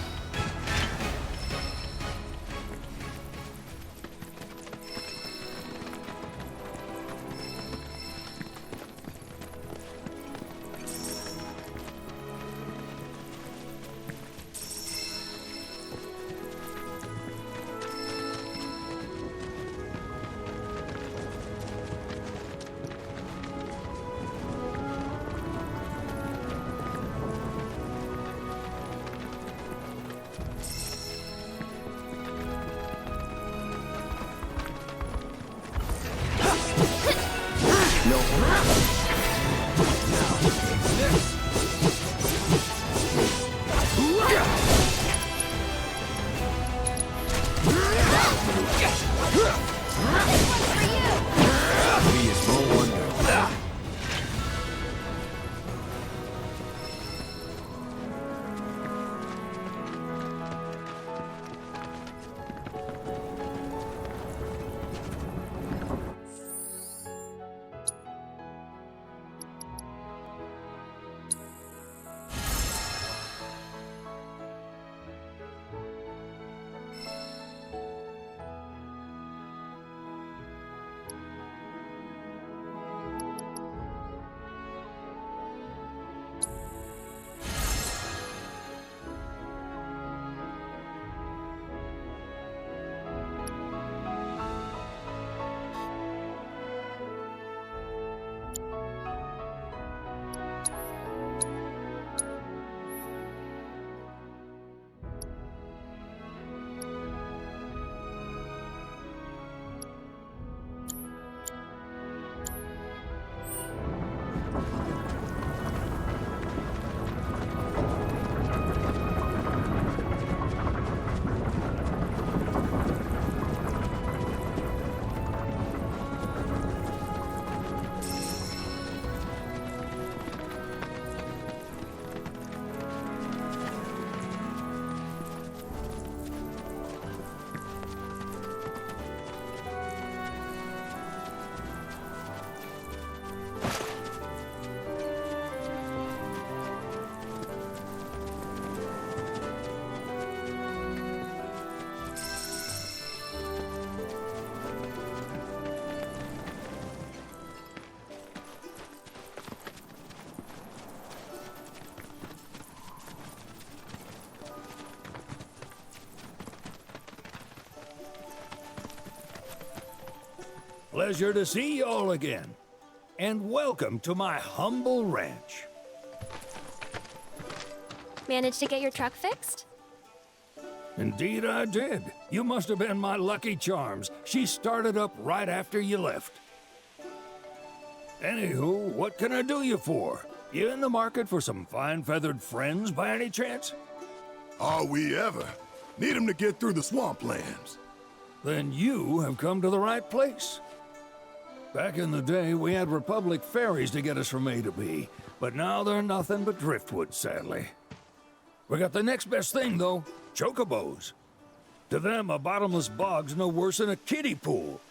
Pleasure to see y'all again. And welcome to my humble ranch. Managed to get your truck fixed? Indeed I did. You must have been my lucky charms. She started up right after you left. Anywho, what can I do you for? You in the market for some fine-feathered friends by any chance? Are we ever? Need 'em to get through the swamplands. Then you have come to the right place. Back in the day, we had Republic ferries to get us from A to B, but now they're nothing but driftwood, sadly. We got the next best thing, though, chocobos. To them, a bottomless bog's no worse than a kiddie pool.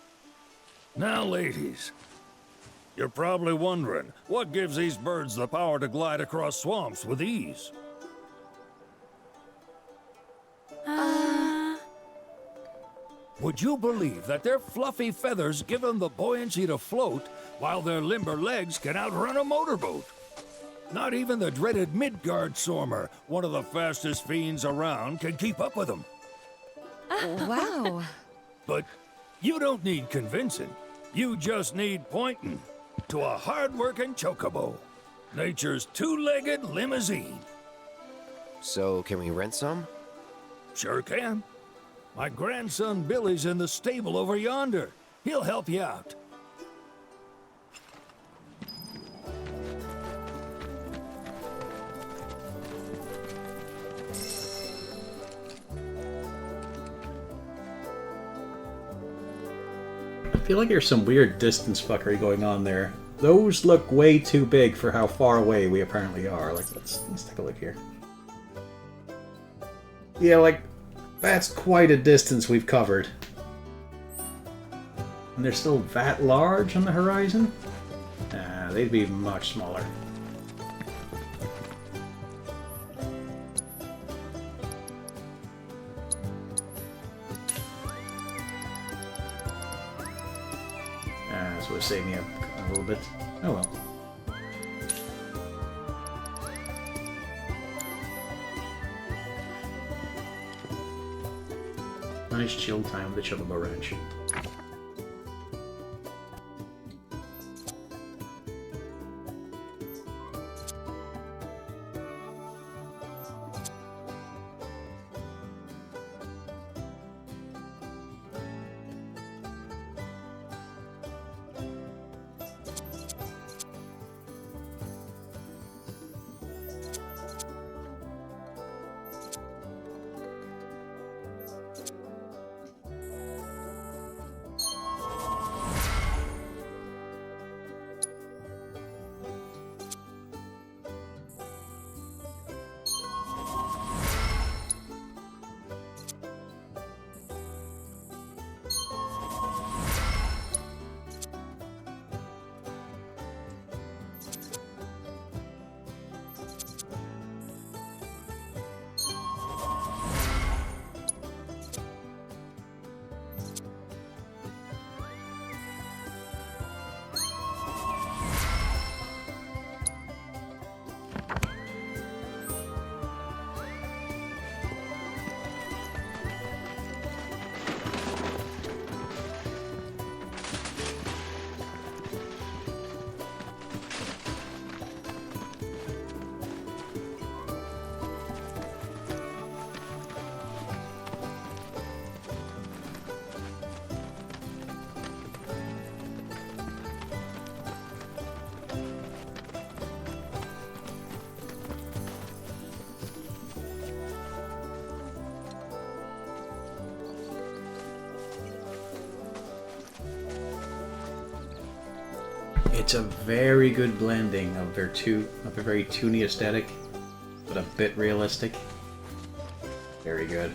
Now, ladies, you're probably wondering, what gives these birds the power to glide across swamps with ease? Would you believe that their fluffy feathers give them the buoyancy to float, while their limber legs can outrun a motorboat? Not even the dreaded Midgard Sormer, one of the fastest fiends around, can keep up with them. Wow. But you don't need convincing. You just need pointing to a hard-working chocobo. Nature's two-legged limousine. So, can we rent some? Sure can. My grandson Billy's in the stable over yonder. He'll help you out. I feel like there's some weird distance fuckery going on there. Those look way too big for how far away we apparently are. Like, let's take a look here. Yeah, like, that's quite a distance we've covered. And they're still that large on the horizon? They'd be much smaller. This would save me a little bit. Oh well. Nice chill time with the Chocobo Ranch. It's a very good blending of their of a very toony aesthetic, but a bit realistic. Very good.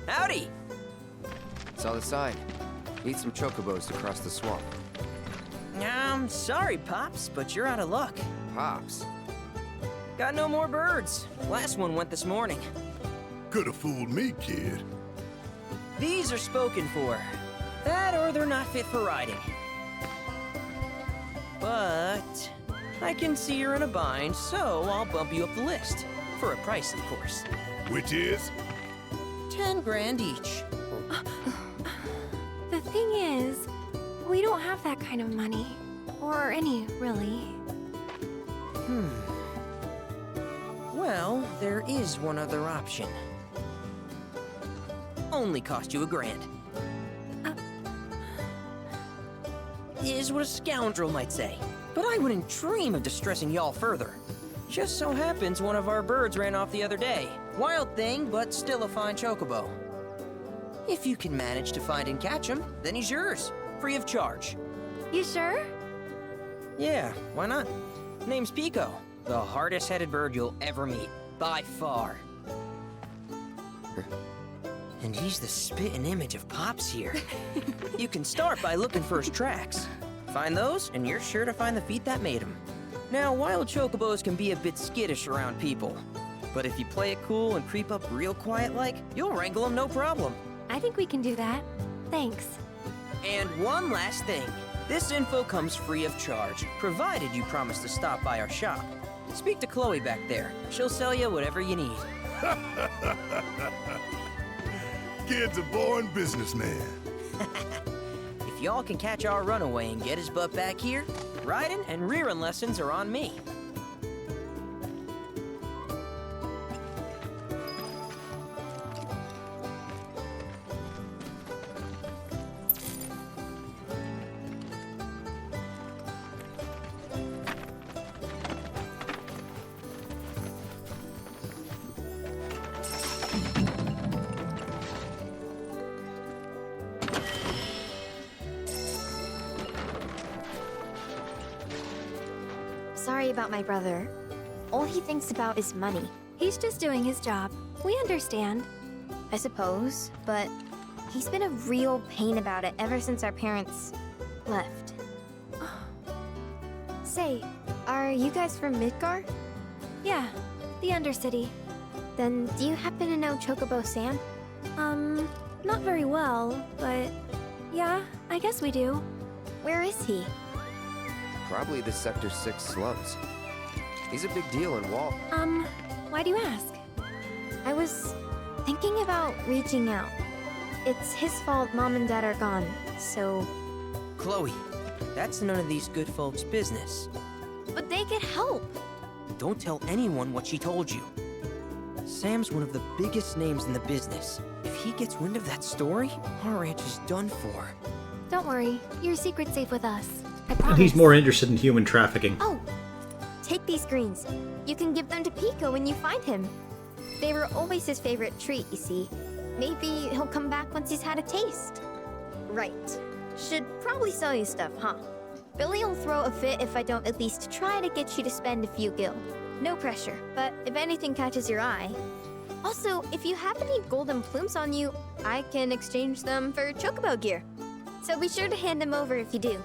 Howdy! Saw the sign. Need some chocobos to cross the swamp. Sorry, Pops, but you're out of luck. Pops? Got no more birds. Last one went this morning. Could've fooled me, kid. These are spoken for. That or they're not fit for riding. But I can see you're in a bind, so I'll bump you up the list. For a price, of course. Which is? 10 grand each. The thing is, we don't have that kind of money. Or any, really. Well, there is one other option. Only cost you $1,000. Is what a scoundrel might say. But I wouldn't dream of distressing y'all further. Just so happens one of our birds ran off the other day. Wild thing, but still a fine chocobo. If you can manage to find and catch him, then he's yours. Free of charge. You sure? Yeah, why not? Name's Pico. The hardest-headed bird you'll ever meet. By far. And he's the spitting image of Pops here. You can start by looking for his tracks. Find those, and you're sure to find the feet that made him. Now, wild chocobos can be a bit skittish around people. But if you play it cool and creep up real quiet-like, you'll wrangle them no problem. I think we can do that. Thanks. And one last thing. This info comes free of charge, provided you promise to stop by our shop. Speak to Chloe back there. She'll sell you whatever you need. Kid's a born businessman. If y'all can catch our runaway and get his butt back here, riding and rearing lessons are on me. Sorry about my brother. All he thinks about is money. He's just doing his job. We understand. I suppose, but he's been a real pain about it ever since our parents left. Say, are you guys from Midgar? Yeah, the Undercity. Then do you happen to know Chocobo Sam? Not very well, but yeah, I guess we do. Where is he? Probably the Sector 6 slums. He's a big deal in Wall. Why do you ask? I was thinking about reaching out. It's his fault Mom and Dad are gone, so... Chloe, that's none of these good folks' business. But they could help. Don't tell anyone what she told you. Sam's one of the biggest names in the business. If he gets wind of that story, our ranch is done for. Don't worry, your secret's safe with us. I And promise. he's more interested in human trafficking. Oh! Take these greens. You can give them to Pico when you find him. They were always his favorite treat, you see. Maybe he'll come back once he's had a taste. Right. Should probably sell you stuff, huh? Billy'll throw a fit if I don't at least try to get you to spend a few gil. No pressure, but if anything catches your eye... Also, if you have any golden plumes on you, I can exchange them for chocobo gear. So be sure to hand them over if you do.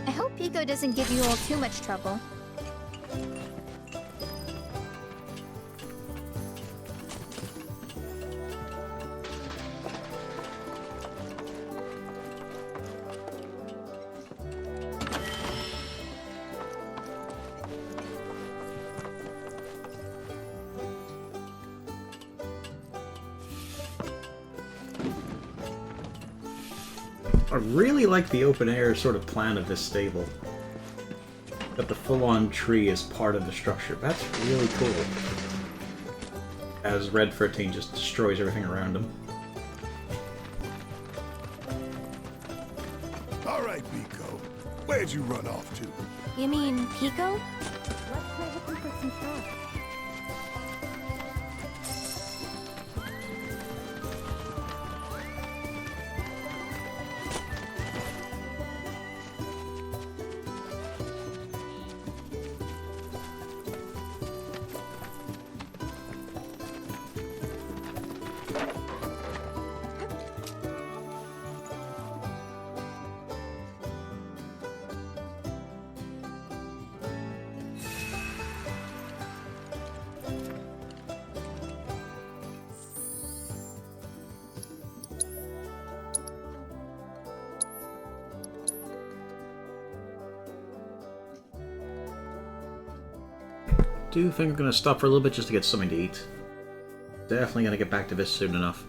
I hope Pico doesn't give you all too much trouble. I really like the open air sort of plan of this stable. That the full-on tree is part of the structure. That's really cool. As Red 13 just destroys everything around him. All right, Pico. Where'd you run off to? You mean Pico? Let's try looking for some tracks. Do think I'm going to stop for a little bit just to get something to eat. Definitely going to get back to this soon enough.